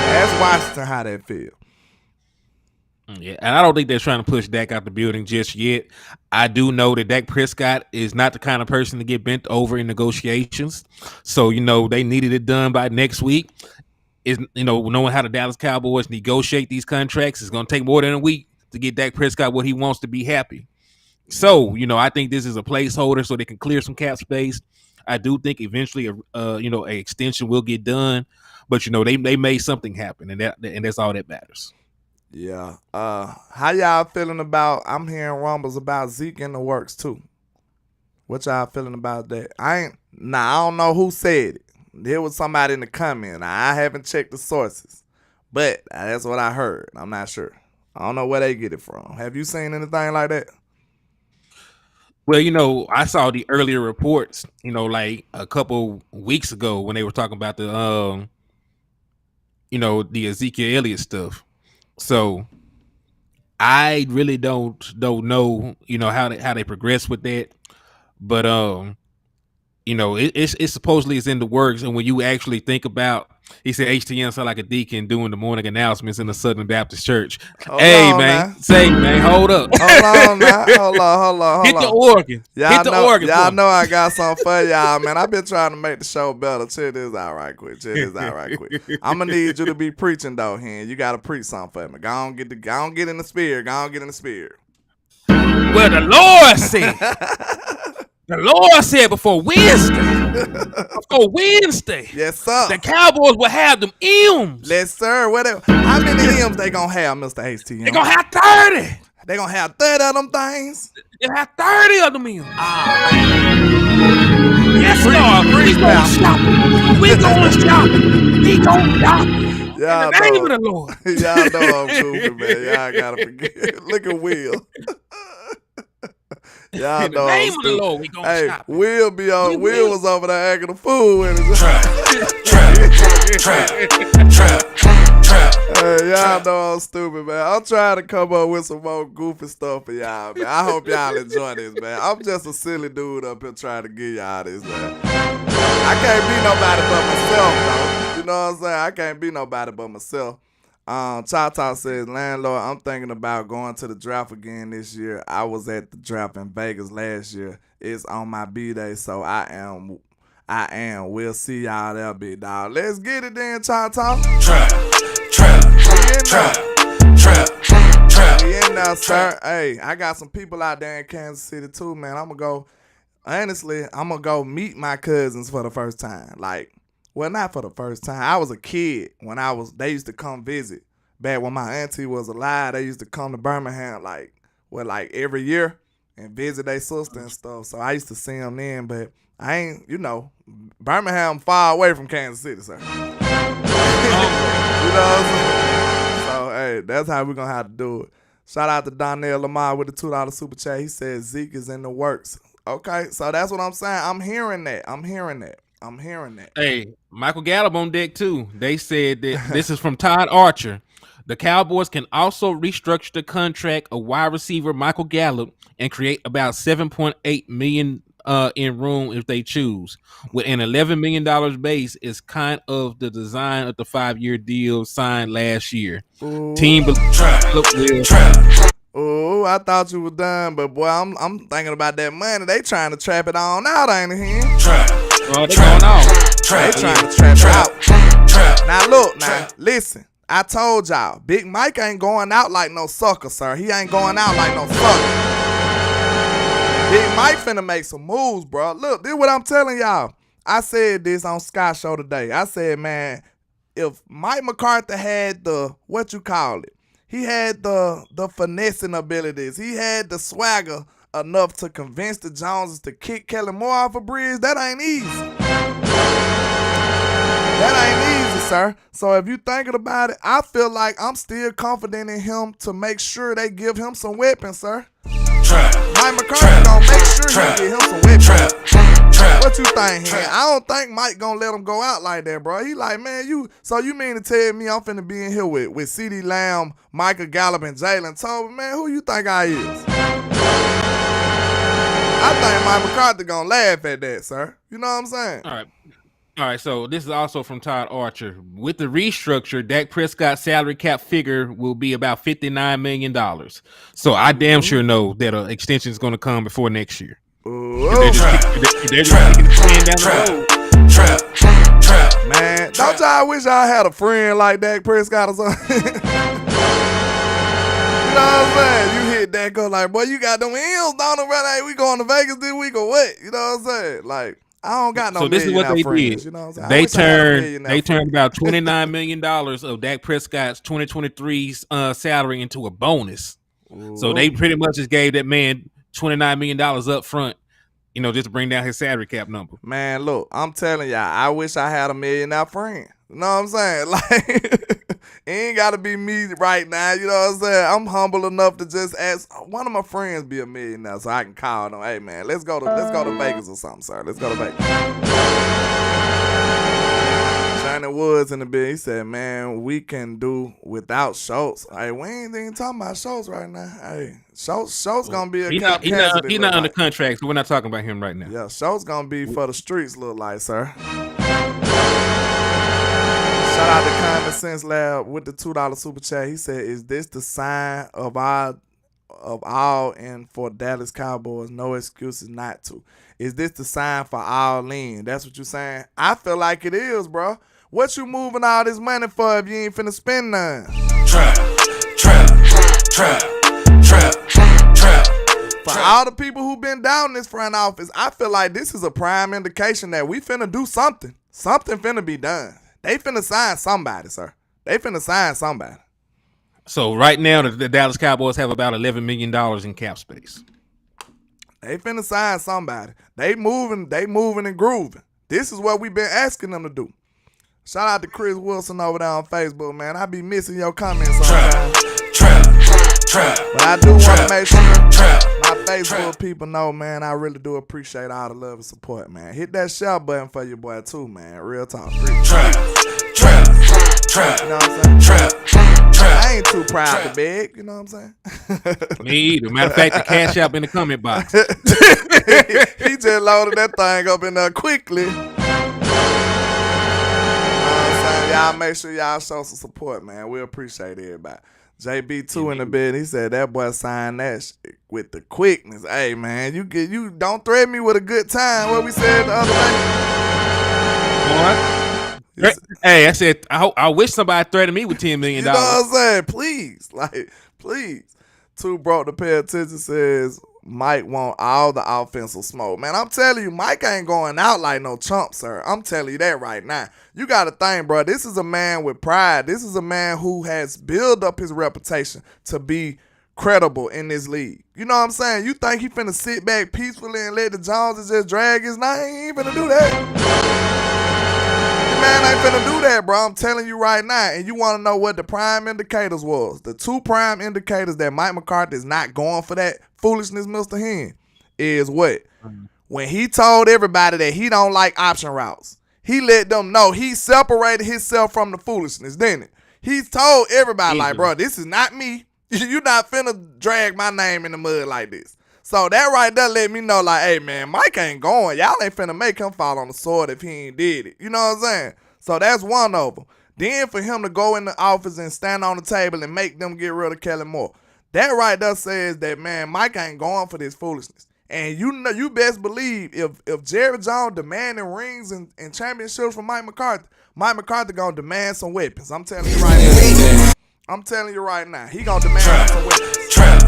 Ask Washington how that feel. Yeah, and I don't think they're trying to push Dak out the building just yet. I do know that Dak Prescott is not the kind of person to get bent over in negotiations. So, you know, they needed it done by next week. Is, you know, knowing how the Dallas Cowboys negotiate these contracts, it's going to take more than a week to get Dak Prescott what he wants to be happy. So, you know, I think this is a placeholder so they can clear some cap space. I do think eventually, a extension will get done, but you know, they made something happen, and that's all that matters. Yeah. How y'all feeling about? I'm hearing rumbles about Zeke in the works too. What y'all feeling about that? I don't know who said it. There was somebody in the comment. I haven't checked the sources, but that's what I heard. I'm not sure. I don't know where they get it from. Have you seen anything like that? Well, you know, I saw the earlier reports, you know, like a couple weeks ago when they were talking about the Ezekiel Elliott stuff. So I really don't know, you know, how they progress with that. But you know, it's supposedly it's in the works. And when you actually think about, he said HTM sound like a deacon doing the morning announcements in the Southern Baptist Church. Hold on, hold up. Hold on now. Hold on. Hit the organ. Organ. Y'all know I got something for y'all, man. I've been trying to make the show better. Check this out right quick. I'm gonna need you to be preaching though, Hen. You gotta preach something for me. Go on get in the spirit. Well, the Lord said. The Lord said before Wednesday, yes, sir, the Cowboys will have them M's. Yes, sir. How many M's they gonna have, Mr. HTM? They gonna have 30. They gonna have 30 of them things. They have 30 of them in. Yes, Free- Lord. free We gonna shop. We gonna shop. Y'all In the name know. of the Lord. Y'all know I'm goofy, man. Y'all gotta forget. Look at Will. Y'all In the know I'm name of the stupid. Lord, we gonna Hey, shop. Will be on. We Will will. was over there acting a fool with it. Hey, y'all know I'm stupid, man. I'm trying to come up with some more goofy stuff for y'all, man. I hope y'all enjoy this, man. I'm just a silly dude up here trying to get y'all this, man. I can't be nobody but myself, though. You know what I'm saying? I can't be nobody but myself. Chata says, landlord, I'm thinking about going to the draft again this year. I was at the draft in Vegas last year. It's on my B-day, so I am. We'll see y'all there, big dog. Let's get it then, Chata. We in there, sir. Hey, I got some people out there in Kansas City too, man. I'm gonna go meet my cousins for the first time. Like, well, not for the first time. I was a kid when they used to come visit. Back when my auntie was alive, they used to come to Birmingham like every year and visit their sister and stuff. So I used to see them then, but I ain't, Birmingham far away from Kansas City, sir. You know what I'm saying? So, hey, that's how we're going to have to do it. Shout out to Donnell Lamar with the $2 super chat. He said Zeke is in the works. Okay, so that's what I'm saying. I'm hearing that. Hey, Michael Gallup on deck too. They said that this is from Todd Archer. The Cowboys can also restructure the contract of wide receiver Michael Gallup and create about $7.8 million in room if they choose. With an $11 million base is kind of the design of the 5-year deal signed last year. Ooh. Team Oh, I thought you were done, but boy, I'm thinking about that money. They trying to trap it on out, ain't it? Here? They going off. They trying to trap it out. Now look, listen. I told y'all, Big Mike ain't going out like no sucker, sir. He ain't going out like no sucker. Big Mike finna make some moves, bro. Look, this is what I'm telling y'all. I said this on Sky Show today. I said, man, if Mike McCarthy had he had the finessing abilities. He had the swagger enough to convince the Joneses to kick Kellen Moore off a bridge. That ain't easy. That ain't easy, sir. So if you thinking about it, I feel like I'm still confident in him to make sure they give him some weapons, sir. Mike McCarthy gonna make sure he get him some weapons. What you think, here? I don't think Mike gonna let him go out like that, bro. He like, man, you mean to tell me I'm finna be in here with CeeDee Lamb, Michael Gallup, and Jalen Tolbert? Man, who you think I is? I think Mike McCarthy gonna laugh at that, sir. You know what I'm saying? All right, so this is also from Todd Archer. With the restructure, Dak Prescott's salary cap figure will be about $59 million. So I damn sure know that an extension is going to come before next year. They're just kicking the can down the road. Man, don't y'all wish I had a friend like Dak Prescott or something? You know what I'm saying? You hit Dak, go like, boy, you got them M's on them, right? Hey, we going to Vegas this week or what? You know what I'm saying? Like, I don't got no. So this is what they friends, did. You know what I'm They turned about $29 million of Dak Prescott's 2023 salary into a bonus. Ooh. So they pretty much just gave that man $29 million up front, just to bring down his salary cap number. Man, look, I'm telling y'all, I wish I had a millionaire friend. You know what I'm saying? Like, it ain't got to be me right now. You know what I'm saying? I'm humble enough to just ask one of my friends be a millionaire so I can call them. Hey, man, let's go to Vegas or something, sir. Let's go to Vegas. Johnny Woods in the bed. He said, man, we can do without Schultz. Hey, we ain't even talking about Schultz right now. Hey, Schultz going to be a He's not under contract, so we're not talking about him right now. Yeah, Schultz going to be for the streets, look like, sir. Shout out to Common Sense Lab with the $2 super chat. He said, is this the sign of all and for Dallas Cowboys? No excuses not to. Is this the sign for all in? That's what you're saying? I feel like it is, bro. What you moving all this money for if you ain't finna spend none? Trap. For all the people who been down this front office, I feel like this is a prime indication that we finna do something. Something finna be done. They finna sign somebody, sir. They finna sign somebody. So right now, the Dallas Cowboys have about $11 million in cap space. They finna sign somebody. They moving and grooving. This is what we've been asking them to do. Shout out to Chris Wilson over there on Facebook, man. I be missing your comments sometimes. But I do want to make sure my Facebook people know, man, I really do appreciate all the love and support, man. Hit that share button for your boy too, man. Real talk. You know what I'm saying? I ain't too proud to beg, you know what I'm saying? Me either. Matter of fact, the cash app in the comment box. He just loaded that thing up in there quickly. Y'all make sure y'all show some support, man. We appreciate everybody. JB2 in the bed, he said that boy signed that shit with the quickness. Hey, man, you don't threaten me with a good time. What we said the other day. Hey, I said I wish somebody threatened me with $10 million. You know what I'm saying? Please. Two broke to pay attention says Mike want all the offensive smoke. Man, I'm telling you, Mike ain't going out like no chump, sir. I'm telling you that right now. You got to think, bro, this is a man with pride. This is a man who has built up his reputation to be credible in this league. You know what I'm saying? You think he finna sit back peacefully and let the Joneses just drag his name? He ain't finna do that. The man ain't finna do that, bro. I'm telling you right now. And you want to know what the prime indicators was. The two prime indicators that Mike McCarthy is not going for that foolishness, Mr. Hen, is what? When he told everybody that he don't like option routes, he let them know he separated himself from the foolishness, didn't it? He told everybody, like, bro, this is not me. You're not finna drag my name in the mud like this. So that right there let me know, like, hey, man, Mike ain't going. Y'all ain't finna make him fall on the sword if he ain't did it. You know what I'm saying? So that's one of them. Then for him to go in the office and stand on the table and make them get rid of Kellen Moore, that right there says that, man, Mike ain't going for this foolishness. And you know, you best believe if Jerry Jones demanding rings and championships from Mike McCarthy gonna demand some weapons. I'm telling you right now. I'm telling you right now. He gonna demand some weapons. Trap.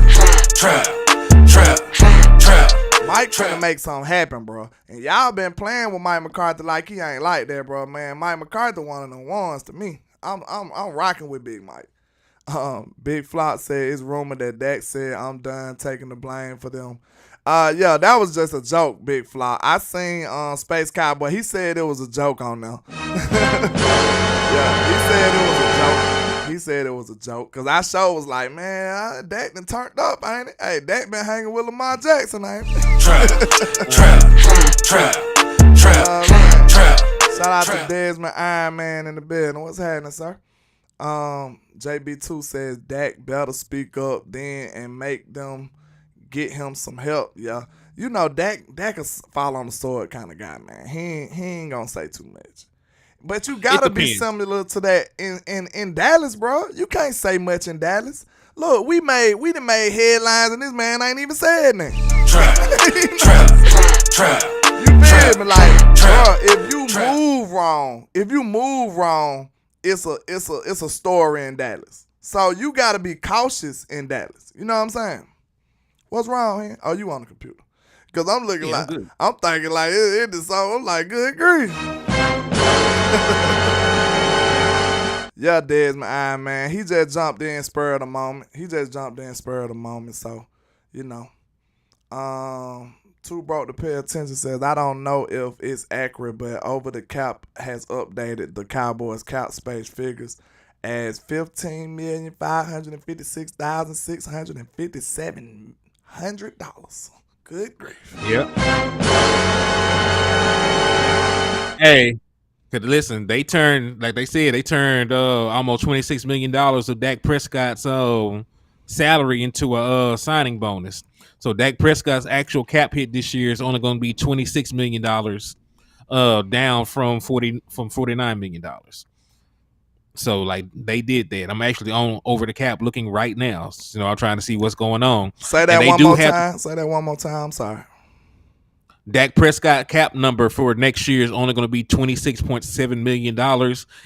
Mike trying to make something happen, bro. And y'all been playing with Mike McCarthy like he ain't like that, bro. Man, Mike McCarthy one of the ones to me. I'm rocking with Big Mike. Big Flop said it's rumored that Dak said I'm done taking the blame for them. Yeah, that was just a joke, Big Flop. I seen Space Cowboy. He said it was a joke on them. Yeah, he said it was a joke. He said it was a joke. Because I sure was like, man, Dak done turned up, ain't it? Hey, Dak been hanging with Lamar Jackson, ain't it? Trap. Shout out to Desmond Iron Man in the building. What's happening, sir? JB2 says Dak better speak up then and make them get him some help. Yeah, you know Dak is fall on the sword kind of guy, man. He ain't gonna say too much, but you gotta be similar to that in Dallas, bro. You can't say much in Dallas. Look, we done made headlines and this man ain't even said nothing. Trap. You feel me? Like, bro, if you move wrong, it's a story in Dallas. So you gotta be cautious in Dallas. You know what I'm saying? What's wrong here? Oh, you on the computer? Cause I'm looking like I'm thinking like it is so. I'm like, good grief. Yeah, Desmond Iron Man. He just jumped in spur of the moment. So, you know. Two broke to pay attention says, I don't know if it's accurate, but Over the Cap has updated the Cowboys cap space figures as $15,556,657. Good grief. Yep. Hey, listen, they turned, like they said, almost $26 million of Dak Prescott's salary into a signing bonus. So Dak Prescott's actual cap hit this year is only going to be $26 million, down from $49 million. So like they did that. I'm actually on Over the Cap looking right now. You know, I'm trying to see what's going on. Say that one more time. Say that one more time. I'm sorry. Dak Prescott cap number for next year is only going to be $26.7 million.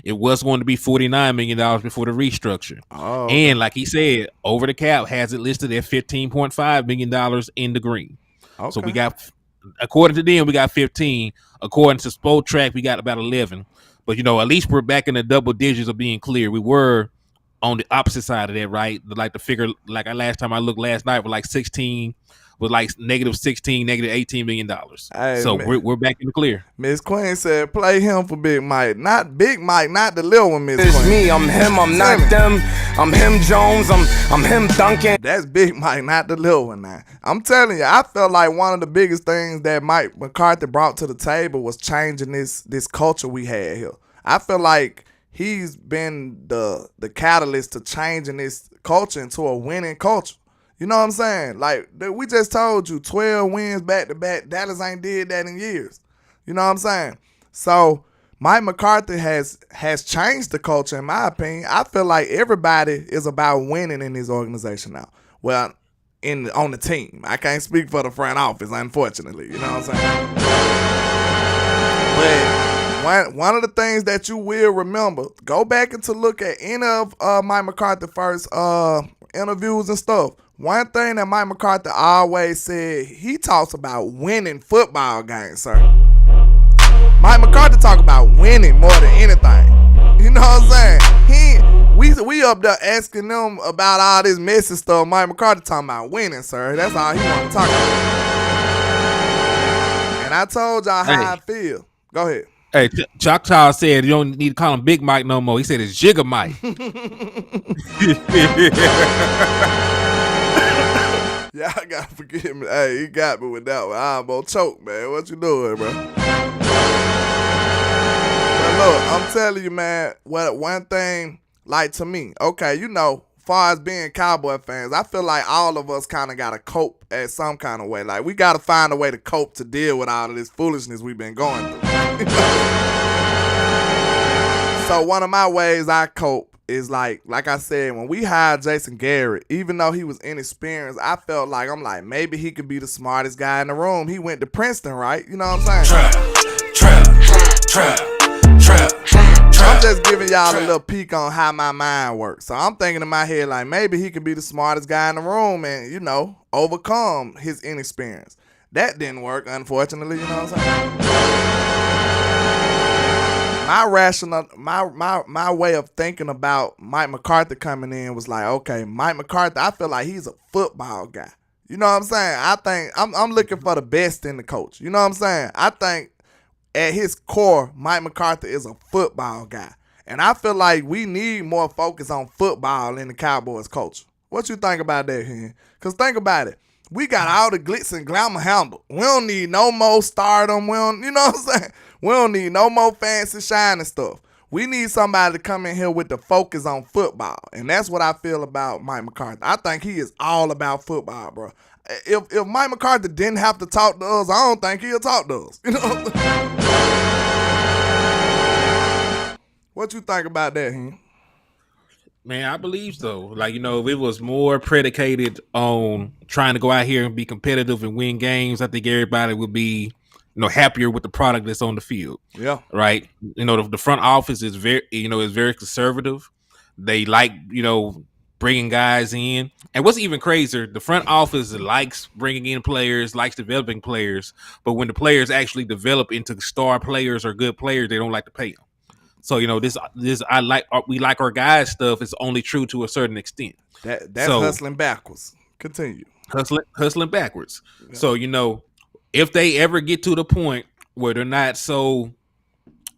It was going to be $49 million before the restructure. Oh, okay. And like he said, Over the Cap has it listed at $15.5 million in the green. Okay. So we got, according to them, we got 15. According to Spotrac, we got about 11. But, you know, at least we're back in the double digits of being clear. We were on the opposite side of that, right? Like the figure, like last time I looked last night was like 16, was like -16, -18 million dollars. Hey, So we're back in the clear. Miss Queen said, play him for Big Mike. Not Big Mike, not the little one, Miss Queen. It's me, I'm him, I'm not them. I'm him Jones, I'm him Duncan. That's Big Mike, not the little one now. I'm telling you, I felt like one of the biggest things that Mike McCarthy brought to the table was changing this culture we had here. I feel like he's been the catalyst to changing this culture into a winning culture. You know what I'm saying? Like, we just told you, 12 wins back-to-back. Dallas ain't did that in years. You know what I'm saying? So, Mike McCarthy has changed the culture, in my opinion. I feel like everybody is about winning in this organization now. Well, on the team. I can't speak for the front office, unfortunately. You know what I'm saying? But one of the things that you will remember, go back and to look at any of Mike McCarthy's first interviews and stuff. One thing that Mike McCarthy always said, he talks about winning football games, sir. Mike McCarthy talk about winning more than anything. You know what I'm saying? We up there asking them about all this messy stuff. Mike McCarthy talking about winning, sir. That's all he want to talk about. And I told y'all how I feel. Go ahead. Hey, Choctaw said you don't need to call him Big Mike no more. He said it's Jigga Mike. Y'all gotta forgive me. Hey, he got me with that one. I'm gonna choke, man. What you doing, bro? But look, I'm telling you, man, one thing, like to me, okay, you know, far as being Cowboy fans, I feel like all of us kind of gotta cope at some kind of way. Like, we gotta find a way to cope to deal with all of this foolishness we've been going through. So one of my ways I cope is like I said, when we hired Jason Garrett, even though he was inexperienced, I felt like, maybe he could be the smartest guy in the room. He went to Princeton, right? You know what I'm saying? Trap. I'm just giving y'all a little peek on how my mind works. So I'm thinking in my head, like, maybe he could be the smartest guy in the room and, you know, overcome his inexperience. That didn't work, unfortunately, you know what I'm saying? My way of thinking about Mike McCarthy coming in was like, okay, Mike McCarthy, I feel like he's a football guy. You know what I'm saying? I think I'm looking for the best in the coach. You know what I'm saying? I think at his core, Mike McCarthy is a football guy. And I feel like we need more focus on football in the Cowboys culture. What you think about that, Hen? Because think about it. We got all the glitz and glamour handled. We don't need no more stardom. You know what I'm saying? We don't need no more fancy shiny stuff. We need somebody to come in here with the focus on football. And that's what I feel about Mike McCarthy. I think he is all about football, bro. If Mike McCarthy didn't have to talk to us, I don't think he'll talk to us. You know what I'm saying? What you think about that, Hen? Man, I believe so. Like, you know, if it was more predicated on trying to go out here and be competitive and win games, I think everybody would be, you know, happier with the product that's on the field. Yeah. Right. You know, the front office is very conservative. They like, you know, bringing guys in. And what's even crazier, the front office likes bringing in players, likes developing players. But when the players actually develop into star players or good players, they don't like to pay them. So, you know, we like our guys stuff is only true to a certain extent. That's hustling backwards. Continue. Hustling backwards. Yeah. So, you know, if they ever get to the point where they're not so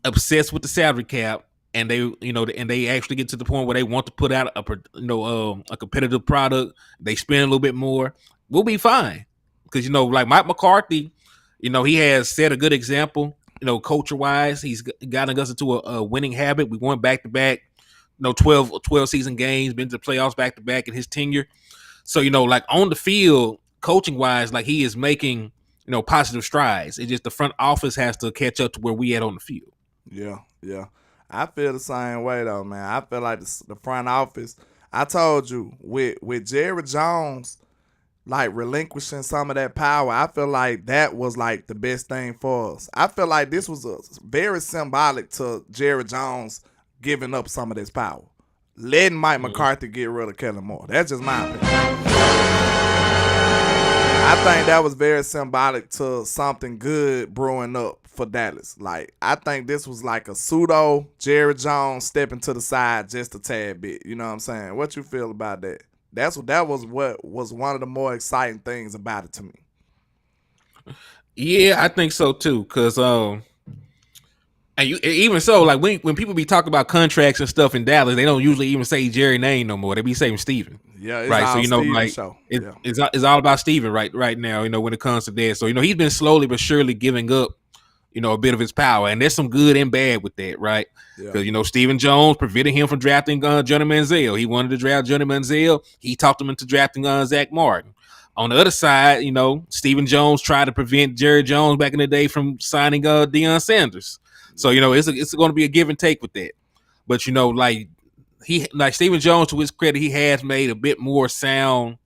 obsessed with the salary cap and they actually get to the point where they want to put out a competitive product, they spend a little bit more, we'll be fine. Because, you know, like Mike McCarthy, you know, he has set a good example. You know, culture-wise, he's gotten us into a winning habit. We won back-to-back, you know, 12 season games, been to the playoffs back-to-back in his tenure. So, you know, like on the field, coaching-wise, like he is making, you know, positive strides. It's just the front office has to catch up to where we at on the field. Yeah. I feel the same way, though, man. I feel like the front office, I told you, with Jerry Jones, like relinquishing some of that power, I feel like that was like the best thing for us. I feel like this was very symbolic to Jerry Jones giving up some of this power, letting Mike McCarthy get rid of Kellen Moore. That's just my opinion. I think that was very symbolic to something good brewing up for Dallas. Like, I think this was like a pseudo Jerry Jones stepping to the side just a tad bit. You know what I'm saying? What you feel about that? That was what was one of the more exciting things about it to me. Yeah, I think so too. Cause even so, like when people be talking about contracts and stuff in Dallas, they don't usually even say Jerry name no more. They be saying Steven. Yeah, it's right. all So Steven like show. it's all about Steven right now. When it comes to that, so he's been slowly but surely giving up, a bit of his power, and there's some good and bad with that, right? Because Stephen Jones prevented him from drafting Johnny Manziel. He wanted to draft Johnny Manziel. He talked him into drafting Zach Martin. On the other side, Stephen Jones tried to prevent Jerry Jones back in the day from signing Deion Sanders. So it's going to be a give and take with that. But like Stephen Jones, to his credit, he has made a bit more sound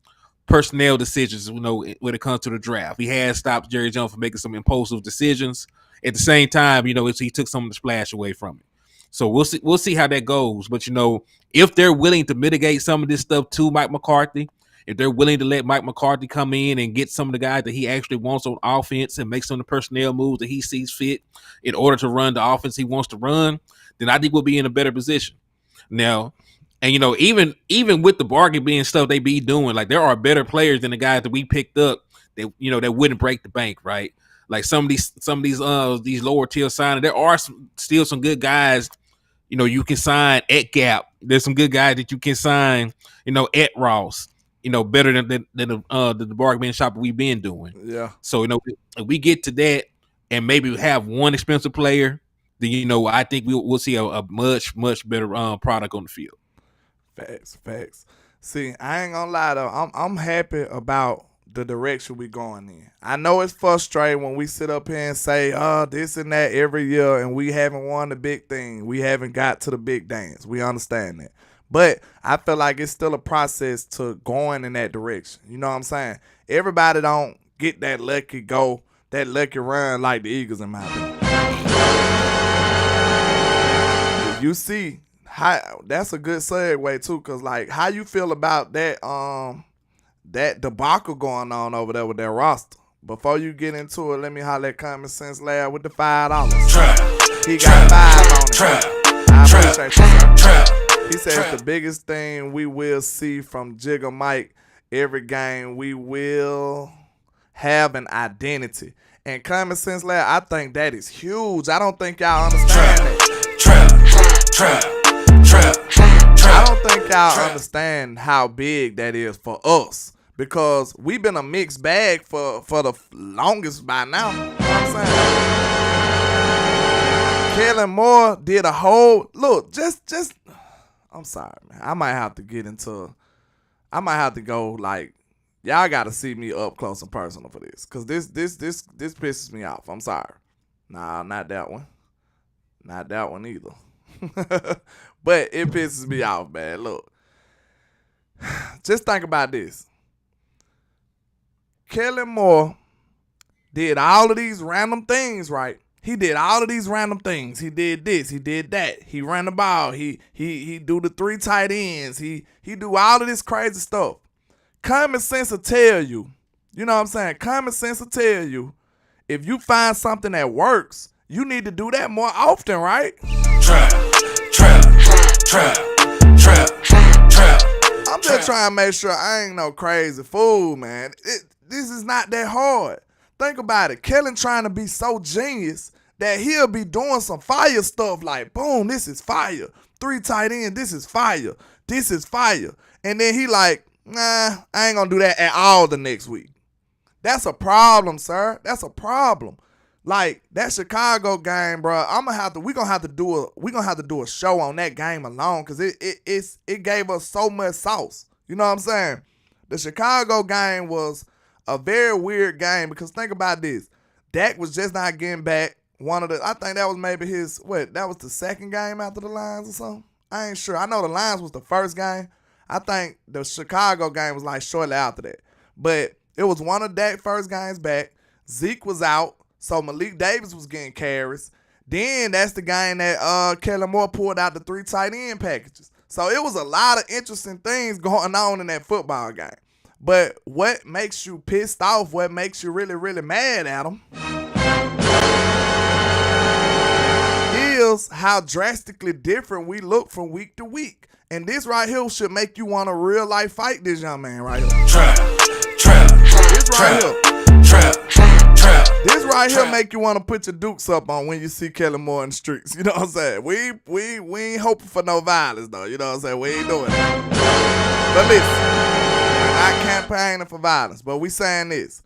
personnel decisions. When it comes to the draft, he has stopped Jerry Jones from making some impulsive decisions. At the same time, he took some of the splash away from it. So we'll see how that goes. But if they're willing to mitigate some of this stuff to Mike McCarthy, if they're willing to let Mike McCarthy come in and get some of the guys that he actually wants on offense and make some of the personnel moves that he sees fit in order to run the offense he wants to run, then I think we'll be in a better position. Now, and even with the bargain being stuff they be doing, like there are better players than the guys that we picked up that that wouldn't break the bank, right? Like some of these lower tier signings, there are still some good guys. You can sign at Gap. There's some good guys that you can sign, at Ross. Better than the bargain shop we've been doing. Yeah. So if we get to that and maybe have one expensive player, then I think we'll see a much better product on the field. Facts. See, I ain't gonna lie though. I'm happy about the direction we going in. I know it's frustrating when we sit up here and say, this and that every year, and we haven't won the big thing. We haven't got to the big dance. We understand that. But I feel like it's still a process to going in that direction. You know what I'm saying? Everybody don't get that lucky run like the Eagles, in my opinion. You see, that's a good segue too, because like how you feel about that that debacle going on over there with their roster. Before you get into it, let me holler at Common Sense Lab with the $5. He got 5 on it. I appreciate you, sir. He says the biggest thing we will see from Jigga Mike every game, we will have an identity. And Common Sense Lab, I think that is huge. I don't think y'all understand that. I don't think y'all understand how big that is for us, because we've been a mixed bag for the longest by now. You know what I'm saying? Kellen Moore did a whole look. Just I'm sorry, man. I might have to go like, y'all got to see me up close and personal for this, cause this pisses me off. I'm sorry. Nah, not that one. Not that one either. But it pisses me off, man. Look, just think about this. Kellen Moore did all of these random things, right? He did all of these random things. He did this. He did that. He ran the ball. He do the 3 tight ends. He do all of this crazy stuff. Common sense will tell you. You know what I'm saying? Common sense will tell you, if you find something that works, you need to do that more often, right? Trap. I'm just trying to make sure I ain't no crazy fool, man. This is not that hard. Think about it. Kellen trying to be so genius that he'll be doing some fire stuff like, boom, this is fire. 3 tight end, this is fire. This is fire. And then he like, nah, I ain't gonna do that at all the next week. That's a problem, sir. That's a problem. Like that Chicago game, bro. We gonna have to do a show on that game alone, because it gave us so much sauce. You know what I'm saying? The Chicago game was a very weird game, because think about this. Dak was just not getting back. I think that was maybe that was the second game after the Lions or something. I ain't sure. I know the Lions was the first game. I think the Chicago game was like shortly after that. But it was one of Dak's first games back. Zeke was out, so Malik Davis was getting carries. Then that's the game that Kellen Moore pulled out the 3 tight end packages. So it was a lot of interesting things going on in that football game. But what makes you pissed off, what makes you really, really mad at him, is how drastically different we look from week to week. And this right here should make you want to real life fight this young man right here. Trap. This right here. This right here make you want to put your dukes up on when you see Kelly Moore in the streets. You know what I'm saying? We ain't hoping for no violence though. You know what I'm saying? We ain't doing it. But listen, we're not campaigning for violence, but we saying this.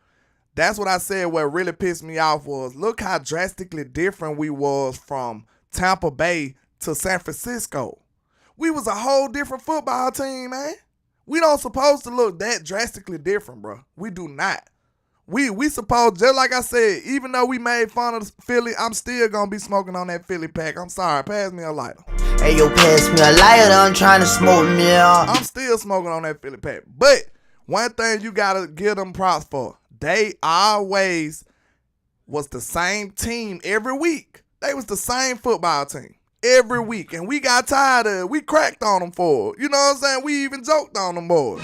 That's what I said. What really pissed me off was look how drastically different we was from Tampa Bay to San Francisco. We was a whole different football team, man. We don't supposed to look that drastically different, bro. We do not. We supposed, just like I said, even though we made fun of Philly, I'm still gonna be smoking on that Philly pack. I'm sorry, pass me a lighter. Hey, yo, pass me a lighter, I'm trying to smoke me out. I'm still smoking on that Philly pack. But one thing you gotta give them props for, they always was the same team every week. They was the same football team every week. And we got tired of it. We cracked on them for it. You know what I'm saying? We even joked on them boys.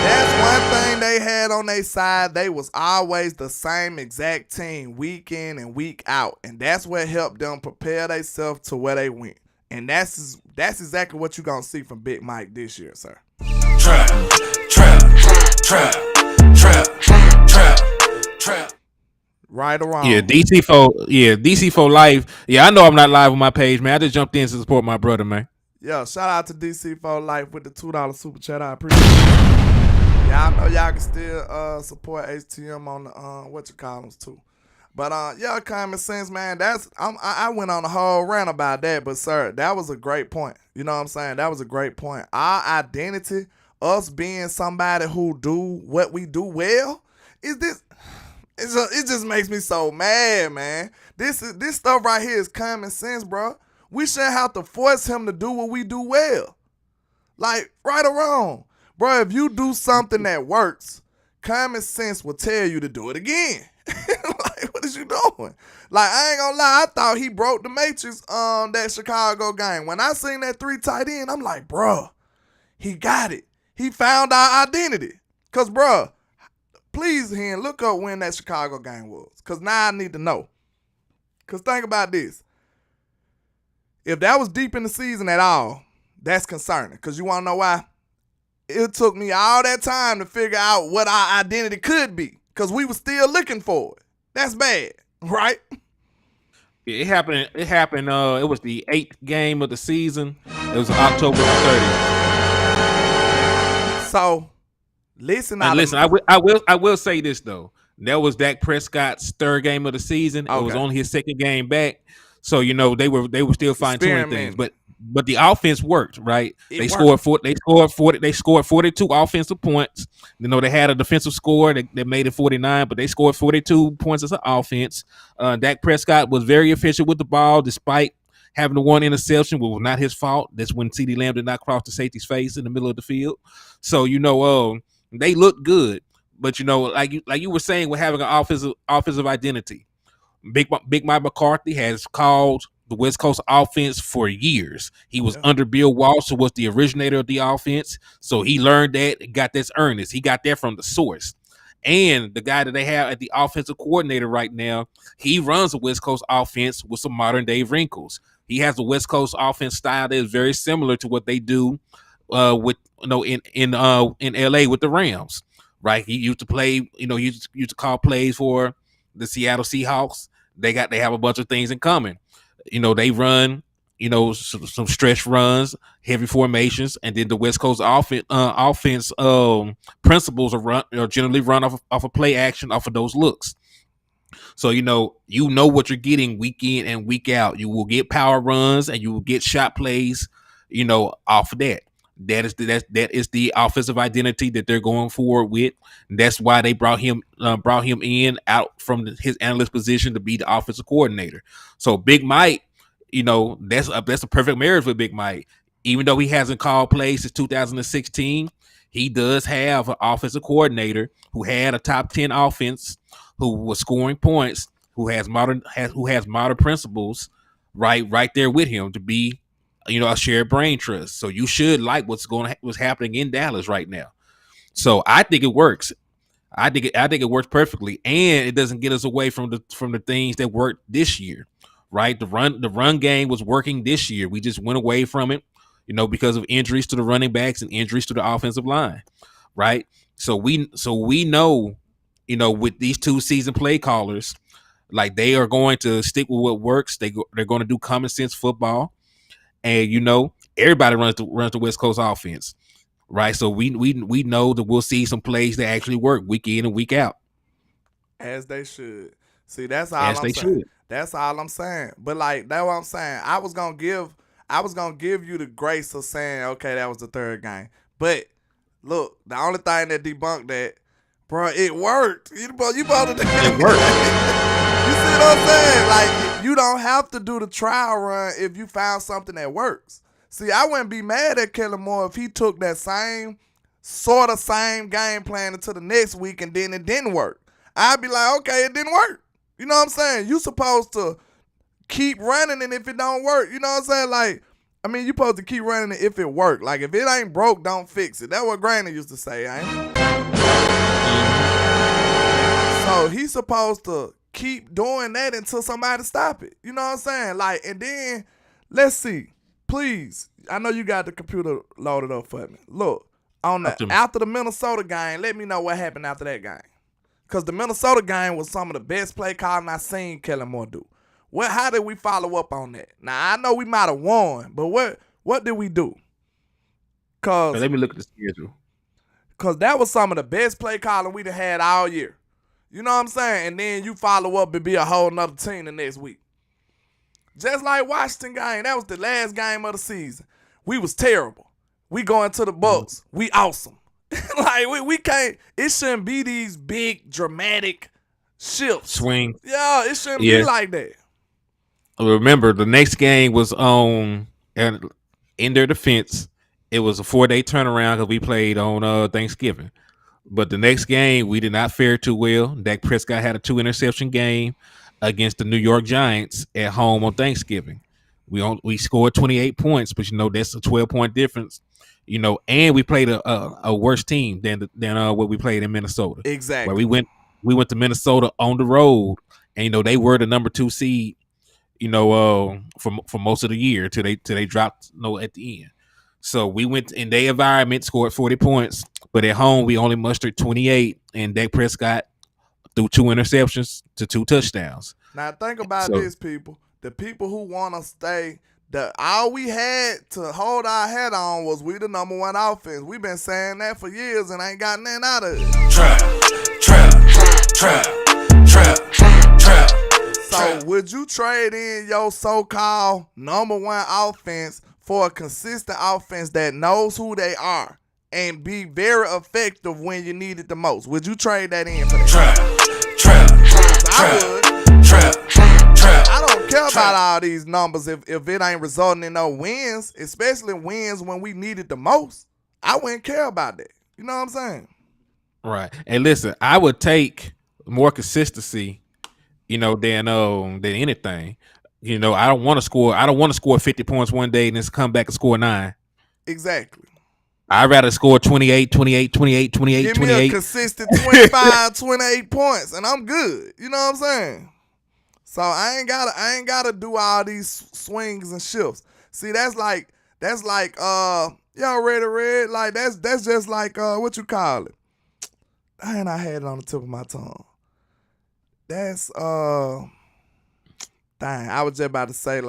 That's one thing they had on their side. They was always the same exact team week in and week out. And that's what helped them prepare themselves to where they went. And that's exactly what you're going to see from Big Mike this year, sir. Trap. Right or wrong? Yeah, DC for life. Yeah, I know I'm not live on my page, man. I just jumped in to support my brother, man. Yeah, shout out to DC for life with the $2 super chat. I appreciate it. Y'all know y'all can still support HTM on the whatchamacallits too. But yeah, common sense, man. I went on a whole rant about that, but sir, that was a great point. You know what I'm saying? That was a great point. Our identity, us being somebody who do what we do well, is this. It just makes me so mad, man. This stuff right here is common sense, bro. We shouldn't have to force him to do what we do well. Like, right or wrong. Bro, if you do something that works, common sense will tell you to do it again. Like, what is you doing? Like, I ain't gonna lie, I thought he broke the matrix that Chicago game. When I seen that 3 tight end, I'm like, bro, he got it. He found our identity. Because, bro, please, Hen, look up when that Chicago game was. Because now I need to know. Because think about this. If that was deep in the season at all, that's concerning. Because you want to know why? It took me all that time to figure out what our identity could be. Because we were still looking for it. That's bad, right? Yeah, it happened. It was the 8th game of the season. It was October 30th. So, listen. I will say this though. That was Dak Prescott's 3rd game of the season. Okay. It was only his 2nd game back. So they were still fine-tuning things, but the offense worked, right? They scored 42 offensive points. You know, they had a defensive score that made it 49, but they scored 42 points as an offense. Dak Prescott was very efficient with the ball, despite having the 1 interception, which was not his fault. That's when CeeDee Lamb did not cross the safety's face in the middle of the field. So they looked good, but like you were saying, we're having an offensive identity. Big Mike McCarthy has called the West Coast offense for years. He was under Bill Walsh, who was the originator of the offense. So he learned that, got this earnest. He got that from the source. And the guy that they have at the offensive coordinator right now, he runs a West Coast offense with some modern day wrinkles. He has a West Coast offense style that is very similar to what they do in LA with the Rams. Right? He used to play, used to call plays for the Seattle Seahawks. They have a bunch of things in common. They run, some stretch runs, heavy formations, and then the West Coast offense principles are generally run off of play action, off of those looks. So what you're getting week in and week out. You will get power runs and you will get shot plays, off of that. That is the offensive identity that they're going forward with. That's why they brought him in out from his analyst position to be the offensive coordinator. So Big Mike, that's a perfect marriage with Big Mike. Even though he hasn't called plays since 2016, he does have an offensive coordinator who had a top 10 offense, who was scoring points, who has modern principles, right there with him to be a shared brain trust. So you should like what's happening in Dallas right now. So I think it works. I think it works perfectly, and it doesn't get us away from the things that worked this year, right? The run game was working this year. We just went away from it, because of injuries to the running backs and injuries to the offensive line, right? So we know, with these two season play callers, like they are going to stick with what works. They're going to do common sense football, and everybody runs the West Coast offense. Right, so we know that we'll see some plays that actually work week in and week out, as they should. See, that's all as I'm they saying. should. That's all I'm saying. But like that's what I'm saying. I was gonna give you the grace of saying, okay, that was the third game. But look, the only thing that debunked that, bro, it worked. You supposed to It worked. You see what I'm saying? Like you don't have to do the trial run if you found something that works. See, I wouldn't be mad at Kellen Moore if he took that same game plan into the next week and then it didn't work. I'd be like, okay, it didn't work. You know what I'm saying? You supposed to keep running it if it don't work. You know what I'm saying? Like, you supposed to keep running it if it worked. Like, if it ain't broke, don't fix it. That's what Granny used to say, ain't it? So he's supposed to keep doing that until somebody stop it. You know what I'm saying? Like, and then, let's see. Please, I know you got the computer loaded up for me. Look, after the Minnesota game, let me know what happened after that game. Because the Minnesota game was some of the best play calling I seen Kellen Moore do. How did we follow up on that? Now, I know we might have won, but what did we do? Let me look at the schedule. Because that was some of the best play calling we'd have had all year. You know what I'm saying? And then you follow up and be a whole nother team the next week. Just like Washington game, that was the last game of the season. We was terrible. We going to the Bucks. We awesome. Like we can't. It shouldn't be these big dramatic shifts. Swing. Yeah, it shouldn't be like that. Remember, the next game was on, and in their defense, it was a 4-day turnaround because we played on Thanksgiving. But the next game, we did not fare too well. Dak Prescott had a 2-interception game against the New York Giants at home on Thanksgiving. We scored 28 points, but that's a 12-point difference. And we played a worse team than what we played in Minnesota. Exactly. Where we went to Minnesota on the road, and they were the number 2 seed. For most of the year till they dropped at the end. So we went in their environment, scored 40 points, but at home we only mustered 28, and Dak Prescott threw 2 interceptions to 2 touchdowns. Now think about this, people. The people who want to stay, all we had to hold our head on was we the number 1 offense. We've been saying that for years and ain't got nothing out of it. Trap. So would you trade in your so-called number 1 offense for a consistent offense that knows who they are and be very effective when you need it the most? Would you trade that in for that? I don't care about all these numbers if it ain't resulting in no wins, especially wins when we need it the most. I wouldn't care about that. You know what I'm saying? Right. And listen, I would take more consistency, than anything. I don't want to score 50 points one day and then come back and score 9. Exactly. I'd rather score 28. Give me a consistent 25, 28 points, and I'm good. You know what I'm saying? So I ain't gotta do all these swings and shifts. See, that's like y'all ready, Red? Like that's just like what you call it? Dang, I had it on the tip of my tongue. That's dang, I was just about to say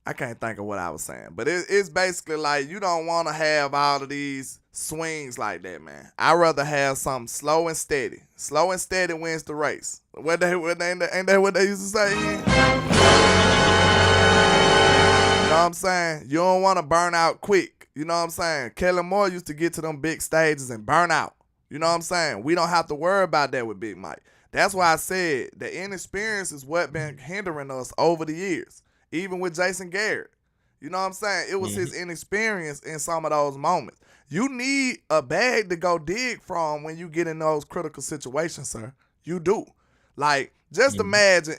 I can't think of what I was saying, but it's basically like you don't want to have all of these swings like that, man. I'd rather have something slow and steady. Slow and steady wins the race. Ain't that what they used to say? You know what I'm saying? You don't want to burn out quick. You know what I'm saying? Kellen Moore used to get to them big stages and burn out. You know what I'm saying? We don't have to worry about that with Big Mike. That's why I said the inexperience is what been hindering us over the years. Even with Jason Garrett. You know what I'm saying? It was his inexperience in some of those moments. You need a bag to go dig from when you get in those critical situations, sir. You do. Like, just imagine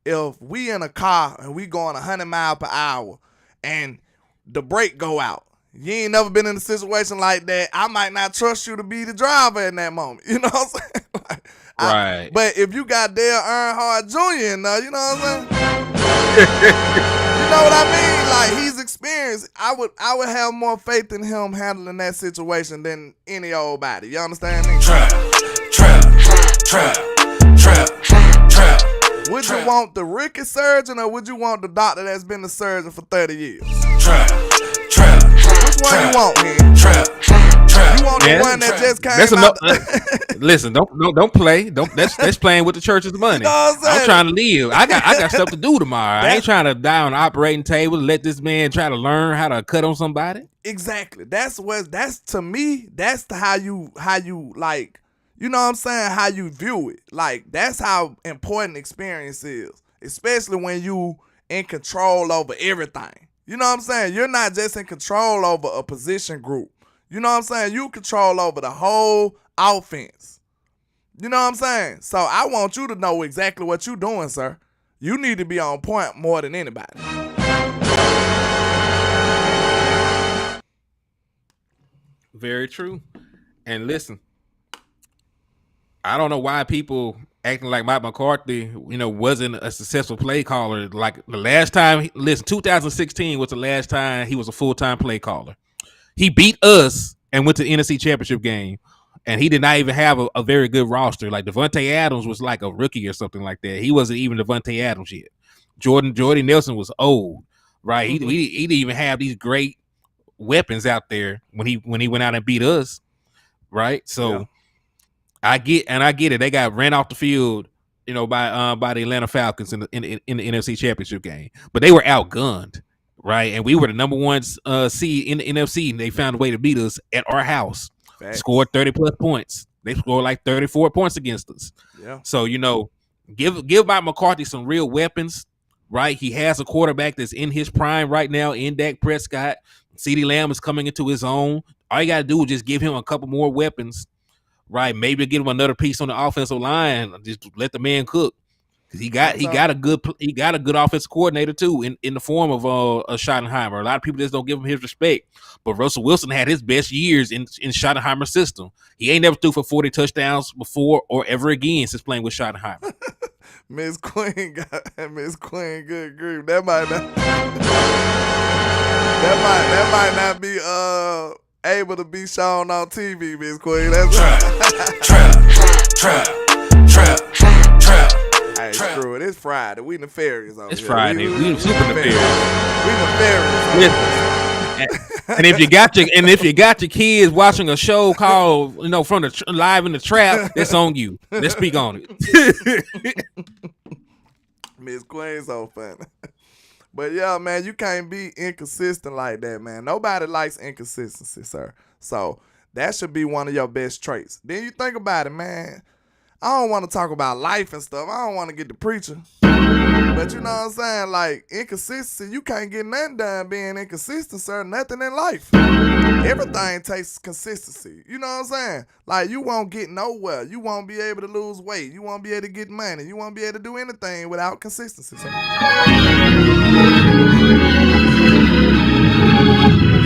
if we in a car and we going 100 miles per hour and the brake go out, you ain't never been in a situation like that, I might not trust you to be the driver in that moment. You know what I'm saying? Like, Right. But if you got Dale Earnhardt Jr. in there, you know what I'm saying? You know what I mean? Like, he's experienced. I would have more faith in him handling that situation than any old body. You understand me? Trap. Would you want the rookie surgeon or would you want the doctor that's been the surgeon for 30 years? Trap. Which one you want, man? Trap. You want the one that just came out? Listen, don't play. That's playing with the church's money. You know what I'm I'm trying to live. I got stuff to do tomorrow. I ain't trying to die on the operating table and let this man try to learn how to cut on somebody. Exactly. That's to me, that's how you like, you know what I'm saying, how you view it. Like, that's how important experience is, especially when you in control over everything. You know what I'm saying? You're not just in control over a position group. You know what I'm saying? You control over the whole offense. You know what I'm saying? So I want you to know exactly what you're doing, sir. You need to be on point more than anybody. Very true. And listen, I don't know why people acting like Mike McCarthy, wasn't a successful play caller. Like the last time, 2016 was the last time he was a full-time play caller. He beat us and went to the NFC Championship game, and he did not even have a very good roster. Like Devontae Adams was like a rookie or something like that. He wasn't even Devontae Adams yet. Jordy Nelson was old, right? Mm-hmm. He didn't even have these great weapons out there when he went out and beat us, right? So. Yeah. I get it. They got ran off the field, by the Atlanta Falcons in the NFC Championship game, but they were outgunned, right? And we were the number one seed in the NFC, and they found a way to beat us at our house. Facts. Scored 30+ points. They scored like 34 points against us. Yeah. So give Mike McCarthy some real weapons, right? He has a quarterback that's in his prime right now in Dak Prescott. CeeDee Lamb is coming into his own. All you got to do is just give him a couple more weapons. Right, maybe give him another piece on the offensive line. Just let the man cook. Cause he got a good offensive coordinator too in the form of Schottenheimer. A lot of people just don't give him his respect. But Russell Wilson had his best years in Schottenheimer's system. He ain't never threw for 40 touchdowns before or ever again since playing with Schottenheimer. Miss Queen, good grief. That might not be able to be shown on TV, Miss Queen. That's trap. Hey, screw it. It's Friday. We nefarious on It's here. Friday. We super nefarious. We nefarious. And if you got your kids watching a show called from the Live in the Trap, that's on you. Let's speak on it. Miss Queen so funny. But yeah, man, you can't be inconsistent like that, man. Nobody likes inconsistency, sir. So that should be one of your best traits. Then you think about it, man. I don't want to talk about life and stuff. I don't want to get to preaching. But you know what I'm saying? Like, inconsistency, you can't get nothing done being inconsistent, sir. Nothing in life. Everything takes consistency. You know what I'm saying? Like, you won't get nowhere. You won't be able to lose weight. You won't be able to get money. You won't be able to do anything without consistency, sir.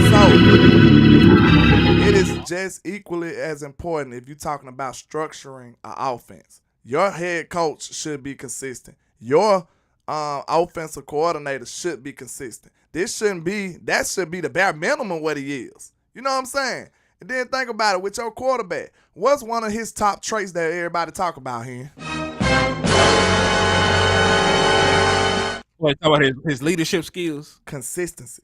So, it is just equally as important if you're talking about structuring an offense. Your head coach should be consistent. Your offensive coordinator should be consistent. That should be the bare minimum what he is. You know what I'm saying? And then think about it with your quarterback. What's one of his top traits that everybody talk about here? What, talk about his leadership skills? Consistency.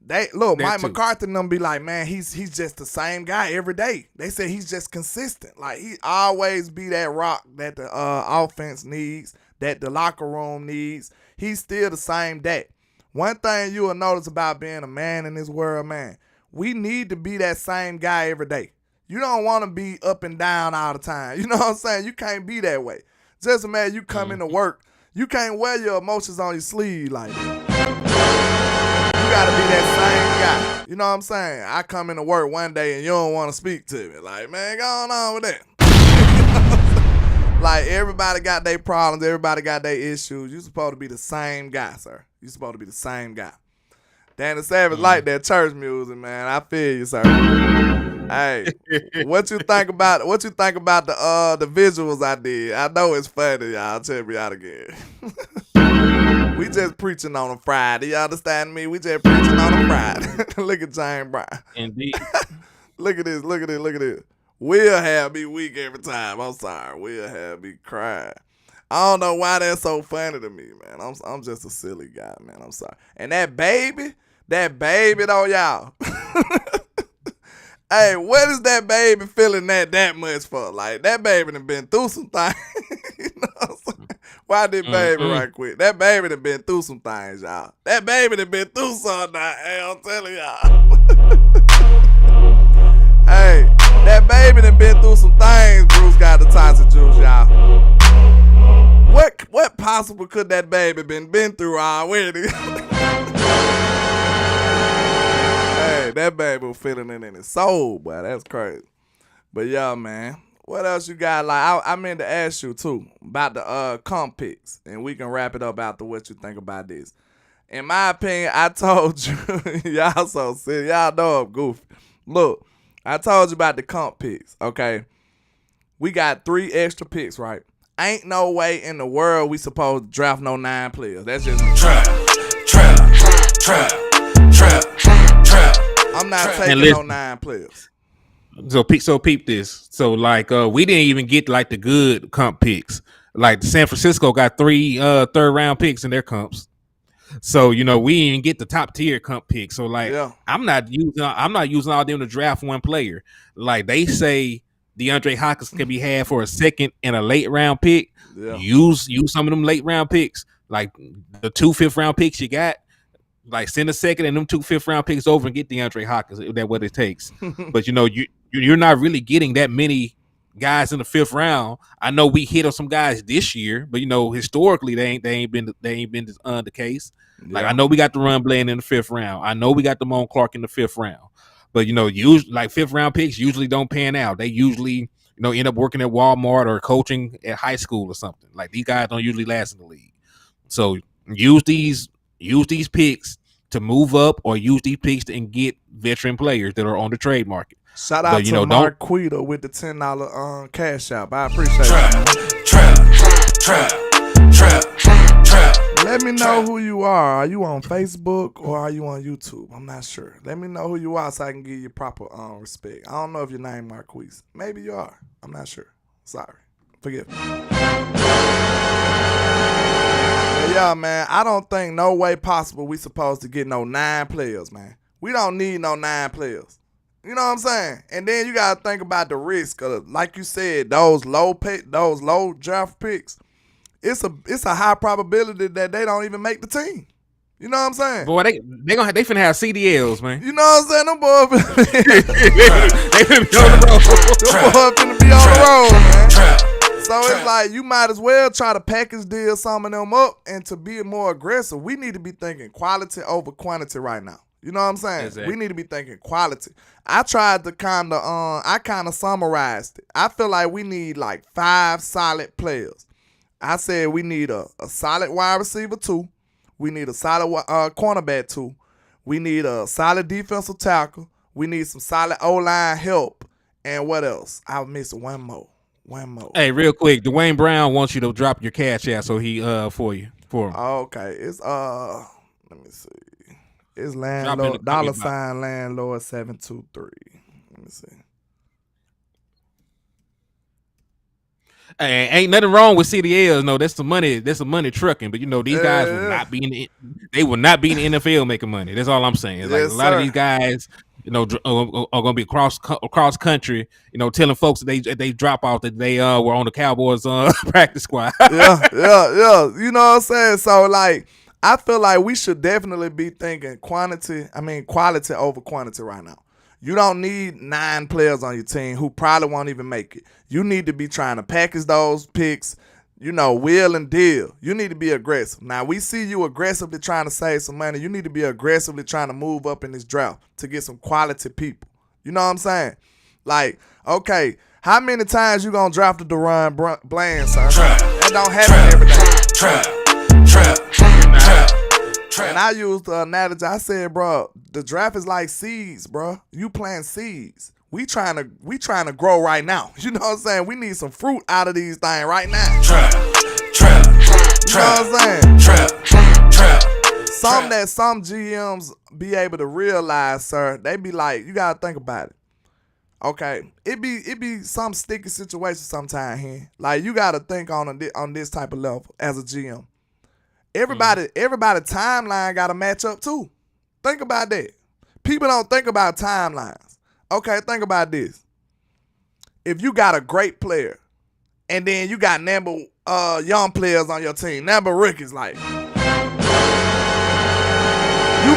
Mike McCarthy and them be like, man, he's just the same guy every day. They say he's just consistent. Like, he always be that rock that the offense needs, that the locker room needs. He's still the same day. One thing you will notice about being a man in this world, man, we need to be that same guy every day. You don't want to be up and down all the time. You know what I'm saying? You can't be that way. Just imagine you come into work. You can't wear your emotions on your sleeve like that. You got to be that same guy. You know what I'm saying? I come into work one day and you don't want to speak to me. Like, man, go on with that. Like, everybody got their problems. Everybody got their issues. You supposed to be the same guy, sir. You supposed to be the same guy. Danny Savage like that church music, man. I feel you, sir. Hey, what you think about the visuals I did? I know it's funny, y'all. Tell me out again. We just preaching on a Friday. You understand me? We just preaching on a Friday. Look at James Brown. Indeed. Look at this. Look at this. Look at this. Will have me weak every time. I'm sorry. Will have me crying. I don't know why that's so funny to me, man. I'm just a silly guy, man. I'm sorry. And that baby though, y'all. Hey, what is that baby feeling that much for? Like, that baby done been through some things. You know what I'm saying? Why did baby right quick? That baby done been through some things, y'all. That baby done been through something. Hey, I'm telling y'all. Hey, that baby done been through some things. Bruce got the toxic juice, y'all. What possible could that baby been through already? Hey, that baby was feeling it in his soul, boy. That's crazy. But yeah, man. What else you got? Like, I meant to ask you too about the comp picks, and we can wrap it up after what you think about this. In my opinion, I told you, y'all so silly. Y'all know I'm goofy. Look, I told you about the comp picks, okay? We got 3 extra picks, right? Ain't no way in the world we supposed to draft no 9 players. That's just trap. I'm not taking no 9 players. So peep this. So like we didn't even get like the good comp picks. Like San Francisco got 3 third round picks in their comps. So we didn't even get the top tier comp picks. So like I'm not using all them to draft one player. Like they say DeAndre Hopkins can be had for a second and a late round pick. Yeah. Use some of them late round picks. Like the 2 5th round picks you got. Like send a second and them 2 5th round picks over and get DeAndre Hopkins. If that's what it takes. But you're not really getting that many guys in the 5th round. I know we hit on some guys this year, but historically they ain't been the case. Yeah. Like I know we got the Run Bland in the 5th round. I know we got the Damone Clark in the 5th round. But usually like 5th round picks usually don't pan out. They usually end up working at Walmart or coaching at high school or something. Like these guys don't usually last in the league. So use these picks to move up, or use these picks and get veteran players that are on the trade market. Shout out to Marquita with the $10 cash out. I appreciate it. Let me know who you are. Are you on Facebook or are you on YouTube? I'm not sure. Let me know who you are so I can give you proper respect. I don't know if your name Marquise. Maybe you are. I'm not sure. Sorry. Forgive me. Yeah, man, I don't think no way possible we supposed to get no 9 players, man. We don't need no 9 players. You know what I'm saying? And then you gotta think about the risk of, like you said, those low draft picks. It's a high probability that they don't even make the team. You know what I'm saying? Boy, they finna have CDLs, man. You know what I'm saying? Them boys they finna be on the road. Them boys finna be on the road, man. So it's like you might as well try to package deal some of them up, and to be more aggressive, we need to be thinking quality over quantity right now. You know what I'm saying? Exactly. We need to be thinking quality. I tried to kind of summarized it. I feel like we need like 5 solid players. I said we need a solid wide receiver 2. We need a solid cornerback 2. We need a solid defensive tackle. We need some solid O-line help. And what else? I missed one more. Hey, real quick, Dwayne Brown wants you to drop your cash out so he for him. Okay, it's let me see. It's landlord $ landlord 723. Let me see. Hey, ain't nothing wrong with CDLs. No, that's the money. That's the money trucking. But these guys will not be in the. They will not be in the NFL making money. That's all I'm saying. It's like a lot of these guys, are going to be across country. Telling folks that they drop off that they were on the Cowboys practice squad. yeah. You know what I'm saying? So like, I feel like we should definitely be thinking quality over quantity right now. You don't need 9 players on your team who probably won't even make it. You need to be trying to package those picks, wheel and deal. You need to be aggressive. Now, we see you aggressively trying to save some money. You need to be aggressively trying to move up in this draft to get some quality people. You know what I'm saying? Like, okay, How many times you gonna draft a Deron Bland, sir? That don't happen every day. And I used the analogy. I said, bro, the draft is like seeds, bro. You plant seeds. We trying to grow right now. You know what I'm saying? We need some fruit out of these things right now. You know what I'm saying? Some GMs be able to realize, sir. They be like, you gotta think about it. Okay, it be some sticky situation sometime here. Like you gotta think on this type of level as a GM. Everybody timeline gotta match up too. Think about that. People don't think about timelines. Okay, think about this. If you got a great player, and then you got young players on your team, rookies, like you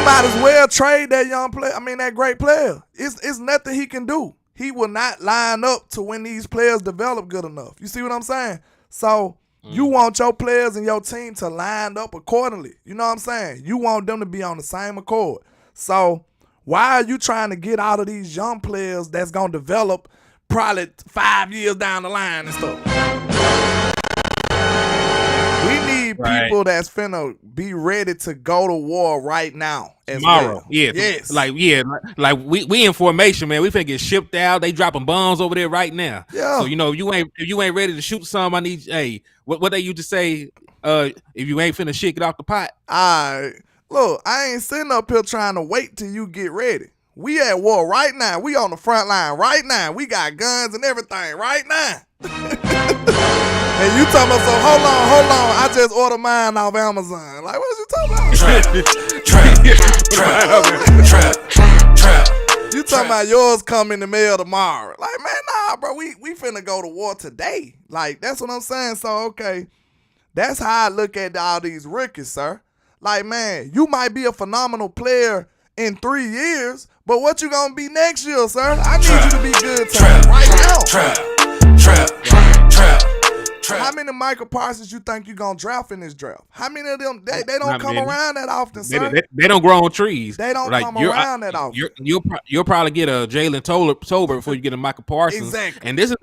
might as well trade that that great player. It's nothing he can do. He will not line up to when these players develop good enough. You see what I'm saying? So you want your players and your team to line up accordingly. You know what I'm saying? You want them to be on the same accord. So why are you trying to get out of these young players that's going to develop probably 5 years down the line and stuff? We need people that's finna be ready to go to war right now. Tomorrow. Well. Yeah. Yes. Like we in formation, man. We finna get shipped out. They dropping bombs over there right now. Yeah. So if you ain't ready to shoot some, I need what they used to say, if you ain't finna shit it off the pot. Look, I ain't sitting up here trying to wait till you get ready. We at war right now. We on the front line right now. We got guns and everything right now. And you talking about, so hold on. I just ordered mine off Amazon. Like, what is you talking about? You talking about yours come in the mail tomorrow. Like, man, nah, bro. We finna go to war today. Like, that's what I'm saying. So, okay. That's how I look at all these rookies, sir. Like, man, you might be a phenomenal player in 3 years, but what you gonna be next year, sir? I need you to be good right now. How many Michael Parsons you think you gonna draft in this draft? How many of them they don't come around that often, sir? They don't grow on trees. They don't come around that often. You'll probably get a Jalen Tolbert before you get a Michael Parsons. Exactly. And this is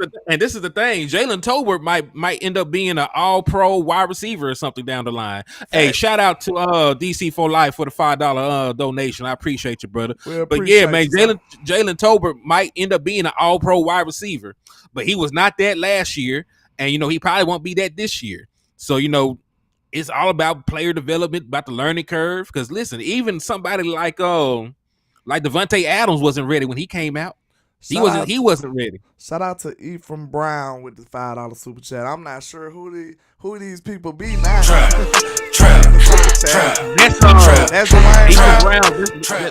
the thing. Jalen Tolbert might end up being an All-Pro wide receiver or something down the line. Hey, shout out to DC for Life for the $5 donation. I appreciate you, brother. But yeah, man, Jalen Tolbert might end up being an All-Pro wide receiver, but he was not that last year. And, he probably won't be that this year. So, it's all about player development, about the learning curve. Because, listen, even somebody like Devontae Adams wasn't ready when he came out. He wasn't ready. Shout out to Ephraim Brown with the $5 super chat. I'm not sure who these people be now. That's Dwayne Brown.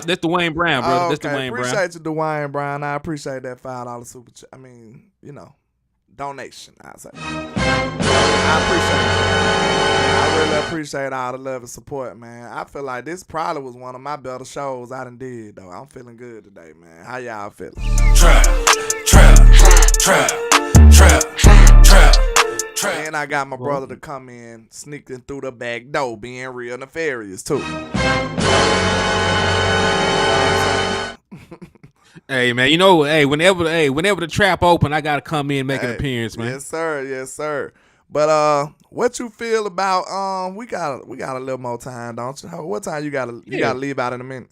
That's Dwayne Brown, brother. Okay. That's Dwayne Brown. Appreciate you, Dwayne Brown. I appreciate that $5 super chat. I mean, donation, I say. I appreciate it. I really appreciate all the love and support, man. I feel like this probably was one of my better shows I done did, though. I'm feeling good today, man. How y'all feeling? Trap. And I got my brother to come in, sneaking through the back door, being real nefarious, too. Hey man, whenever the trap open, I gotta come in and make an appearance, man. Yes, sir. But what you feel about we got a little more time, don't you? What time you gotta leave out in a minute?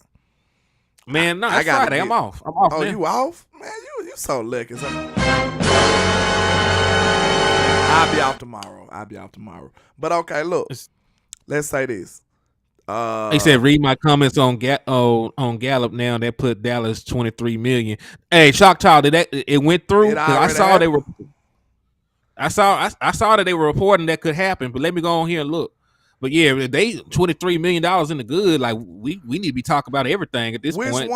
Man, no, it's Friday. I'm off. Oh, man. You off? Man, you so lucky. I'll be off tomorrow. But okay, look. Let's say this. They said read my comments on Gallup now. That put Dallas 23 million. Hey, Shock Child, it went through? I saw that they were reporting that could happen, but let me go on here and look. But yeah, they $23 million in the good. Like we need to be talking about everything at this point.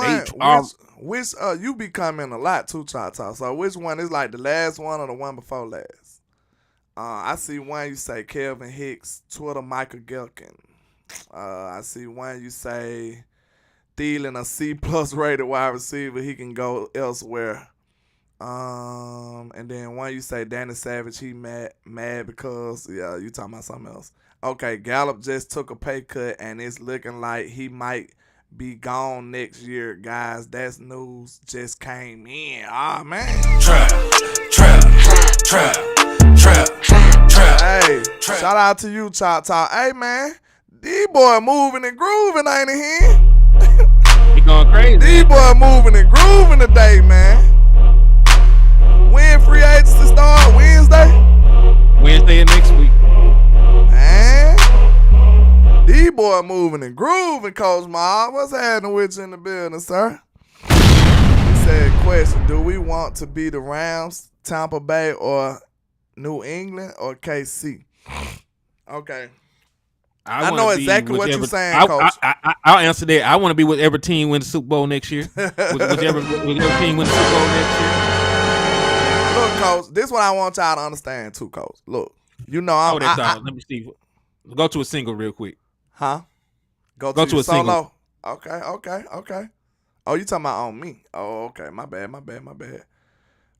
Which you be coming a lot too, Child. So which one is like the last one or the one before last? I see one you say Kelvin Hicks, Twitter Michael Gelkin. I see one you say Thielen, a C+ rated wide receiver, he can go elsewhere. And then one you say Danny Savage, he mad because you talking about something else. Okay, Gallup just took a pay cut and it's looking like he might be gone next year, guys. That's news just came in. Ah, man. Trap. Hey, shout out to you, Chop Talk. Hey, man, D-boy moving and grooving, ain't he? He going crazy. D-boy moving and grooving today, man. When free agency start? Wednesday of next week. Man, D-boy moving and grooving, Coach Mob. What's happening with you in the building, sir? He said, question, do we want to be the Rams, Tampa Bay, or New England, or KC? Okay. I know exactly what you're saying, Coach. I'll answer that. I want to be whatever team wins the Super Bowl next year. whichever team wins the Super Bowl next year. Look, Coach, this is what I want y'all to understand, too, Coach. Look, you know I'm... Let me see. Go to a single real quick. Huh? Go to a solo? Okay. Oh, you talking about on me? Oh, okay. My bad.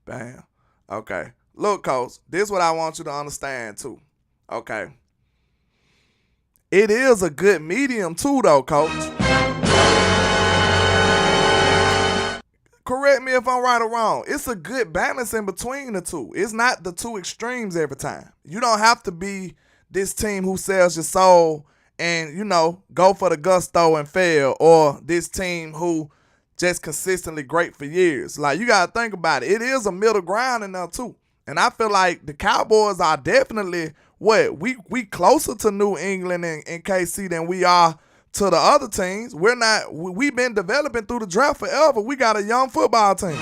Bam. Okay. Look, Coach, this is what I want you to understand, too. Okay. It is a good medium, too, though, Coach. Correct me if I'm right or wrong. It's a good balance in between the two. It's not the two extremes every time. You don't have to be this team who sells your soul and, go for the gusto and fail, or this team who just consistently great for years. Like, you got to think about it. It is a middle ground in there, too. And I feel like the Cowboys are definitely, we closer to New England and KC than we are to the other teams. We've been developing through the draft forever. We got a young football team.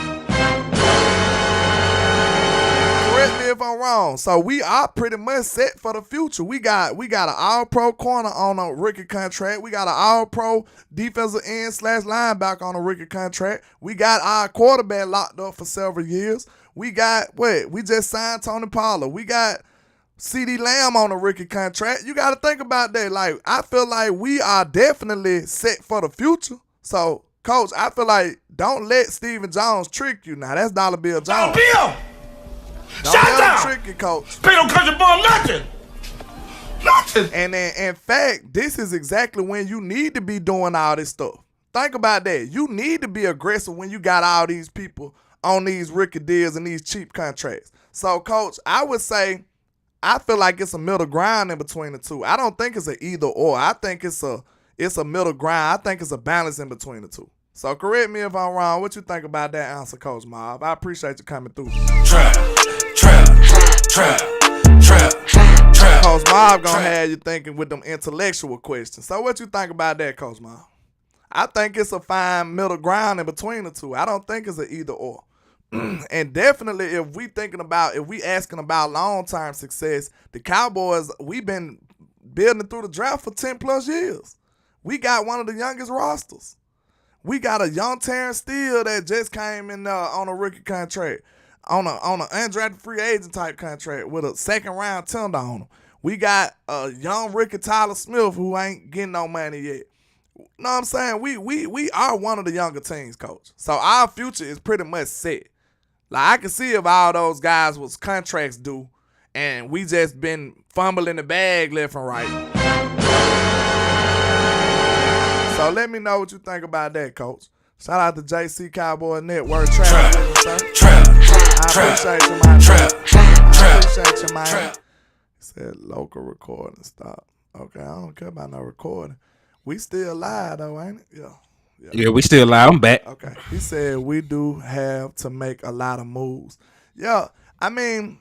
Correct me if I'm wrong. So we are pretty much set for the future. We got an all-pro corner on a rookie contract. We got an all-pro defensive end / linebacker on a rookie contract. We got our quarterback locked up for several years. We got, we just signed Tony Pollard. We got CD Lamb on a rookie contract. You got to think about that. Like, I feel like we are definitely set for the future. So, Coach, I feel like don't let Stephen Jones trick you now. That's Dollar Bill Jones. Bill! Don't Shut let down! him trick you, Coach. Pay no country boy nothing! And in fact, this is exactly when you need to be doing all this stuff. Think about that. You need to be aggressive when you got all these people on these rookie deals and these cheap contracts. So, Coach, I would say I feel like it's a middle ground in between the two. I don't think it's an either or. I think it's a middle ground. I think it's a balance in between the two. So correct me if I'm wrong. What you think about that answer, Coach Mob? I appreciate you coming through. Trap. Coach Mob gonna have you thinking with them intellectual questions. So what you think about that, Coach Mob? I think it's a fine middle ground in between the two. I don't think it's an either or. And definitely if we asking about long-term success, the Cowboys, we've been building through the draft for 10 plus years. We got one of the youngest rosters. We got a young Terrence Steele that just came in on a rookie contract, on an undrafted free agent type contract with a second round tender on him. We got a young rookie Tyler Smith who ain't getting no money yet. You know what I'm saying? We are one of the younger teams, Coach. So our future is pretty much set. Like, I can see if all those guys was contracts due and we just been fumbling the bag left and right. So let me know what you think about that, Coach. Shout out to JC Cowboy Network. Trap. I appreciate you, man. I appreciate you, man. He said local recording stop. Okay, I don't care about no recording. We still live, though, ain't it? Yeah, we still live. I'm back. Okay. He said we do have to make a lot of moves. Yeah, I mean,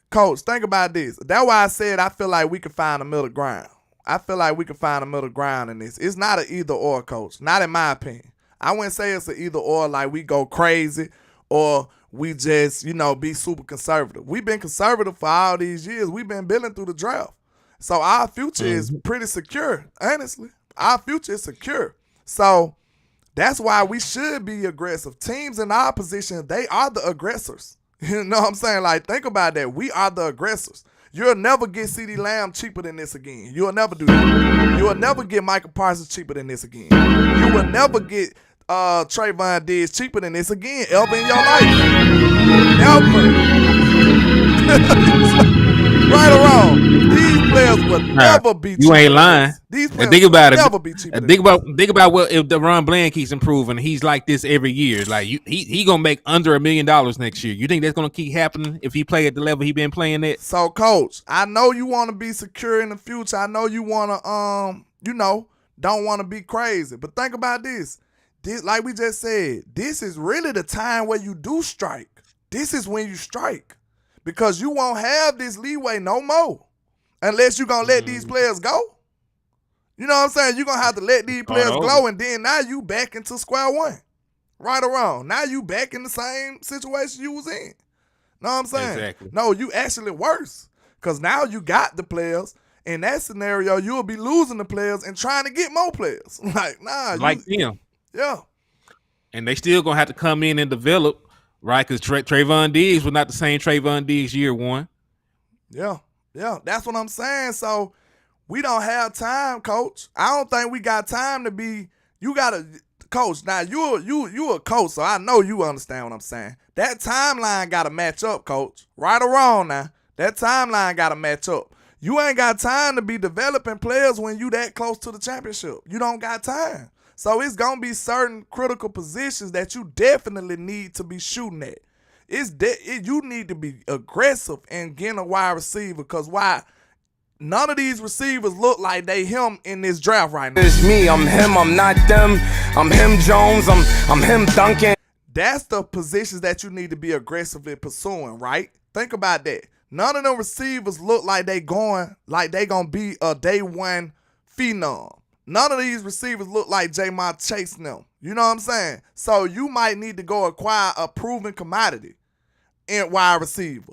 Coach, think about this. That's why I said I feel like we can find a middle ground. I feel like we can find a middle ground in this. It's not an either or, Coach. Not in my opinion. I wouldn't say it's an either or, like we go crazy or we just, be super conservative. We've been conservative for all these years. We've been building through the draft. So our future is pretty secure, honestly. Our future is secure. So that's why we should be aggressive. Teams in our position, they are the aggressors. You know what I'm saying? Like, think about that. We are the aggressors. You'll never get CD Lamb cheaper than this again. You'll never do that. You will never get Michael Parsons cheaper than this again. You will never get Trayvon Diggs cheaper than this again ever in your life. Never. Right or wrong, these players will never be cheaper. You ain't lying. These players think about will it. never be cheaper. Think about what if DeRon Bland keeps improving. He's like this every year. Like he gonna make under $1 million next year. You think that's gonna keep happening if he play at the level he been playing at? So, Coach, I know you want to be secure in the future. I know you want to don't want to be crazy. But think about this. Like we just said, this is really the time where you do strike. This is when you strike. Because you won't have this leeway no more unless you're going to let these players go. You know what I'm saying? You're going to have to let these players go, and then now you back into square one. Right or wrong. Now you back in the same situation you was in. Know what I'm saying? Exactly. No, you actually worse. Because now you got the players. In that scenario, you'll be losing the players and trying to get more players. Like, nah. Like them. Yeah. And they still going to have to come in and develop. Right, because Trayvon Diggs was not the same Trayvon Diggs year one. Yeah, that's what I'm saying. So we don't have time, Coach. I don't think we got time to be. You gotta, Coach. Now you a coach, so I know you understand what I'm saying. That timeline gotta match up, Coach. Right or wrong, now that timeline gotta match up. You ain't got time to be developing players when you that close to the championship. You don't got time. So it's going to be certain critical positions that you definitely need to be shooting at. You need to be aggressive and getting a wide receiver, because why? None of these receivers look like they him in this draft right now. It's me, I'm him, I'm not them. I'm him Jones, I'm him Duncan. That's the positions that you need to be aggressively pursuing, right? Think about that. None of them receivers look like they gonna be a day one phenom. None of these receivers look like Jamar Chase them. You know what I'm saying? So you might need to go acquire a proven commodity in wide receiver.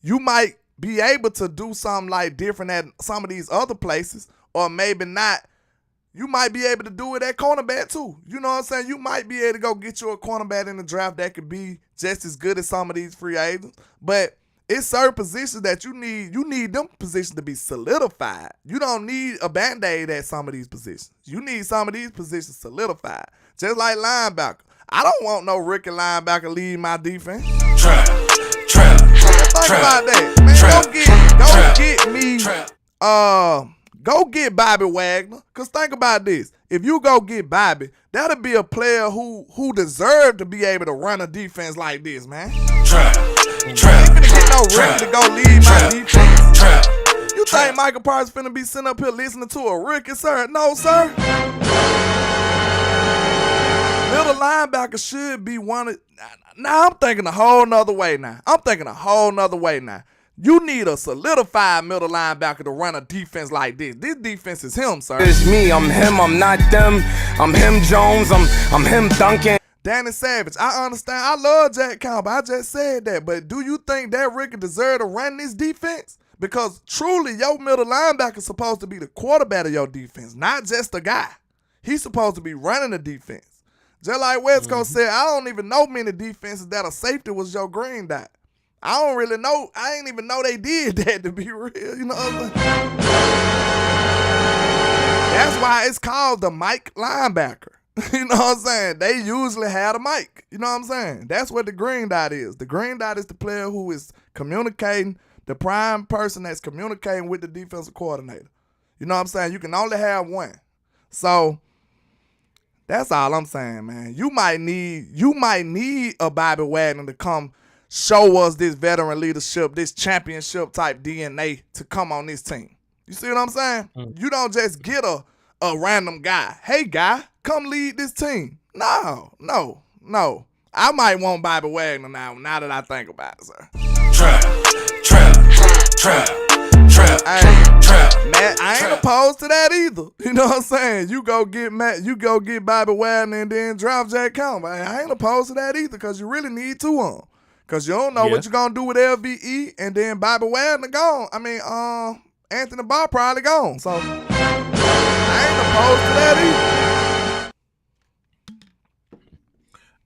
You might be able to do something like different at some of these other places, or maybe not. You might be able to do it at cornerback too. You know what I'm saying? You might be able to go get you a cornerback in the draft that could be just as good as some of these free agents. But it's certain positions that you need them positions to be solidified. You don't need a Band-Aid at some of these positions. You need some of these positions solidified. Just like linebacker. I don't want no rookie linebacker leading my defense. Trap. Think about that. Man, go get Bobby Wagner. Cause think about this. If you go get Bobby, that'll be a player who deserved to be able to run a defense like this, man. Trap. Ain't finna get no rookie to go lead my defense. You think Michael Parsons finna be sitting up here listening to a rookie, sir? No, sir. Middle linebacker should be one of. Now I'm thinking a whole nother way now. You need a solidified middle linebacker to run a defense like this. This defense is him, sir. It's me, I'm him, I'm not them. I'm him Jones, I'm him Duncan. Danny Savage, I understand. I love Jack Campbell. I just said that. But do you think that Ricky deserved to run this defense? Because truly, your middle linebacker is supposed to be the quarterback of your defense, not just a guy. He's supposed to be running the defense. Just like Wesco said, I don't even know many defenses that a safety was your green dot. I don't really know. I ain't even know they did that, to be real. You know what I'm saying? That's why it's called the Mike linebacker. You know what I'm saying? They usually had a mic. You know what I'm saying? That's what the green dot is. The green dot is the player who is communicating, the prime person that's communicating with the defensive coordinator. You know what I'm saying? You can only have one. So that's all I'm saying, man. You might need a Bobby Wagner to come show us this veteran leadership, this championship type DNA to come on this team. You see what I'm saying? You don't just get a random guy. Hey, guy, come lead this team. No. I might want Bobby Wagner now that I think about it, sir. Trap. Matt, I ain't opposed to that either. You know what I'm saying? You go get Bobby Wagner and then draft Jack Campbell. I ain't opposed to that either, because you really need two of them. Because you don't know what you're going to do with LVE, and then Bobby Wagner gone. I mean, Anthony Barr probably gone. So I ain't opposed to that either.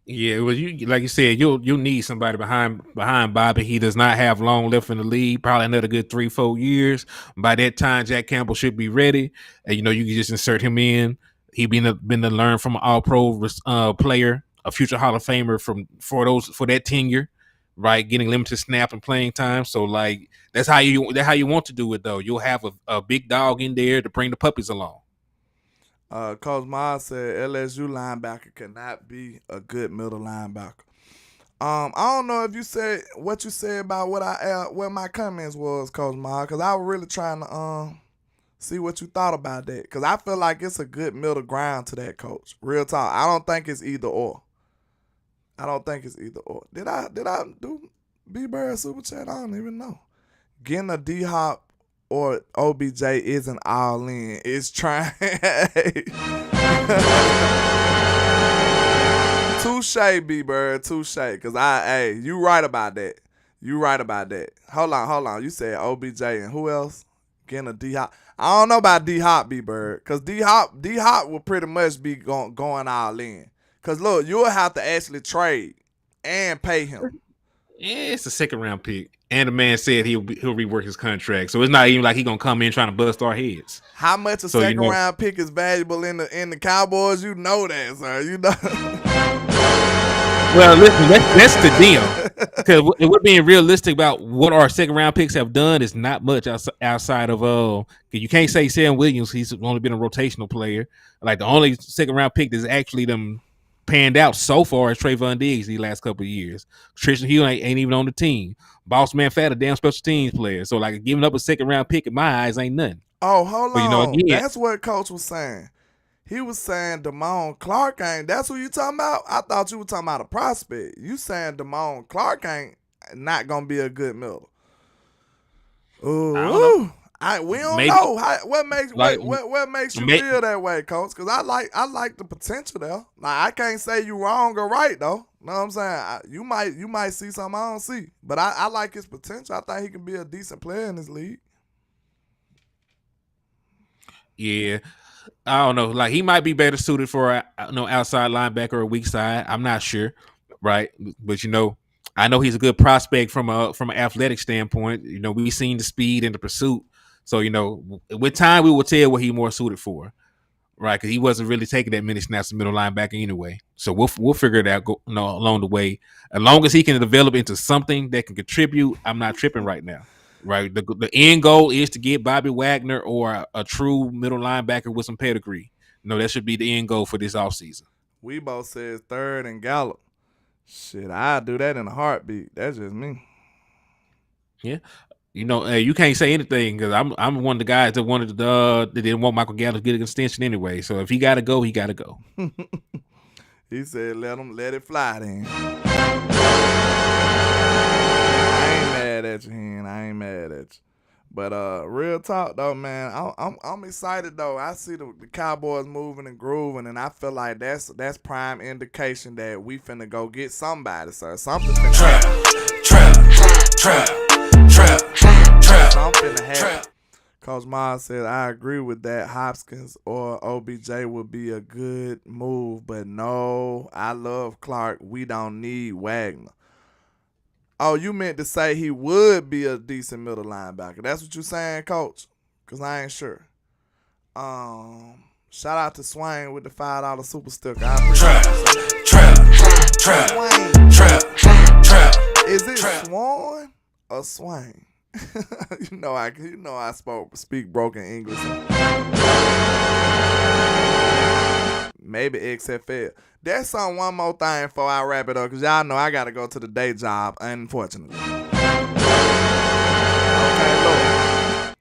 Yeah, well, you like you said, you'll need somebody behind Bobby. He does not have long left in the league, probably another good 3-4 years. By that time, Jack Campbell should be ready, and you can just insert him in. He been to learn from an All-Pro player, a future Hall of Famer for that tenure. right? Getting limited snap and playing time. So like that's how you want to do it though. You'll have a big dog in there to bring the puppies along. Coach Miles said LSU linebacker cannot be a good middle linebacker. I don't know if you said what you said about what my comments was, Coach Miles, because I was really trying to see what you thought about that, because I feel like it's a good middle ground to that, Coach. Real talk. I don't think it's either or. Did I do B-Bird Super Chat? I don't even know. Getting a D-Hop or OBJ isn't all in. It's trying. Touche, B-Bird. Touche. Because you right about that. Hold on. You said OBJ and who else? Getting a D-Hop. I don't know about D-Hop, B-Bird. Because D-Hop will pretty much be going all in. Because, look, you'll have to actually trade and pay him. Yeah, it's a second-round pick. And the man said he'll rework his contract. So it's not even like he's going to come in trying to bust our heads. How much a second-round pick is valuable in the Cowboys? You know that, sir. You know. Well, listen, that's the deal. Because we're being realistic about what our second-round picks have done is not much outside of you can't say Sam Williams. He's only been a rotational player. Like, the only second-round pick that's actually them panned out so far is Trayvon Diggs these last couple of years. Tristan Hill ain't even on the team. Boss Man Fat, a damn special teams player. So, like, giving up a second-round pick in my eyes ain't nothing. Oh, hold on. Again, that's what Coach was saying. He was saying Damone Clark ain't. That's what you talking about? I thought you were talking about a prospect. You saying Damone Clark ain't not going to be a good middle. Ooh. We don't know. What makes you feel that way, Coach? Because I like the potential there. Like, I can't say you wrong or right, though. Know what I'm saying? You might see something I don't see. But I like his potential. I think he can be a decent player in this league. Yeah. I don't know. Like, he might be better suited for a outside linebacker or weak side. I'm not sure. Right. But, I know he's a good prospect from an athletic standpoint. We've seen the speed and the pursuit. So, with time, we will tell what he's more suited for, right? Because he wasn't really taking that many snaps as middle linebacker anyway. So we'll figure it out along the way. As long as he can develop into something that can contribute, I'm not tripping right now, right? The end goal is to get Bobby Wagner or a true middle linebacker with some pedigree. That should be the end goal for this offseason. Weebo says third and Gallup. Shit, I'd do that in a heartbeat. That's just me. Yeah. You can't say anything because I'm one of the guys that wanted that didn't want Michael Gallup to get an extension anyway. So if he got to go, he got to go. He said, let it fly then. I ain't mad at you. But real talk though, man, I'm excited though. I see the Cowboys moving and grooving, and I feel like that's prime indication that we finna go get somebody, sir. Something finna happen. Something to happen. Coach Miles said, I agree with that. Hopkins or OBJ would be a good move, but no, I love Clark. We don't need Wagner. Oh, you meant to say he would be a decent middle linebacker. That's what you're saying, Coach? Because I ain't sure. Shout out to Swain with the $5 super sticker. I appreciate it. Is it Swan or Swain? You know I speak broken English. Maybe XFL. There's one more thing before I wrap it up, because y'all know I got to go to the day job, unfortunately. Okay, look.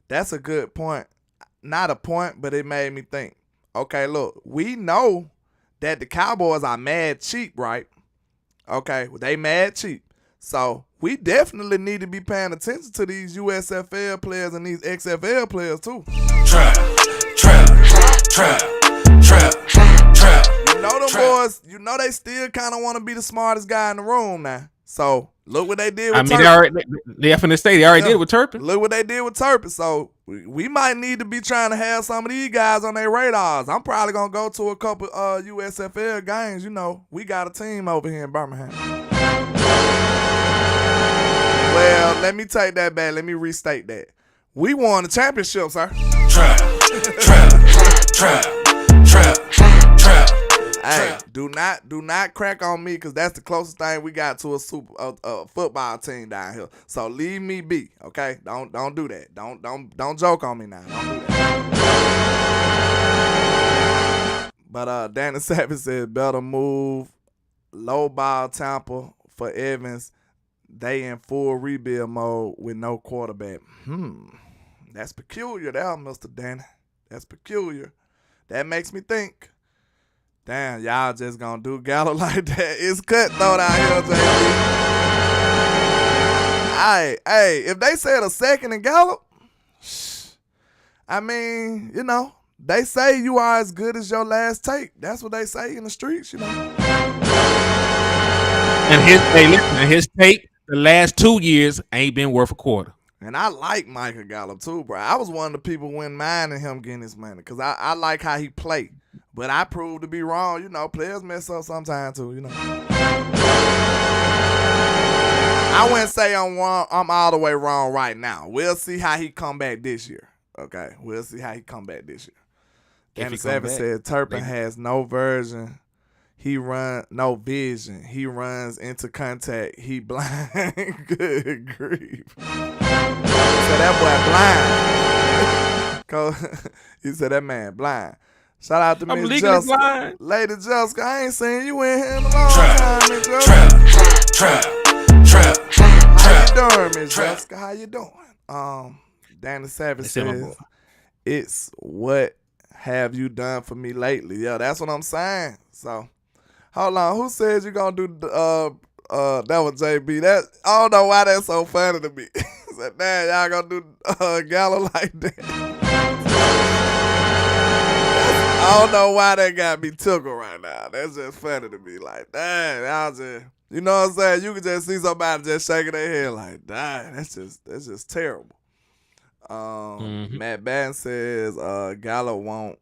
That's a good point. Not a point, but it made me think. Okay, look. We know that the Cowboys are mad cheap, right? Okay, they mad cheap. So we definitely need to be paying attention to these USFL players and these XFL players too. Trap. You know them boys, they still kind of want to be the smartest guy in the room now. So look what they did with Turpin. They already did with Turpin. Look what they did with Turpin. So we might need to be trying to have some of these guys on their radars. I'm probably going to go to a couple USFL games. We got a team over here in Birmingham. Well, let me take that back. Let me restate that. We won the championship, sir. Trap. Hey, do not crack on me because that's the closest thing we got to a football team down here. So leave me be, okay? Don't do that. Don't joke on me now. Don't do that. But Danny Savage said better move low ball Tampa for Evans. They in full rebuild mode with no quarterback. That's peculiar there, Mr. Danny. That's peculiar. That makes me think. Damn, y'all just gonna do Gallo like that. It's cutthroat out here, JB. Hey, if they said a second in Gallo, I mean, you know, they say you are as good as your last tape. That's what they say in the streets, you know. And his tape, the last 2 years ain't been worth a quarter. And I like Michael Gallup too, bro. I was one of the people who went minding him getting his money because I like how he played. But I proved to be wrong. You know, players mess up sometimes too, you know. I wouldn't say I'm all the way wrong right now. We'll see how he come back this year. Okay, we'll see how he come back this year. Danny Savage said Turpin has no vision. He runs into contact. He blind. Good grief. So that boy blind. He said that man blind. Shout out to Miss Jessica. Lady Jessica, I ain't seen you in here in a long time, Miss Jessica. How you doing, Miss Jessica? How you doing? Danny Savage says, it's what have you done for me lately? Yeah, that's what I'm saying. So, hold on. Who says you gonna do that was JB? That I don't know why that's so funny to me. Said, damn, y'all gonna do Gallo like that. I don't know why that got me tickled right now. That's just funny to me. Like, dang, y'all just, you know what I'm saying? You can just see somebody just shaking their head like, dang, that's just terrible. Matt Batten says Gallo won't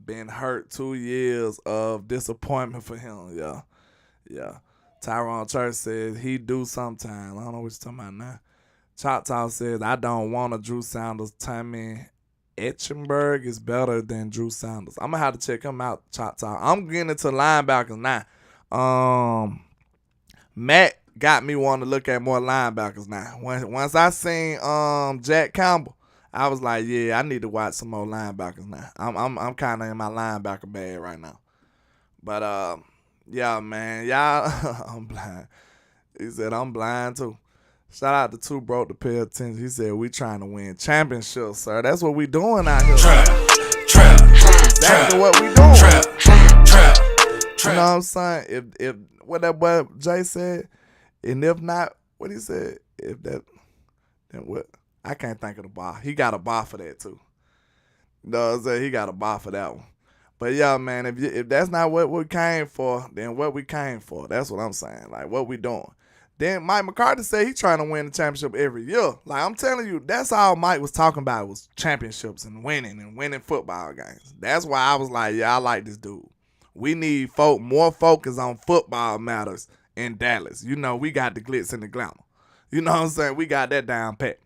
been hurt 2 years of disappointment for him. Yeah. Tyrone Church says he do sometime. I don't know what you're talking about now. Choctaw says I don't want a Drew Sanders. Tommy Etchenberg is better than Drew Sanders. I'm gonna have to check him out, Choctaw. I'm getting into linebackers now. Matt got me wanting to look at more linebackers now. Once I seen Jack Campbell, I was like, yeah, I need to watch some more linebackers now. I'm kind of in my linebacker bag right now. But yeah, man, y'all, I'm blind. He said I'm blind too. Shout out to Two Broke to pay attention. He said we trying to win championships, sir. That's what we doing out here. That's exactly what we doing. You know what I'm saying? If what that boy Jay said, and if not, what he said, if that, then what? I can't think of the bar. He got a bar for that too. You know what I'm saying? He got a bar for that one. But yeah, man, if that's not what we came for, then what we came for. That's what I'm saying. Like what we doing. Then Mike McCarthy said he trying to win the championship every year. Like I'm telling you, that's all Mike was talking about was championships and winning football games. That's why I was like, yeah, I like this dude. We need more focus on football matters in Dallas. You know, we got the glitz and the glamour. You know what I'm saying? We got that down pat.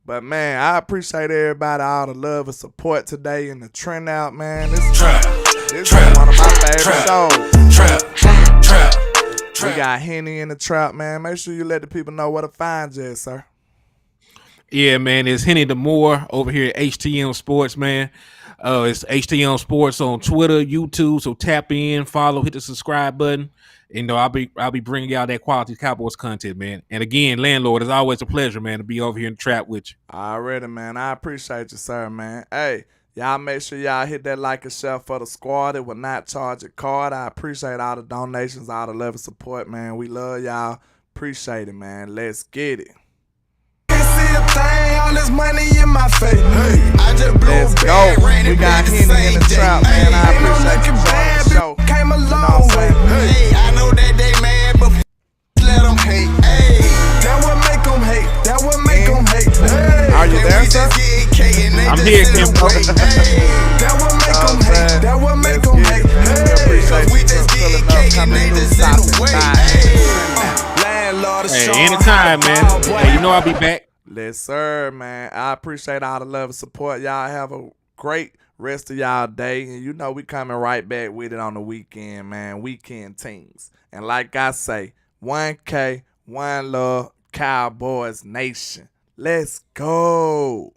But man, I appreciate everybody, all the love and support today in the trend out, man. This is one of my favorite shows. We got Henny in the trap, man. Make sure you let the people know where to find you, sir. Yeah, man. It's Henny the Moore over here at HTM Sports, man. It's HTM Sports on Twitter, YouTube. So tap in, follow, hit the subscribe button. You know, I'll be bringing y'all that quality Cowboys content, man. And again, landlord, it's always a pleasure, man, to be over here in the trap with you. Already, man. I appreciate you, sir, man. Hey, y'all make sure y'all hit that like and share for the squad. It will not charge a card. I appreciate all the donations, all the love and support, man. We love y'all. Appreciate it, man. Let's get it. All this money in my face. Hey, I just blew Let's go. We got Henny in the trap, man. I appreciate you joining the show. Came a long way. Hey, I know that they mad, but let them hate. Hey, that what make them hate. That what make them hate. Hey, are you there, sir? I'm here, Kim. That what make them hate. That what make them hate. Hey, we just getting cake and they just in the way. Hey, anytime, man. Hey, you know I'll be back. Yes, sir, man. I appreciate all the love and support. Y'all have a great rest of y'all day. And you know we coming right back with it on the weekend, man. Weekend teams. And like I say, 1K, one love, Cowboys Nation. Let's go.